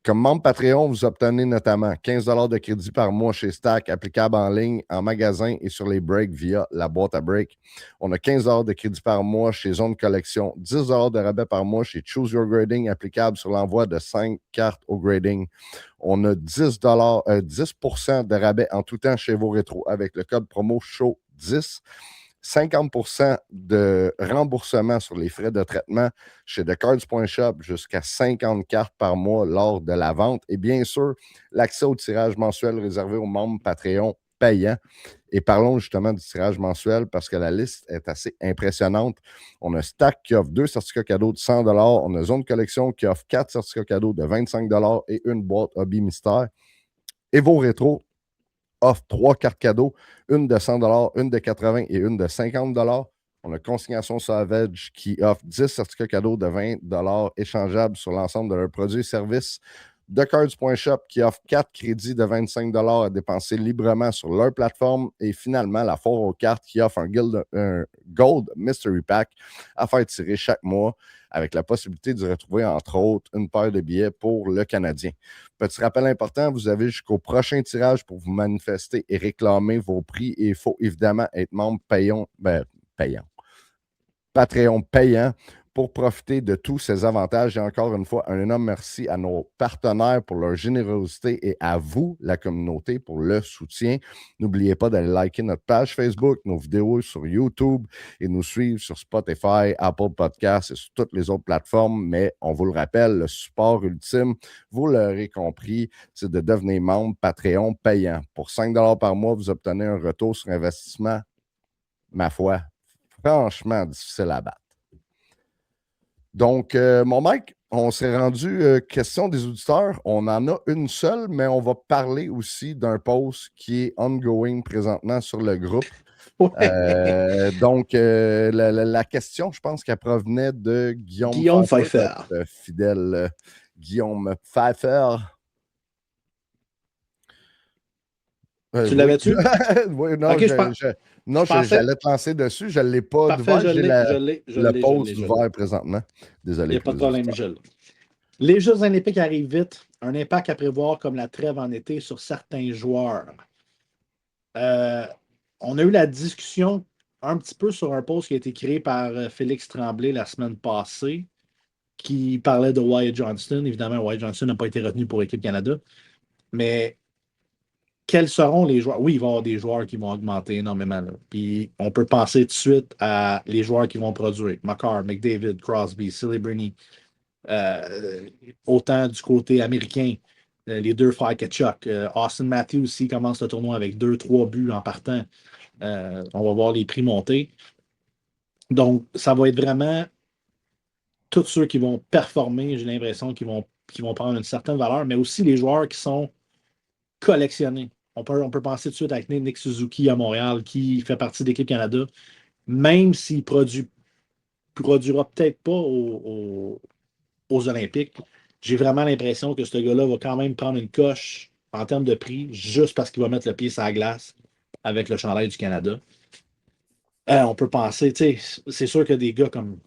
Comme membre Patreon, vous obtenez notamment 15 $ de crédit par mois chez Stack, applicable en ligne, en magasin et sur les breaks via la boîte à break. On a 15 $ de crédit par mois chez Zone Collection, 10 $ de rabais par mois chez Choose Your Grading, applicable sur l'envoi de 5 cartes au grading. On a 10 % de rabais en tout temps chez vos rétros avec le code promo SHOW10. 50% de remboursement sur les frais de traitement chez TheCards.shop jusqu'à 50 cartes par mois lors de la vente. Et bien sûr, l'accès au tirage mensuel réservé aux membres Patreon payants. Et parlons justement du tirage mensuel parce que la liste est assez impressionnante. On a Stack qui offre 2 certificats cadeaux de 100 $. On a Zone Collection qui offre 4 certificats cadeaux de 25 $ et une boîte Hobby Mystère. Et vos rétros offre 3 cartes cadeaux, une de 100 $, une de 80 et une de 50 $. On a Consignation Savage qui offre 10 certificats cadeaux de 20 $ échangeables sur l'ensemble de leurs produits et services. TheCards.shop qui offre 4 crédits de 25 $ à dépenser librement sur leur plateforme. Et finalement, la Foire aux cartes qui offre un Gold Mystery Pack à faire tirer chaque mois avec la possibilité de retrouver, entre autres, une paire de billets pour le Canadien. Petit rappel important, vous avez jusqu'au prochain tirage pour vous manifester et réclamer vos prix. Et il faut évidemment être membre payant. Patreon payant pour profiter de tous ces avantages. Et encore une fois, un énorme merci à nos partenaires pour leur générosité et à vous, la communauté, pour le soutien. N'oubliez pas d'aller liker notre page Facebook, nos vidéos sur YouTube et nous suivre sur Spotify, Apple Podcasts et sur toutes les autres plateformes. Mais on vous le rappelle, le support ultime, vous l'aurez compris, c'est de devenir membre Patreon payant. Pour 5 $ par mois, vous obtenez un retour sur investissement, ma foi, franchement difficile à battre. Donc, mon Mike, on s'est rendu question des auditeurs. On en a une seule, mais on va parler aussi d'un post qui est ongoing présentement sur le groupe. Donc, la question, je pense qu'elle provenait de Guillaume Pfeiffer. Notre fidèle Guillaume Pfeiffer. Tu Oui. l'avais-tu? Oui, non, Ok, je pensais- j'allais te lancer dessus. Je ne l'ai pas Parfait, d'ouvert. J'ai je le l'ai. post ouvert présentement. Il n'y Désolé a pas pour de les problème, auditeurs. Michel. Les Jeux olympiques arrivent vite. Un impact à prévoir comme la trêve en été sur certains joueurs. On a eu la discussion un petit peu sur un post qui a été créé par Félix Tremblay la semaine passée, qui parlait de Wyatt Johnston. Évidemment, Wyatt Johnston n'a pas été retenu pour l'équipe Canada. Mais quels seront les joueurs? Oui, il va y avoir des joueurs qui vont augmenter énormément. Là. Puis on peut penser tout de suite à les joueurs qui vont produire. Makar, McDavid, Crosby, Celebrity. Autant du côté américain, les deux frères Ketchuk. Austin Matthews aussi commence le tournoi avec 2-3 buts en partant. On va voir les prix monter. Donc, ça va être vraiment tous ceux qui vont performer, j'ai l'impression qu'ils vont prendre une certaine valeur, mais aussi les joueurs qui sont collectionnés. On peut penser tout de suite avec Nick Suzuki à Montréal, qui fait partie de l'équipe Canada, même s'il produira peut-être pas aux Olympiques. J'ai vraiment l'impression que ce gars-là va quand même prendre une coche en termes de prix, juste parce qu'il va mettre le pied sur la glace avec le chandail du Canada. On peut penser, c'est sûr que des gars comme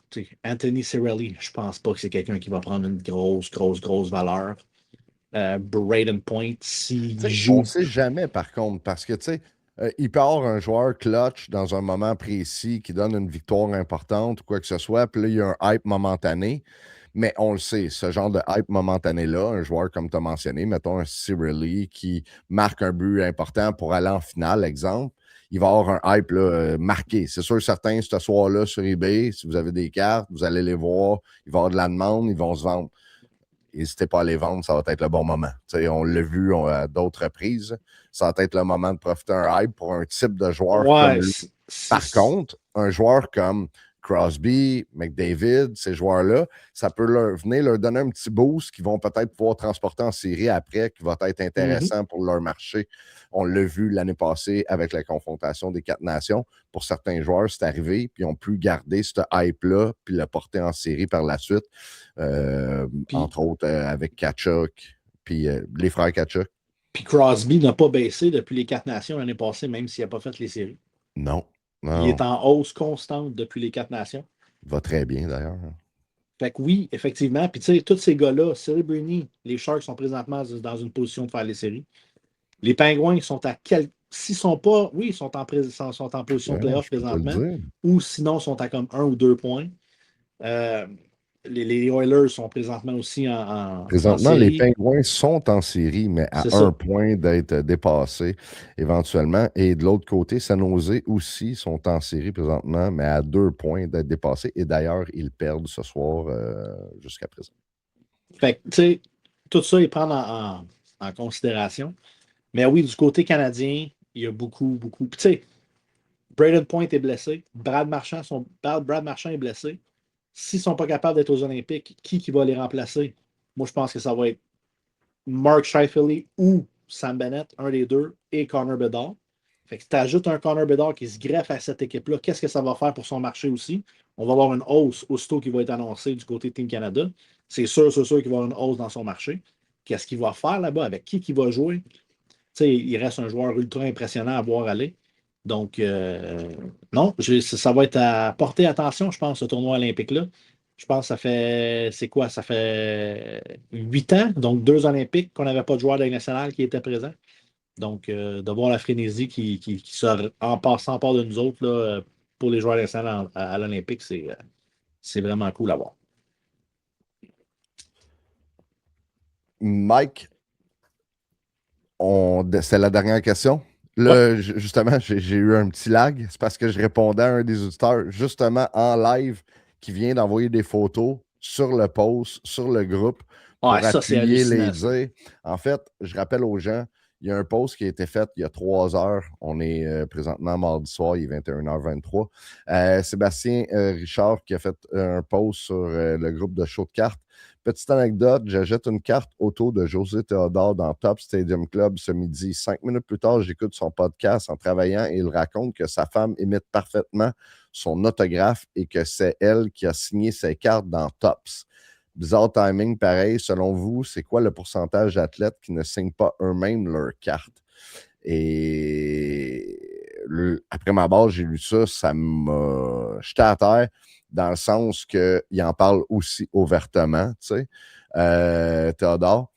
Anthony Cirelli, je pense pas que c'est quelqu'un qui va prendre une grosse valeur. Braden Point, s'il On joue. ne sait jamais, par contre, parce que, il peut y avoir un joueur clutch dans un moment précis qui donne une victoire importante ou quoi que ce soit, puis là, il y a un hype momentané. Mais on le sait, ce genre de hype momentané-là, un joueur comme tu as mentionné, mettons un Cirelli qui marque un but important pour aller en finale, exemple, il va avoir un hype là, marqué. C'est sûr, certains, ce soir-là, sur eBay, si vous avez des cartes, vous allez les voir, il va y avoir de la demande, ils vont se vendre. N'hésitez pas à les vendre, ça va être le bon moment. On l'a vu à d'autres reprises. Ça va être le moment de profiter un hype pour un type de joueur comme lui. Par contre, un joueur comme Crosby, McDavid, ces joueurs-là, ça peut venir leur donner un petit boost qu'ils vont peut-être pouvoir transporter en série après, qui va être intéressant pour leur marché. On l'a vu l'année passée avec la confrontation des 4 nations. Pour certains joueurs, c'est arrivé, puis ils ont pu garder ce hype-là, puis le porter en série par la suite. Entre autres, avec Tkachuk, puis les frères Tkachuk. Puis Crosby n'a pas baissé depuis les 4 nations l'année passée, même s'il n'a pas fait les séries. Non. Il est en hausse constante depuis les 4 nations. Il va très bien, d'ailleurs. Fait que oui, effectivement. Puis tu sais, tous ces gars-là, Celebrity, les Sharks sont présentement dans une position de faire les séries. Les Pingouins sont à quel. S'ils sont pas. Oui, ils sont en position de playoff présentement. Ou sinon, sont à comme 1 ou 2 points. Les Oilers sont présentement aussi Présentement, en série. les Pingouins sont en série, mais à un point d'être dépassés éventuellement. Et de l'autre côté, San Jose aussi sont en série présentement, mais à 2 points d'être dépassés. Et d'ailleurs, ils perdent ce soir jusqu'à présent. Fait que, tu sais, tout ça, ils prennent en considération. Mais oui, du côté canadien, il y a beaucoup. Puis, tu sais, Braden Point est blessé. Brad Marchand est blessé. S'ils ne sont pas capables d'être aux Olympiques, qui va les remplacer? Moi, je pense que ça va être Mark Scheifele ou Sam Bennett, un des deux, et Connor Bedard. Fait que si tu ajoutes un Connor Bedard qui se greffe à cette équipe-là, qu'est-ce que ça va faire pour son marché aussi? On va avoir une hausse aussitôt qui va être annoncée du côté de Team Canada. C'est sûr qu'il va y avoir une hausse dans son marché. Qu'est-ce qu'il va faire là-bas? Avec qui va jouer? T'sais, il reste un joueur ultra impressionnant à voir aller. Donc, non, ça va être à porter attention, je pense, ce tournoi olympique-là. Je pense que ça fait, c'est quoi? Ça fait 8 ans, donc 2 Olympiques qu'on n'avait pas de joueur de la nationale qui était présent. Donc, de voir la frénésie qui sort en passant part de nous autres là, pour les joueurs nationaux à l'Olympique, c'est vraiment cool à voir. Mike, c'est la dernière question. Là, justement, j'ai eu un petit lag. C'est parce que je répondais à un des auditeurs, justement en live, qui vient d'envoyer des photos sur le post, sur le groupe, pour appuyer les dires. En fait, je rappelle aux gens, il y a un post qui a été fait il y a 3 heures. On est présentement mardi soir, il est 21h23. Sébastien Richard qui a fait un post sur le groupe de show de cartes. Petite anecdote, j'achète une carte auto de José Théodore dans Top Stadium Club ce midi. 5 minutes plus tard, j'écoute son podcast en travaillant et il raconte que sa femme imite parfaitement son autographe et que c'est elle qui a signé ses cartes dans Tops. Bizarre timing, pareil. Selon vous, c'est quoi le pourcentage d'athlètes qui ne signent pas eux-mêmes leurs cartes? Et après ma base, j'ai lu ça, ça m'a jeté à terre dans le sens qu'il en parle aussi ouvertement, tu sais, Théodore.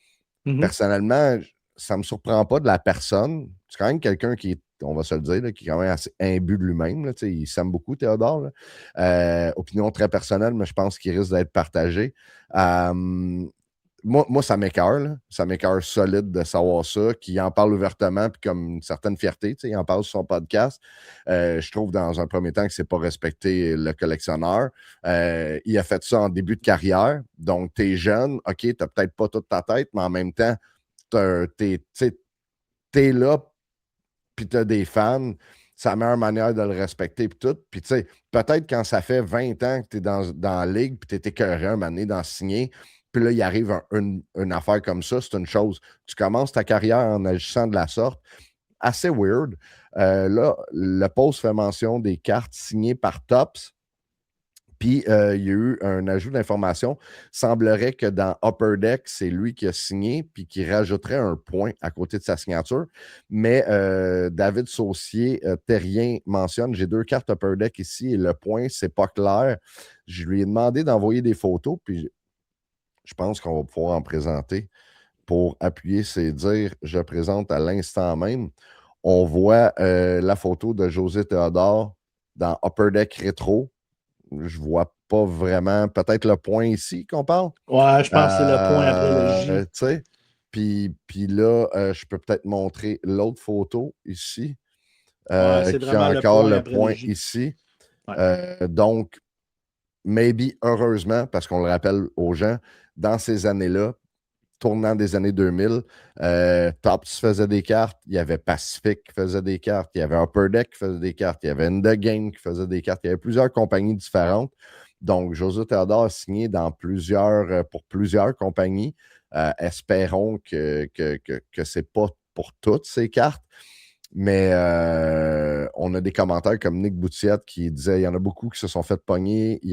Personnellement, ça ne me surprend pas de la personne. C'est quand même quelqu'un qui est, on va se le dire, là, qui est quand même assez imbu de lui-même. Là, il s'aime beaucoup, Théodore. Opinion très personnelle, mais je pense qu'il risque d'être partagé. Moi, ça m'écoeure. Là. Ça m'écoeure solide de savoir ça, qu'il en parle ouvertement, puis comme une certaine fierté. Il en parle sur son podcast. Je trouve, dans un premier temps, que c'est pas respecter le collectionneur. Il a fait ça en début de carrière. Donc, t'es jeune. OK, t'as peut-être pas toute ta tête, mais en même temps, t'es là, puis t'as des fans. C'est la meilleure manière de le respecter, puis tout. Puis, tu sais, peut-être quand ça fait 20 ans que t'es dans la ligue, puis t'es écœuré un moment donné d'en signer, puis là, il arrive une affaire comme ça, c'est une chose. Tu commences ta carrière en agissant de la sorte. Assez weird. Là, le post fait mention des cartes signées par Topps. Puis, il y a eu un ajout d'information. Semblerait que dans Upper Deck, c'est lui qui a signé, puis qui rajouterait un point à côté de sa signature. Mais David Saucier, Terrien mentionne, j'ai 2 cartes Upper Deck ici et le point, c'est pas clair. Je lui ai demandé d'envoyer des photos, puis je pense qu'on va pouvoir en présenter pour appuyer ses dires. Je présente à l'instant même. On voit la photo de José Théodore dans Upper Deck Rétro. Je vois pas vraiment. Peut-être le point ici qu'on parle. Ouais, je pense que c'est le point après le J. Tu sais. Puis là, je peux peut-être montrer l'autre photo ici. C'est qui a vraiment encore le après point le J. ici. Ouais. Donc, maybe, heureusement, parce qu'on le rappelle aux gens, dans ces années-là, tournant des années 2000, Topps faisait des cartes, il y avait Pacific qui faisait des cartes, il y avait Upper Deck qui faisait des cartes, il y avait In The Game qui faisait des cartes, il y avait plusieurs compagnies différentes. Donc, José Théodore a signé pour plusieurs compagnies. Espérons que ce n'est pas pour toutes ces cartes. Mais on a des commentaires comme Nick Boutiette qui disait il y en a beaucoup qui se sont fait pogner, il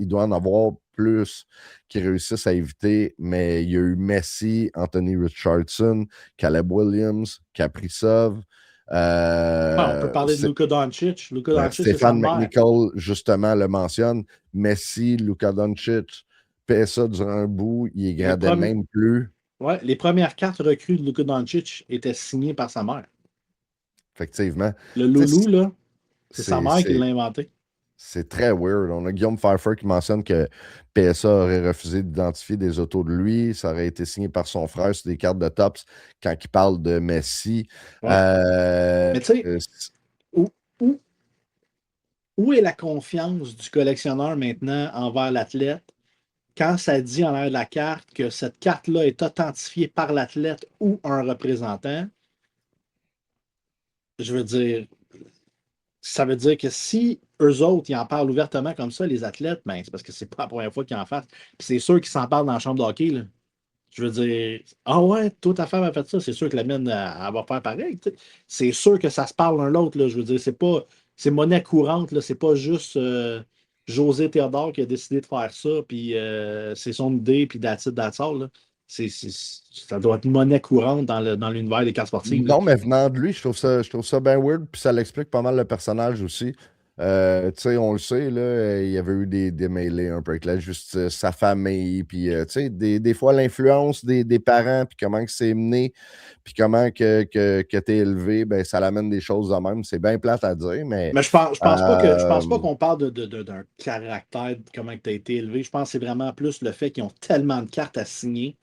doit en avoir plus qui réussissent à éviter, mais il y a eu Messi, Anthony Richardson, Caleb Williams, Kaprizov. On peut parler de Luka Doncic. Luka Doncic, c'est sa Stéphane mère. McNichol, justement, le mentionne. Messi, Luka Doncic, paie ça durant un bout, il gradait même plus. Ouais, les premières cartes recrues de Luka Doncic étaient signées par sa mère. Effectivement. Le loulou, là, c'est sa mère qui l'a inventé. C'est très weird. On a Guillaume Pfeiffer qui mentionne que PSA aurait refusé d'identifier des autos de lui. Ça aurait été signé par son frère sur des cartes de Topps quand il parle de Messi. Ouais. Mais tu sais, où est la confiance du collectionneur maintenant envers l'athlète quand ça dit en l'air de la carte que cette carte-là est authentifiée par l'athlète ou un représentant? Je veux dire, ça veut dire que si eux autres, ils en parlent ouvertement comme ça, les athlètes, ben, c'est parce que c'est pas la première fois qu'ils en fassent. Puis c'est sûr qu'ils s'en parlent dans la chambre de hockey. Là. Je veux dire, ah ouais, toute ta femme a fait ça, c'est sûr que la mienne, elle va faire pareil. T'sais. C'est sûr que ça se parle l'un l'autre. Je veux dire, c'est monnaie courante. Là. C'est pas juste José Théodore qui a décidé de faire ça, puis c'est son idée, puis that's all. Ça doit être monnaie courante dans l'univers des cartes sportives. Non, mais venant de lui, je trouve ça bien weird, puis ça l'explique pas mal le personnage aussi. Tu sais, on le sait, là, il y avait eu des mêlées un peu avec la justice, sa famille, puis tu sais, des fois l'influence des parents, puis comment que c'est mené, puis comment que t'es élevé, ben ça l'amène des choses de même. C'est bien plate à dire, mais... Mais je pense pas qu'on parle d'un caractère, de comment tu as été élevé. Je pense que c'est vraiment plus le fait qu'ils ont tellement de cartes à signer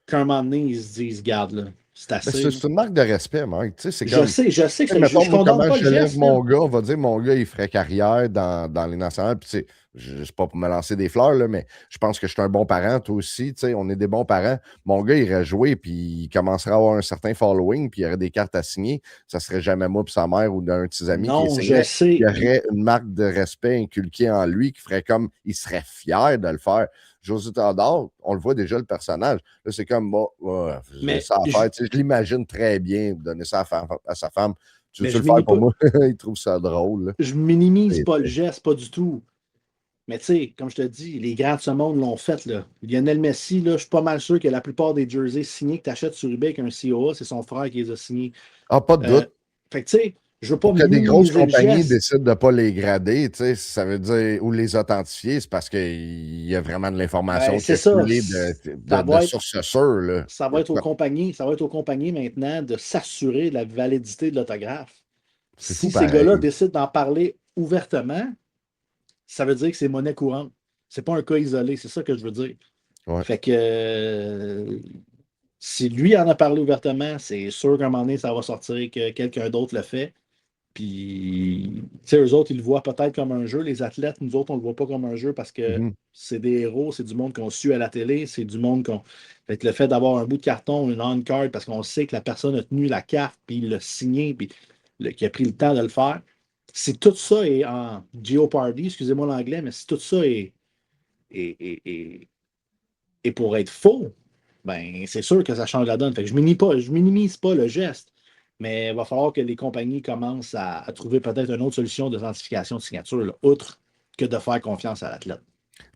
qu'à un moment donné, ils se disent, garde, là, c'est assez. C'est une marque de respect, Mike. Tu sais, c'est Je comme... sais que mettons, je condamne pas le geste. Mon gars, on va dire, mon gars, il ferait carrière dans les nationales. Puis, tu sais, c'est pas pour me lancer des fleurs, là, mais je pense que je suis un bon parent, toi aussi. Tu sais, on est des bons parents. Mon gars, il irait jouer, puis il commencerait à avoir un certain following, puis il y aurait des cartes à signer. Ça serait jamais moi puis sa mère ou d'un de ses amis qui je sais. Il y aurait une marque de respect inculquée en lui qui ferait comme, il serait fier de le faire. José Théodore, on le voit déjà, le personnage. Là, c'est comme, j'ai ça à faire. Tu sais, je l'imagine très bien donner ça à sa femme. Tu veux le faire pour moi? Il trouve ça drôle. Là. Je minimise pas le geste, pas du tout. Mais tu sais, comme je te dis, les grands de ce monde l'ont fait. Là. Lionel Messi, là, je suis pas mal sûr que la plupart des jerseys signés que tu achètes sur eBay avec un COA, c'est son frère qui les a signés. Ah, pas de doute. Fait que tu sais, je veux pas Pour que des grosses minimiser le compagnies geste. décident de ne pas les grader, tu sais, ça veut dire, ou les authentifier, c'est parce qu'il y a vraiment de l'information qui C'est a ça. coulé Ça de va être, sources sûres. Là. ça va être aux compagnies maintenant de s'assurer de la validité de l'autographe. C'est fou Si ces gars-là pareil. décident d'en parler ouvertement, ça veut dire que c'est monnaie courante. C'est pas un cas isolé, c'est ça que je veux dire. Ouais. Fait que si lui en a parlé ouvertement, c'est sûr qu'à un moment donné, ça va sortir que quelqu'un d'autre le fait. Puis, tu sais, eux autres, ils le voient peut-être comme un jeu. Les athlètes, nous autres, on ne le voit pas comme un jeu parce que Mhm. c'est des héros, c'est du monde qu'on suit à la télé, c'est du monde qu'on. Fait que le fait d'avoir un bout de carton, une on-card, parce qu'on sait que la personne a tenu la carte, puis il l'a signé, puis qu'il a pris le temps de le faire. Si tout ça est en Jeopardy, excusez-moi l'anglais, mais si tout ça est, est- est- est pour être faux, ben c'est sûr que ça change la donne. Fait que je minimise pas le geste, mais il va falloir que les compagnies commencent à trouver peut-être une autre solution d'authentification de signature, là, outre que de faire confiance à l'athlète.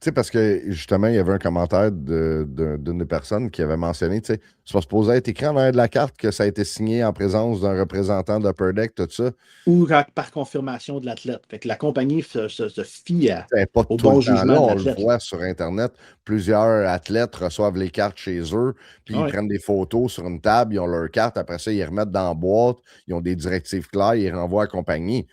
Tu sais, parce que justement, il y avait un commentaire d'une des personnes qui avait mentionné, tu sais, c'est pas supposé être écrit en arrière de la carte que ça a été signé en présence d'un représentant d'Upper Deck, tout ça. Ou par confirmation de l'athlète. Fait que la compagnie se fie C'est pas au tout le bon temps là, jugement de on le l'athlète. voit sur Internet. Plusieurs athlètes reçoivent les cartes chez eux, puis ils Ouais. prennent des photos sur une table, ils ont leur carte, après ça, ils les remettent dans la boîte, ils ont des directives claires, ils les renvoient à la compagnie.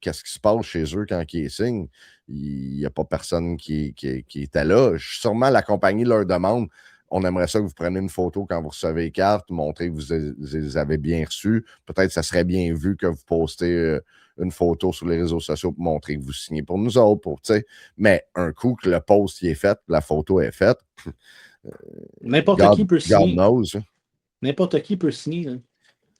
Qu'est-ce qui se passe chez eux quand ils signent? Il n'y a pas personne qui était là. Sûrement, la compagnie leur demande, on aimerait ça que vous preniez une photo quand vous recevez les cartes, montrer que vous les avez bien reçues. Peut-être que ça serait bien vu que vous postez une photo sur les réseaux sociaux pour montrer que vous signez pour nous autres. Mais un coup que le post y est fait, la photo est faite, N'importe qui peut God signer. knows. N'importe qui peut signer. Là.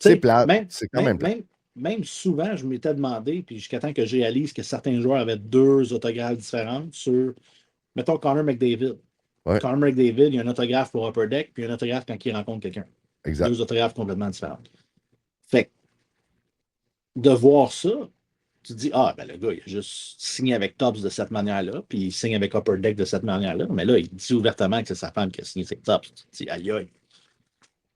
C'est Tu sais, plate. C'est quand même plate. même souvent, je m'étais demandé, puis jusqu'à temps que je réalise que certains joueurs avaient deux autographes différents sur, mettons, Connor McDavid. Ouais. Connor McDavid, il y a un autographe pour Upper Deck, puis un autographe quand il rencontre quelqu'un. Exact. Deux autographes complètement différents. Fait que, de voir ça, tu te dis, ah, ben le gars, il a juste signé avec Tops de cette manière-là, puis il signe avec Upper Deck de cette manière-là. Mais là, il dit ouvertement que c'est sa femme qui a signé avec Tops. Tu te dis, aïe, aïe.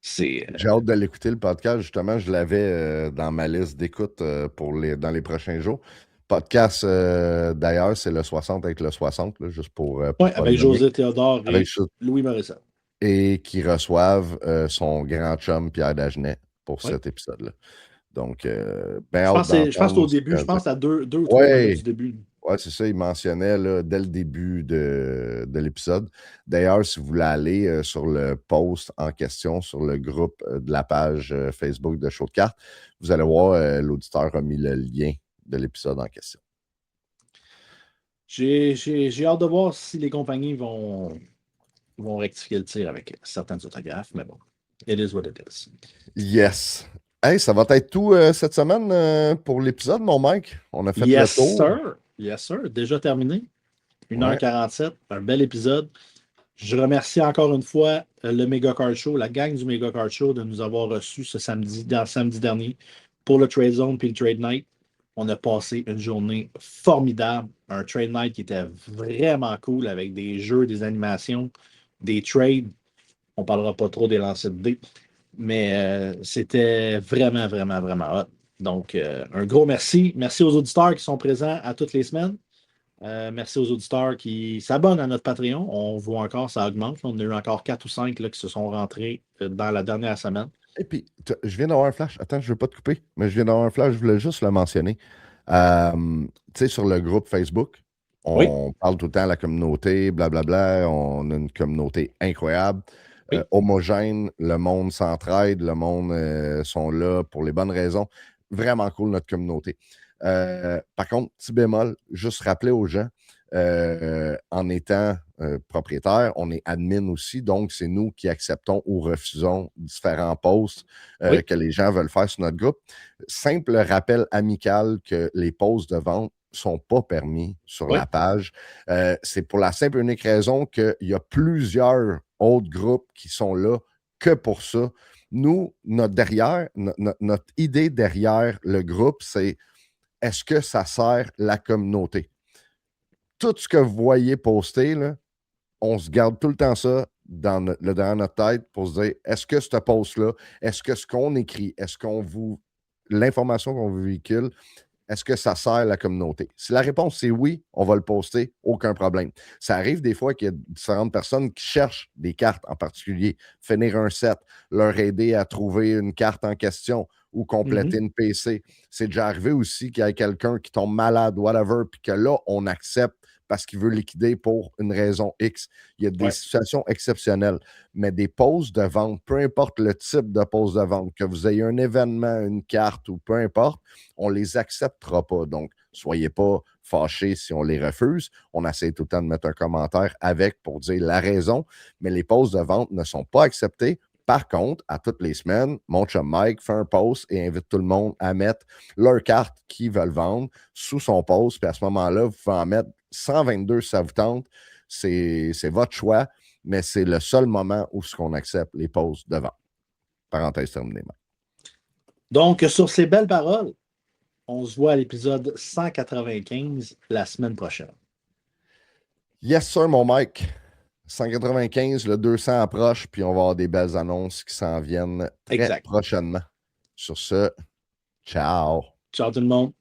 C'est. J'ai hâte de l'écouter, le podcast. Justement, je l'avais dans ma liste d'écoute dans les prochains jours. Podcast, d'ailleurs, c'est le 60 avec le 60, là, juste pour Oui, pas avec le nommer. José Théodore Avec et Louis Morissette. Et qui reçoivent son grand chum Pierre Dagenet pour cet épisode-là. Donc, je pense qu'au début, je pense à deux ou trois minutes du début. Oui, c'est ça, il mentionnait là, dès le début de l'épisode. D'ailleurs, si vous voulez aller sur le post en question, sur le groupe de la page Facebook de Show de Cartes, vous allez voir, l'auditeur a mis le lien de l'épisode en question. J'ai hâte de voir si les compagnies vont rectifier le tir avec certains autographes, mais bon, it is what it is. Yes. Hey, ça va être tout cette semaine pour l'épisode, mon Mike. On a fait le tour. Sir. Yes, sir. Déjà terminé. 1h47. Un bel épisode. Je remercie encore une fois le Mega Card Show, la gang du Mega Card Show, de nous avoir reçus ce samedi dernier pour le Trade Zone puis le Trade Night. On a passé une journée formidable. Un Trade Night qui était vraiment cool avec des jeux, des animations, des trades. On ne parlera pas trop des lancers de dés. Mais c'était vraiment, vraiment, vraiment hot. Donc, un gros merci. Merci aux auditeurs qui sont présents à toutes les semaines. Merci aux auditeurs qui s'abonnent à notre Patreon. On voit encore, ça augmente. On a eu encore 4 ou 5 là, qui se sont rentrés dans la dernière semaine. Et puis, je viens d'avoir un flash. Attends, je ne veux pas te couper, mais je viens d'avoir un flash. Je voulais juste le mentionner. Tu sais, sur le groupe Facebook, on parle tout le temps de la communauté, blablabla. On a une communauté incroyable. Homogène, le monde s'entraide, le monde sont là pour les bonnes raisons. Vraiment cool, notre communauté. Par contre, petit bémol, juste rappeler aux gens, en étant propriétaire, on est admin aussi, donc c'est nous qui acceptons ou refusons différents posts que les gens veulent faire sur notre groupe. Simple rappel amical que les posts de vente ne sont pas permis sur la page. C'est pour la simple et unique raison qu'il y a plusieurs autres groupes qui sont là que pour ça. Nous, notre idée derrière le groupe, c'est est-ce que ça sert la communauté? tout ce que vous voyez poster, là, on se garde tout le temps ça dans notre tête pour se dire, est-ce que ce post-là, est-ce que ce qu'on écrit, est-ce qu'on vous... L'information qu'on vous véhicule, est-ce que ça sert la communauté? Si la réponse c'est oui, on va le poster, aucun problème. Ça arrive des fois qu'il y a différentes personnes qui cherchent des cartes en particulier, finir un set, leur aider à trouver une carte en question ou compléter une PC. C'est déjà arrivé aussi qu'il y ait quelqu'un qui tombe malade, whatever, puis que là, on accepte parce qu'il veut liquider pour une raison X. Il y a des situations exceptionnelles, mais des pauses de vente, peu importe le type de pause de vente, que vous ayez un événement, une carte ou peu importe, on ne les acceptera pas. Donc, soyez pas fâchés si on les refuse. On essaie tout le temps de mettre un commentaire avec pour dire la raison, mais les pauses de vente ne sont pas acceptées. Par contre, à toutes les semaines, mon chum Mike fait un post et invite tout le monde à mettre leur carte qu'ils veulent vendre sous son post. Puis à ce moment-là, vous pouvez en mettre 122 si ça vous tente. C'est votre choix, mais c'est le seul moment où on accepte les pauses de vente. Parenthèse terminée. Donc, sur ces belles paroles, on se voit à l'épisode 195 la semaine prochaine. Yes, sir, mon Mike. 195, le 200 approche, puis on va avoir des belles annonces qui s'en viennent très prochainement. Sur ce, ciao. Ciao tout le monde.